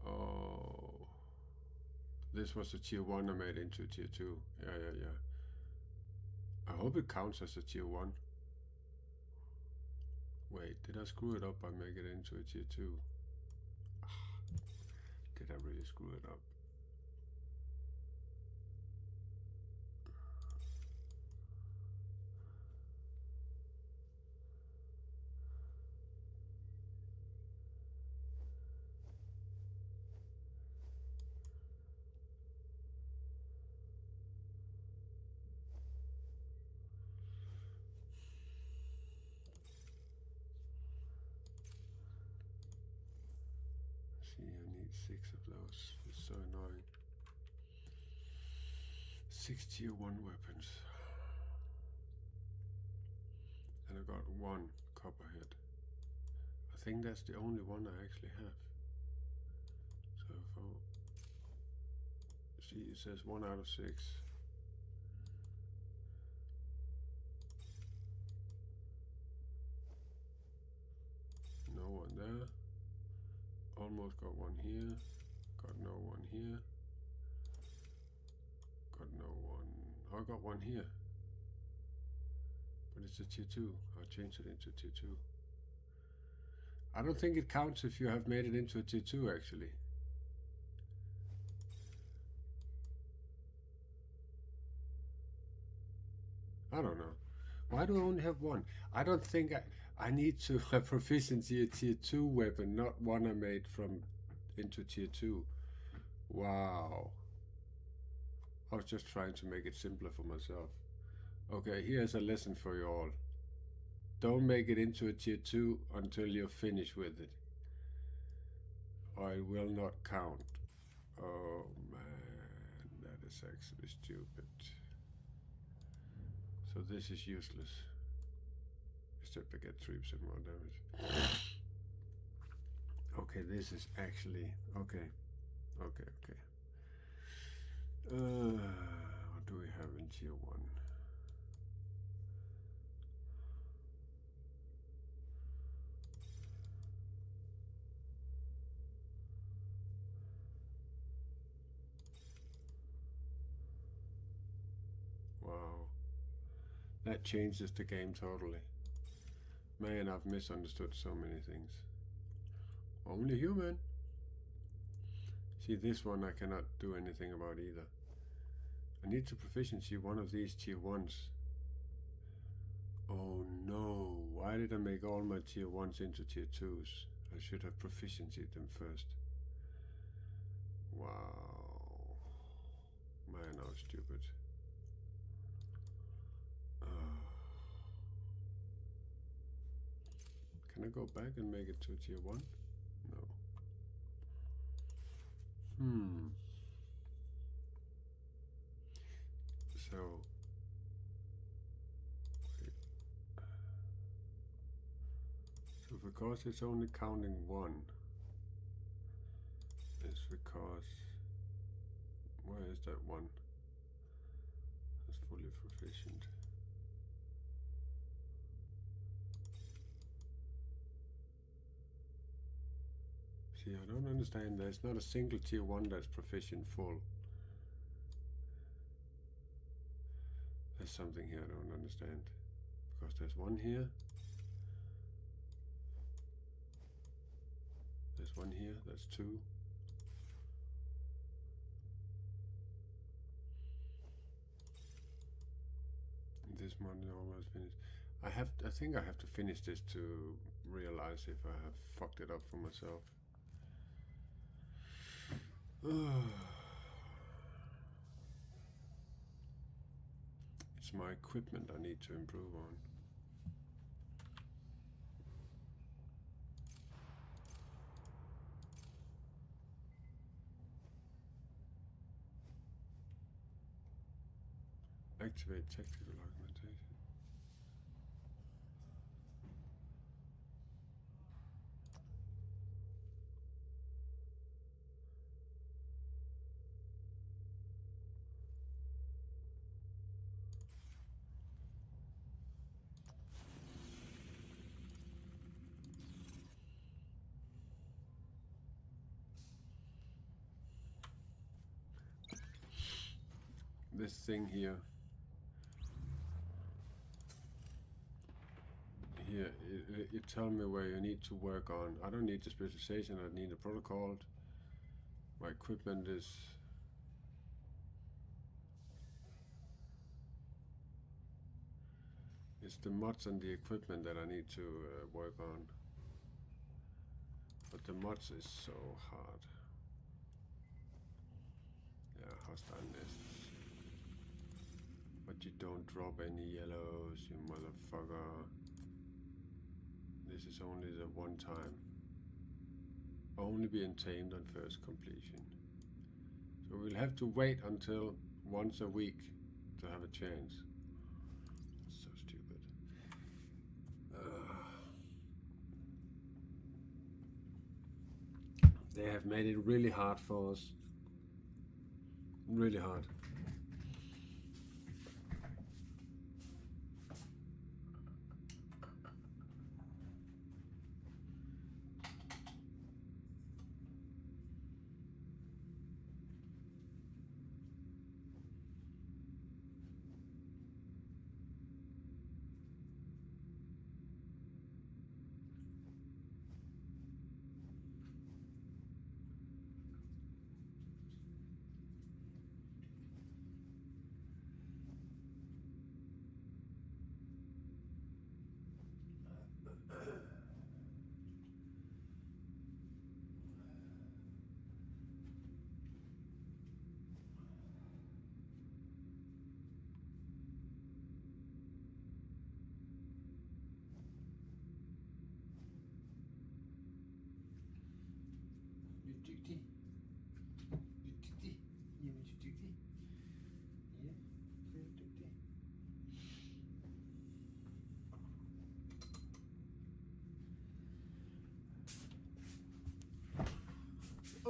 Oh. This was a tier 1 I made into a tier 2. Yeah. I hope it counts as a tier 1. Wait, did I screw it up by making it into a tier 2? Did I really screw it up? See, I need 6 of those. It's so annoying. 6 tier 1 weapons. And I got 1 copperhead. I think that's the only one I actually have. So if I see, it says 1 out of 6. No one there. Almost got 1 here. Got no 1 here. Got no 1. Oh, I got 1 here. But it's a tier 2. I'll change it into tier 2. I don't think it counts if you have made it into a tier 2 actually. I don't know. Why do I only have 1? I don't think I need to have proficiency a tier 2 weapon, not one I made from into tier 2. Wow. I was just trying to make it simpler for myself. Okay, here's a lesson for you all. Don't make it into a tier 2 until you're finished with it, or it will not count. Oh man, that is actually stupid. So this is useless. Except I get 3% more damage. Okay, this is actually... Okay. What do we have in tier 1? That changes the game totally. Man, I've misunderstood so many things. Only human. See, this one I cannot do anything about either. I need to proficiency one of these tier 1s. Oh no, why did I make all my tier 1s into tier 2s? I should have proficiency them first. Wow. Man, I was stupid. Can I go back and make it to tier 1? No. So because it's only counting 1, it's because where is that 1? That's fully proficient. See, I don't understand. There's not a single tier 1 that's proficient full. There's something here I don't understand. Because there's 1 here. There's 1 here. That's 2. And this one is almost finished. I think I have to finish this to realize if I have fucked it up for myself. It's my equipment I need to improve on. Activate tactical augmentation. This thing here. Here, it tells me where you need to work on. I don't need the specialization, I need the protocol. My equipment is... It's the mods and the equipment that I need to work on. But the mods is so hard. Yeah, hostile nests. But you don't drop any yellows, you motherfucker. This is only the 1 time. Only being tamed on first completion. So we'll have to wait until once a week to have a chance. That's so stupid. They have made it really hard for us. Really hard. You're dygtig. You're dygtig. Jamen, you're dygtig. Ja, det er dygtig.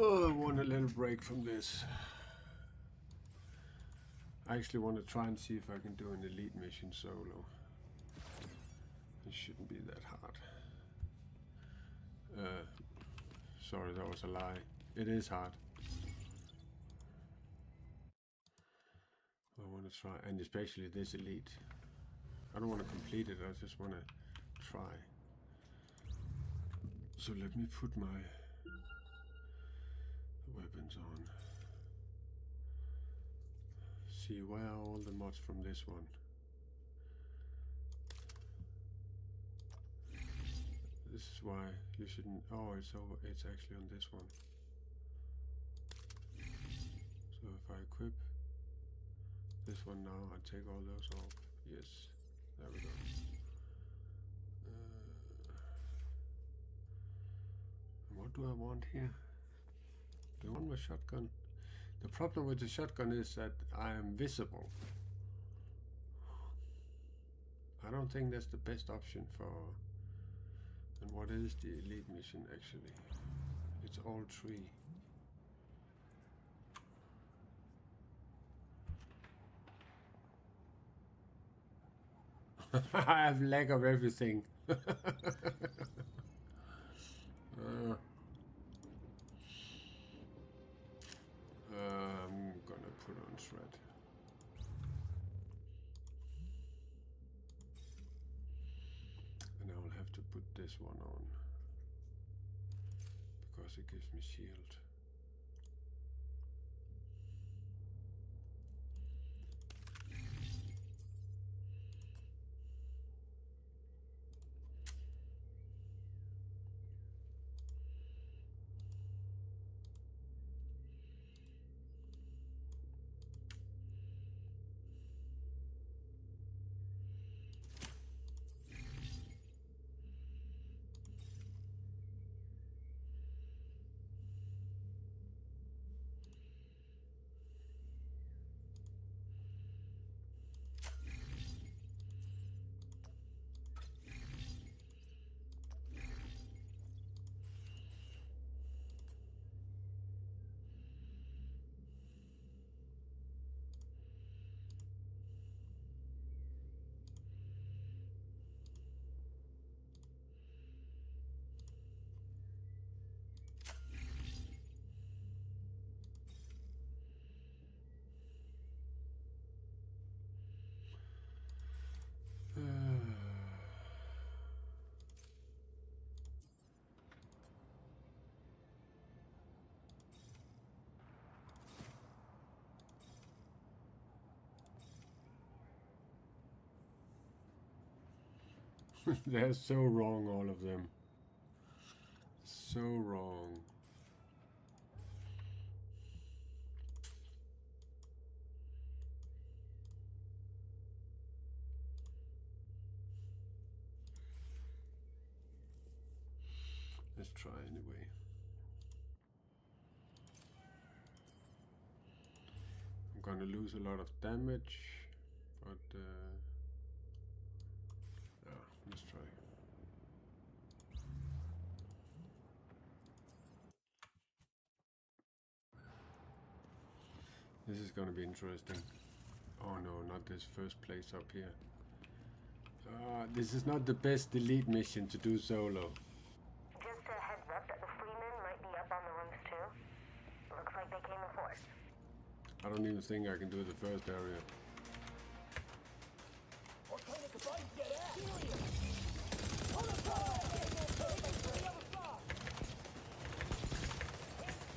Oh, I want a little break from this. I actually want to try and see if I can do an elite mission solo. It shouldn't be that hard. Sorry, that was a lie. It is hard. I want to try, and especially this elite. I don't want to complete it, I just want to try. So let me put my weapons on. See, where are all the mods from this one? This is why you shouldn't. Oh, it's over. It's actually on this one. So if I equip this one now, I take all those off. Yes, there we go. And what do I want here? Do I want my shotgun? The problem with the shotgun is that I am visible. I don't think that's the best option for. And what is the elite mission actually? It's all three. I have lack of everything. I'm gonna put on thread. And I will have to put this one on because it gives me shield. They're so wrong, all of them. So wrong. Let's try anyway. I'm gonna lose a lot of damage, but yeah, let's try. This is gonna be interesting. Oh no, not this first place up here. This is not the best elite mission to do solo. Just a heads up that the Freemen might be up on the roofs too. Looks like they came in force. What kind of device get at? Serious! On the side! Take to the other side!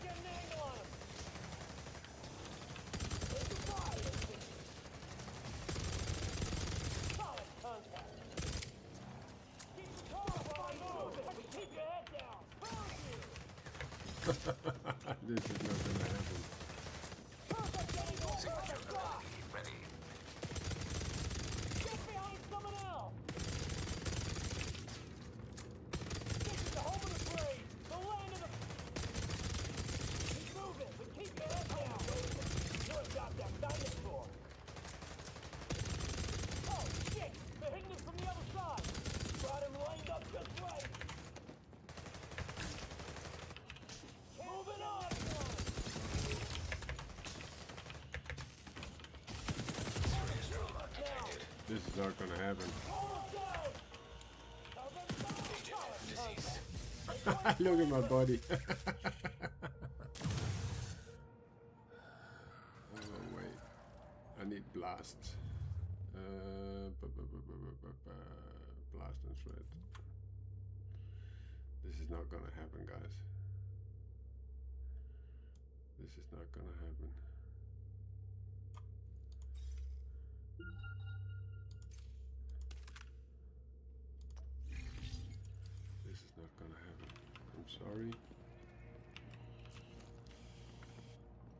Get an angle on him! Take the fire! Solid contact! Keep the car moving! Keep your head down! Found you! This is not gonna happen. Perfect angle for the shot! Ready. Get behind someone else! This is the home of the brave! The land of the... Keep moving, but keep your head down! You're a goddamn dinosaur! Oh, shit! They're hitting us from the other side! Got him lined up just right! Moving on! Now! This is not gonna happen. Hold down! Look at my body. Oh wait, I need blast. Blast and shred. This is not gonna happen, guys. This is not gonna happen. This is not gonna happen. I'm sorry.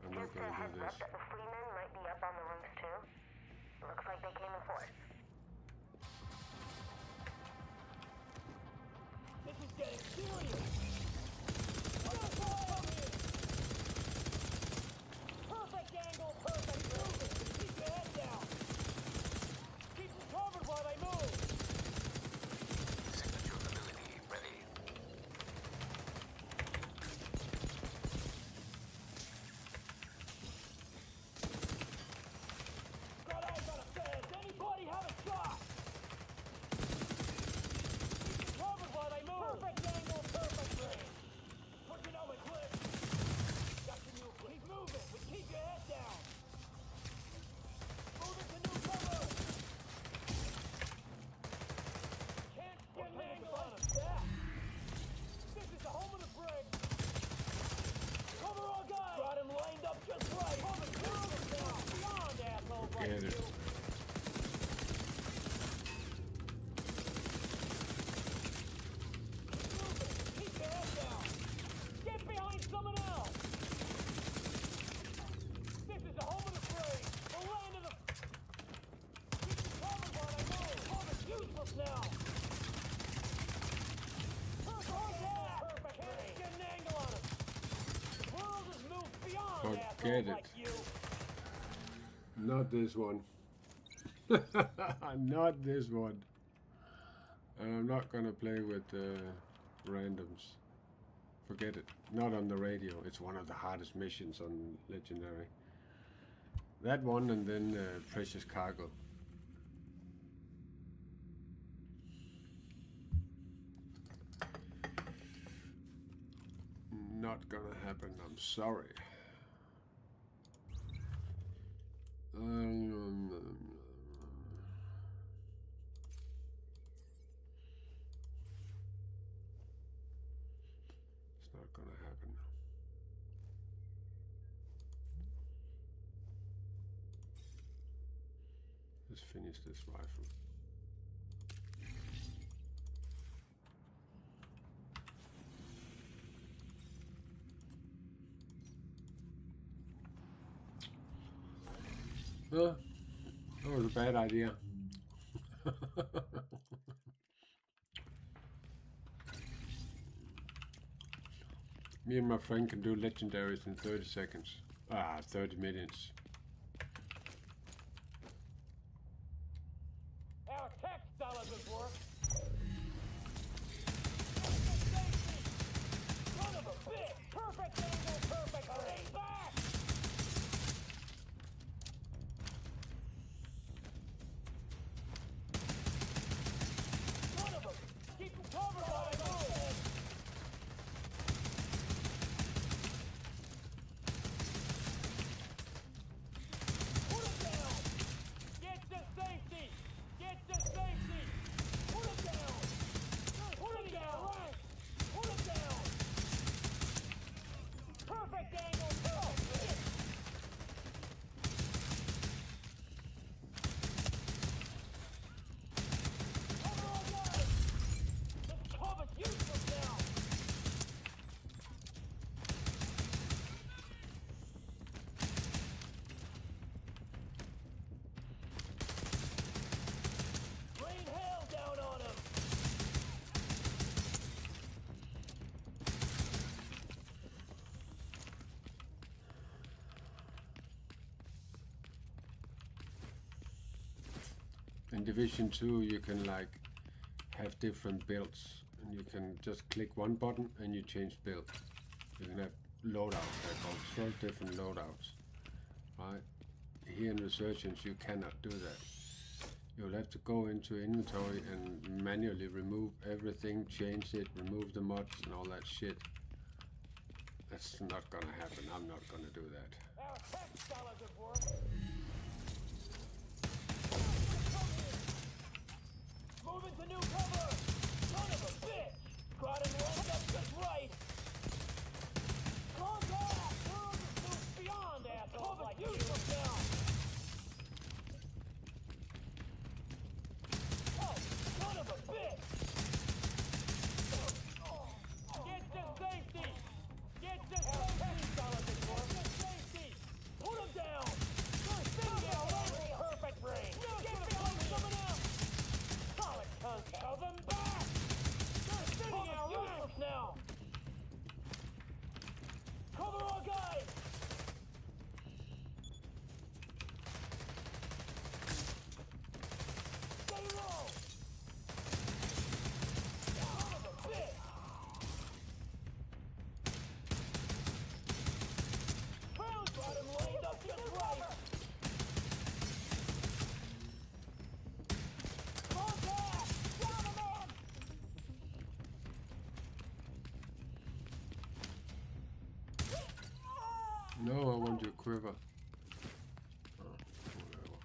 I'm not Just a gonna heads do up this. that the Freemen might be up on the roofs too. Looks like they came in force. This is getting serious! Get fire here! Perfect angle, perfect movement! Keep your head down! Keep them covered while they move! Signature ability ready. Got eyes on a fence! Anybody have a shot? Keep them covered while they move! Perfect angle, perfect range! Pushing over clip! Got your new clip. Keep moving, but keep your head down! Moving to new cover! Can't get an angle on him! Yeah. This is the home of the brig! Cover all guys! Got him lined up just right! Cover two now! Beyond assholes like Get it. you! Keep moving! Keep your head down! Get behind someone else! This is the home of the brig! The land of the... Keep them covered while they move! Cover's useless now! Perfect range. Get an angle on him. The world has moved beyond Forget assholes it. like you. Not this one. Not this one. I'm not gonna play with randoms. Forget it. Not on the radio. It's one of the hardest missions on Legendary. That one and then Precious Cargo. Not gonna happen. I'm sorry. It's not gonna happen. Let's finish this rifle. Well, that was a bad idea. Me and my friend can do legendaries in 30 seconds. 30 minutes. Our tech style doesn't work. Son of a bitch! Perfect angle, perfect range. Back! Son of a... Keep them covered while I move. Put him down! Get to safety! Get to safety! Put him down! Put him down! Right! Put him down! Perfect angle! Perfect! Cover all guys! This cover's useless now! Rain hail down on him! In Division 2 you can like have different builds and you can just click one button and you change build. You can have loadouts, they're called 12 different loadouts. Right? Here in Resurgence you cannot do that. You'll have to go into inventory and manually remove everything, change it, remove the mods and all that shit. That's not gonna happen. I'm not gonna do that. Our tech style doesn't work. quiver. Oh, whatever.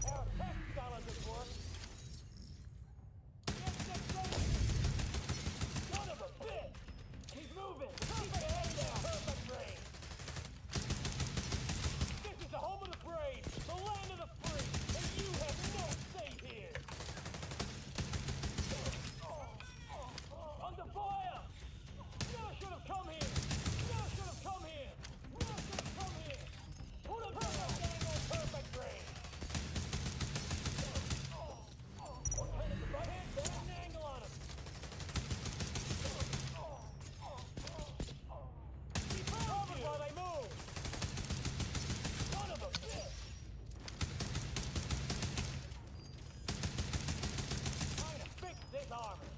Our tech scholars at work. Get this thing! Son of a bitch! Keep moving! Keep your head down! Perfect range! This is the home of the brave, the land of the free, and you have no say here! Under fire! Never should have come here! Never should have come here! Never should have come here! Put a perfect angle, perfect range! What kind of device? Put an angle on him! Keep covered while they move! Son of a bitch! Trying to fix this armor.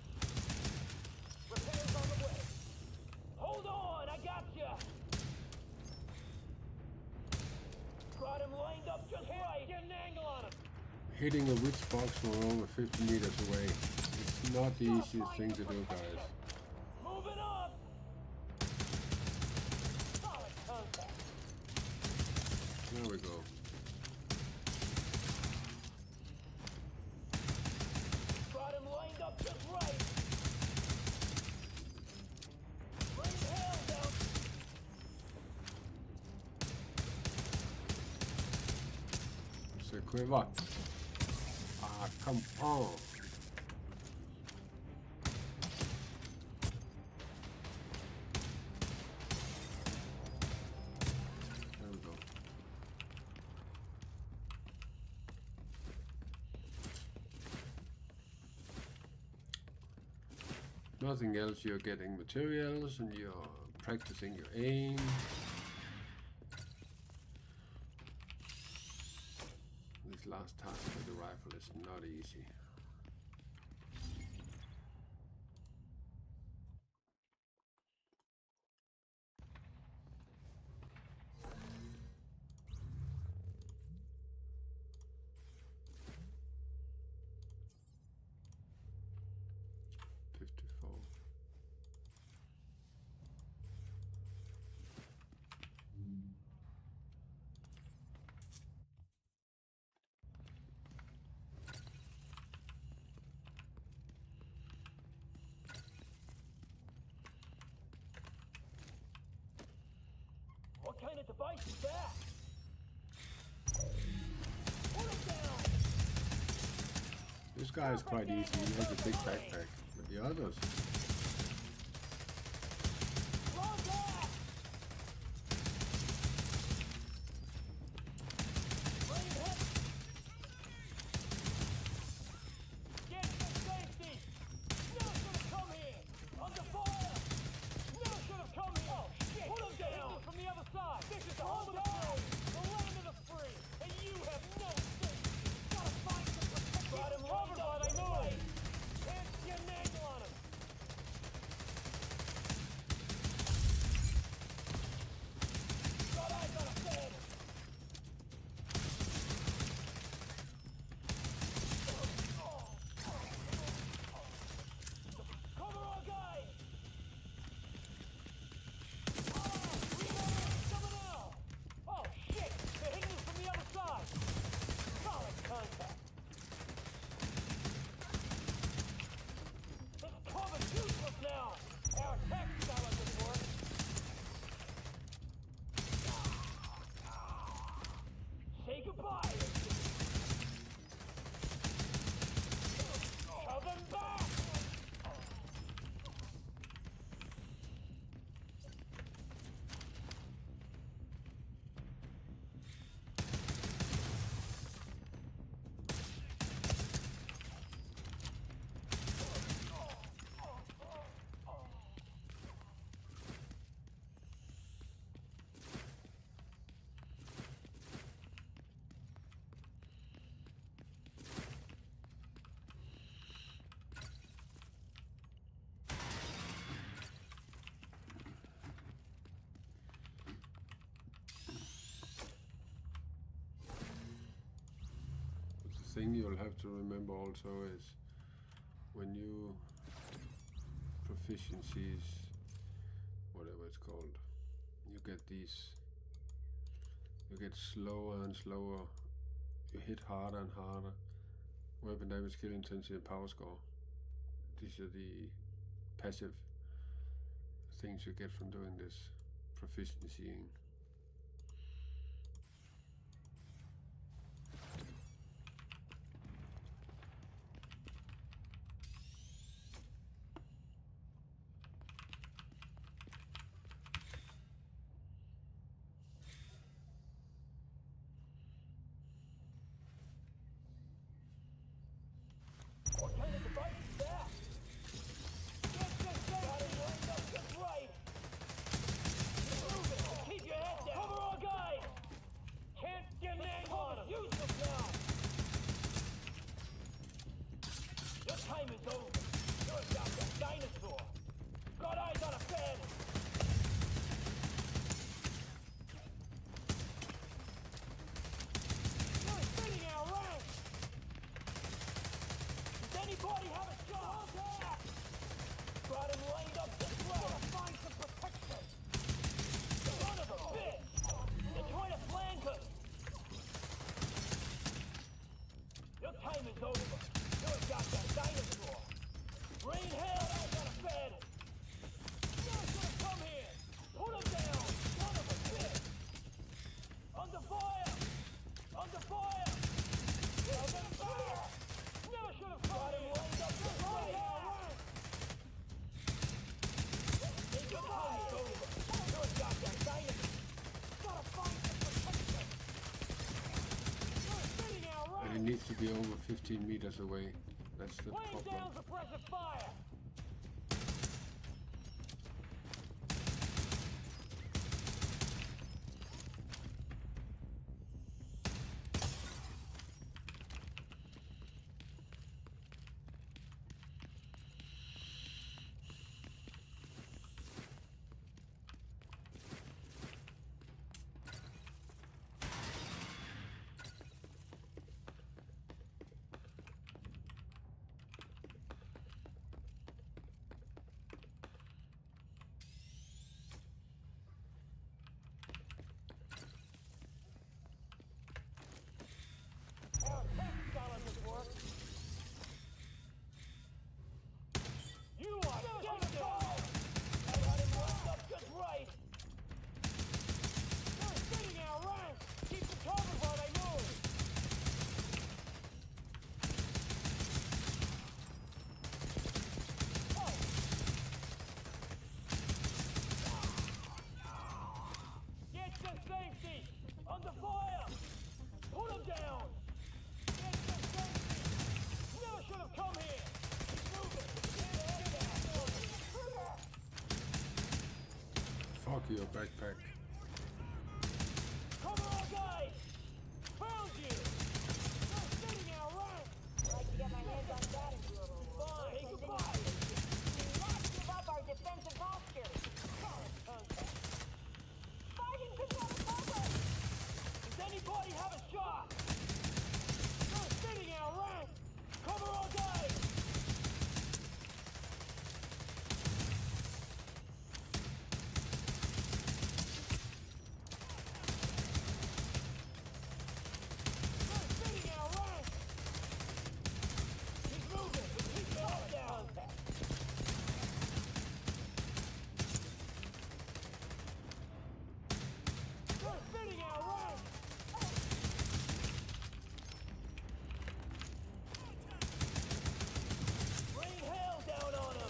Repairs on the way. Hold on, I got ya! Got him lined up just right. Get an angle on him. Hitting a witch box from over 50 meters away. It's not the easiest thing to do, guys. Moving up. Solid contact. There we go. Got him lined up just right. Bring hell down. It's a quiver. Ah, come on. There we go. Nothing else, you're getting materials and you're practicing your aim. This last task with the rifle is not easy. What kind of device is that? Put him down. This guy is quite easy, he has a big backpack. But the others, Run back. Bring him. Get to safety. Never should have come here. Under fire. Never should have come here. Oh, shit. Put him down. From the other side. This is the home of the brave, the land of the free, and you have no say. Gotta find some protection. Got him covered while they move. Can't get an angle on him. Got eyes on a bed. Cover our guys. Someone else! Oh shit! They're hitting us from the other side! Solid contact! This cover's useless now! Our tech scholars at work! Say goodbye! Shove them back! thing you'll have to remember also is when you proficiencies, whatever it's called, you get these, you get slower and slower, you hit harder and harder. Weapon damage, kill intensity, and power score. These are the passive things you get from doing this proficiencying. Alternative device is back. Get this thing. Got it lined up just right. Move it. Keep your head down. Cover our guys. Can't get an angle on him. Use them now. Your time is over. You're a goddamn dinosaur. Got eyes on a fan. You're spinning our rank. Does anybody have a shot? Back. Got him lined up just right. Gotta find some protection. Son of a bitch. They're trying to flank us. Your time is over. You're a goddamn dinosaur. Rain hell, I got a bed. You guys gonna come here. Put him down. Son of a bitch. Under fire. Under fire. Under fire. Never should have got him lined up just right. Your time is over. You're a goddamn dinosaur. Gotta find some protection. You're spinning out right. And it needs to be over 15 meters away. That's the Laying down problem. suppressive fire. Our tank scholars at work. You are dead down. I got him lined up just right. They're spinning our ranks. Keep them covered while they move. Get to safety! Under fire! Put him down! Get to safety! Never should have come here! Keep moving! Get down! Fuck your backpack. Cover our guys! Found you! They're sitting our rank! I'd like to get my hands on that and do a little work. Fine, hey, goodbye! Do not give up our defensive posture. Fighting control cover! Does anybody have a shot? They're sitting our rank! Cover our guys! They're sitting our rank! He's moving! Keep your head down! They're sitting our rank! Rain hell down on him!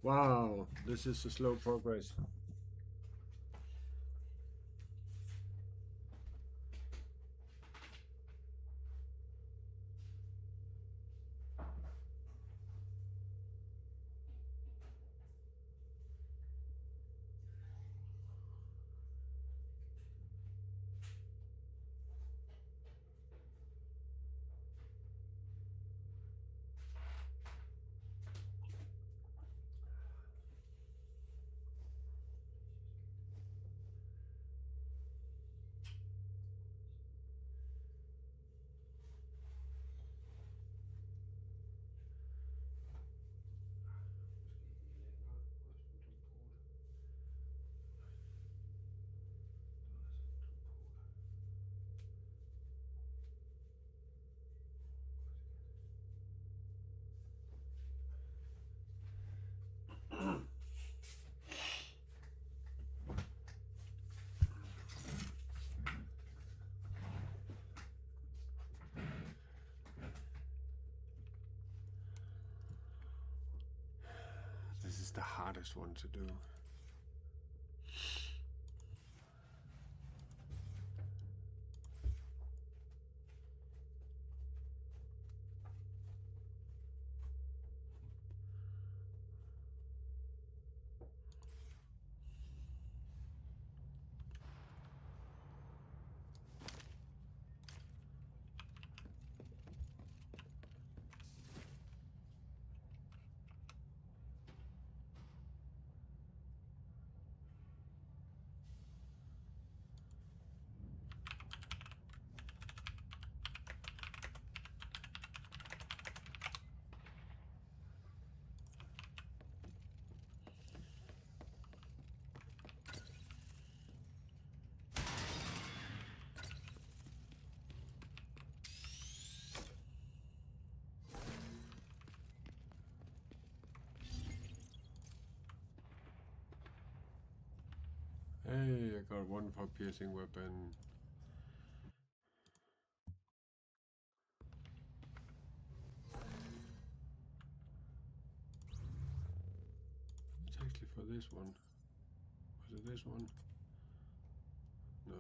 Wow, this is a slow progress. the hardest one to do. Hey, I got one for piercing weapon. It's actually for this one. Was it this one? No.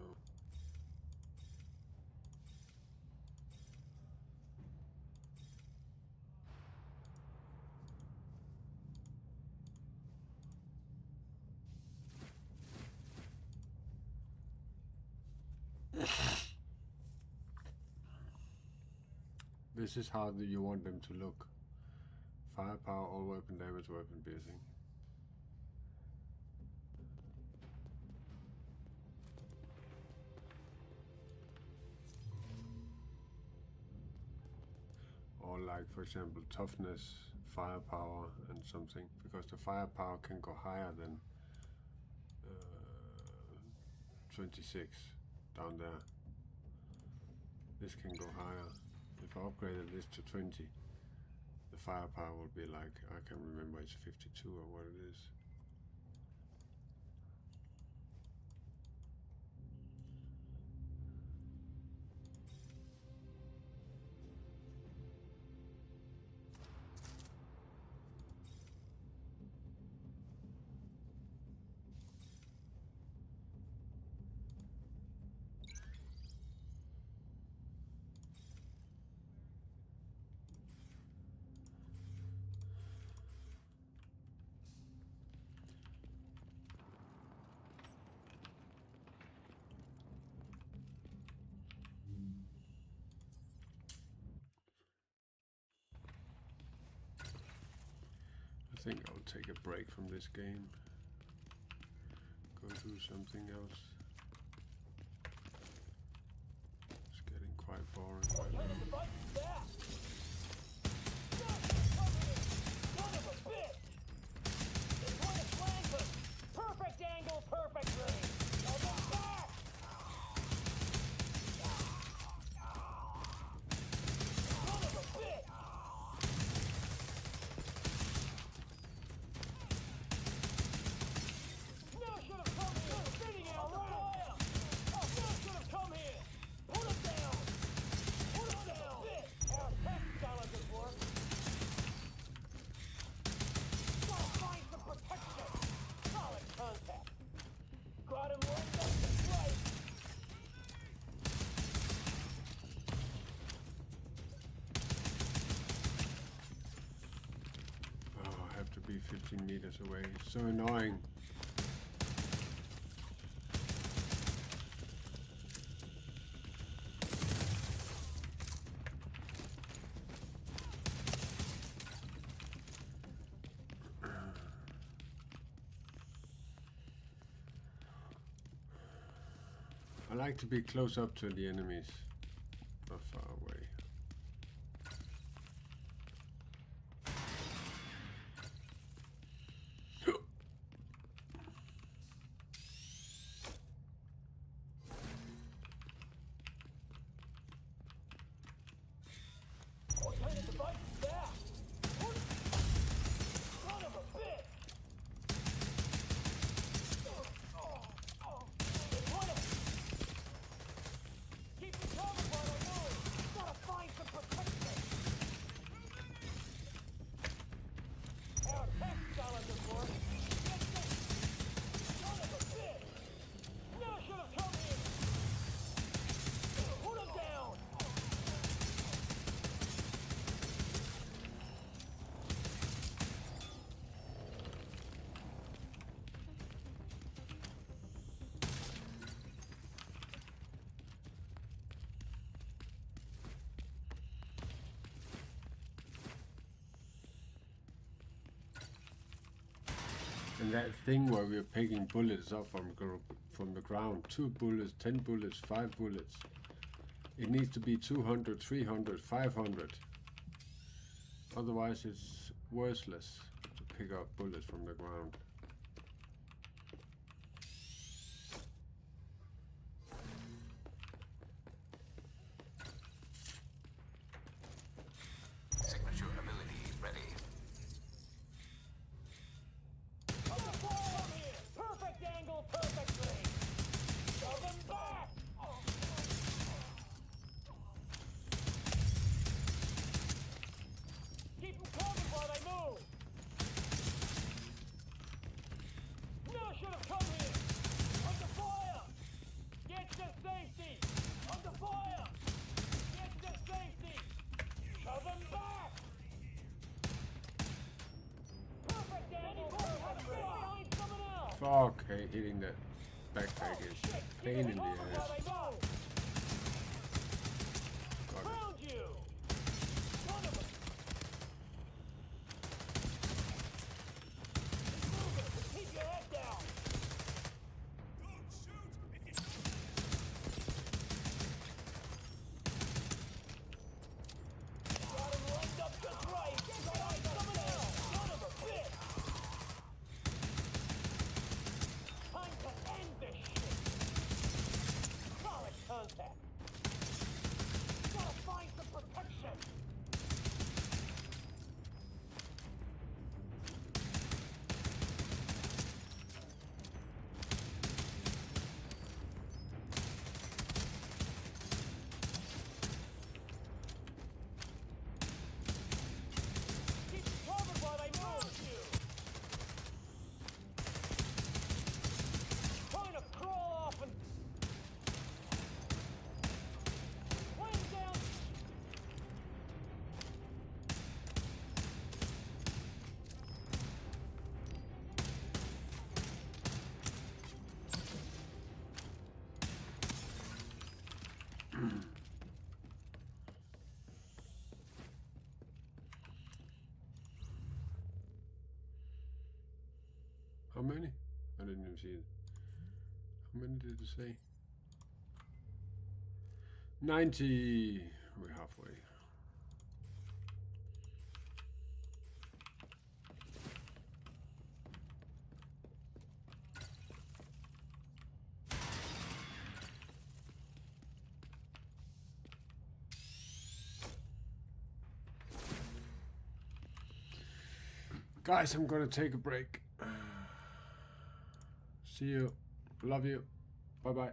This is how you want them to look. Firepower, all weapon damage, weapon piercing. Or like, for example, toughness, firepower and something. Because the firepower can go higher than 26 down there. This can go higher. If I upgraded this to 20, the firepower will be like, I can't remember, it's 52 or what it is. I think I'll take a break from this game. Go do something else. It's getting quite boring right now. Alternative device is back! Son of a bitch! They're trying to flank us! Perfect angle, perfect range! Now go back! Son of a bitch! Never should have come here! Spinning out the fire! Never should have come here! Put him down! Put him down! Our test silencers work! Gotta find some protection! Solid contact! Got him lined up just right! Oh, I have to be 15 meters away. It's so annoying. I like to be close up to the enemies, not far away. Alternative device is back! Son of a bitch! They're trying to... Keep it coming! And that thing where we're picking bullets up from the ground, 2 bullets, 10 bullets, 5 bullets. It needs to be 200, 300, 500. Otherwise it's worthless to pick up bullets from the ground. Signature ability ready. Under fire here! Perfect angle, perfectly! Shove him back! Keep them covered while they move! Never should have come here! Under fire! Get to safety! Under fire! Get to safety! Shove him back! Perfect angle, perfectly! Find someone else! Fuck, hey, hitting that backpack is a pain in the ass. Got it. Found you! Son of a... Move it! Keep your head down! Don't shoot! If you Got him lined up just right! Find someone else! Son of a bitch! Time to end this shit! Solid contact! Gotta find some protection! Keep them covered while they move you! Trying to crawl off and... Laying down... How many? I didn't even see it. How many did it say? 90. We're halfway. Guys, I'm gonna take a break. See you. Love you. Bye bye.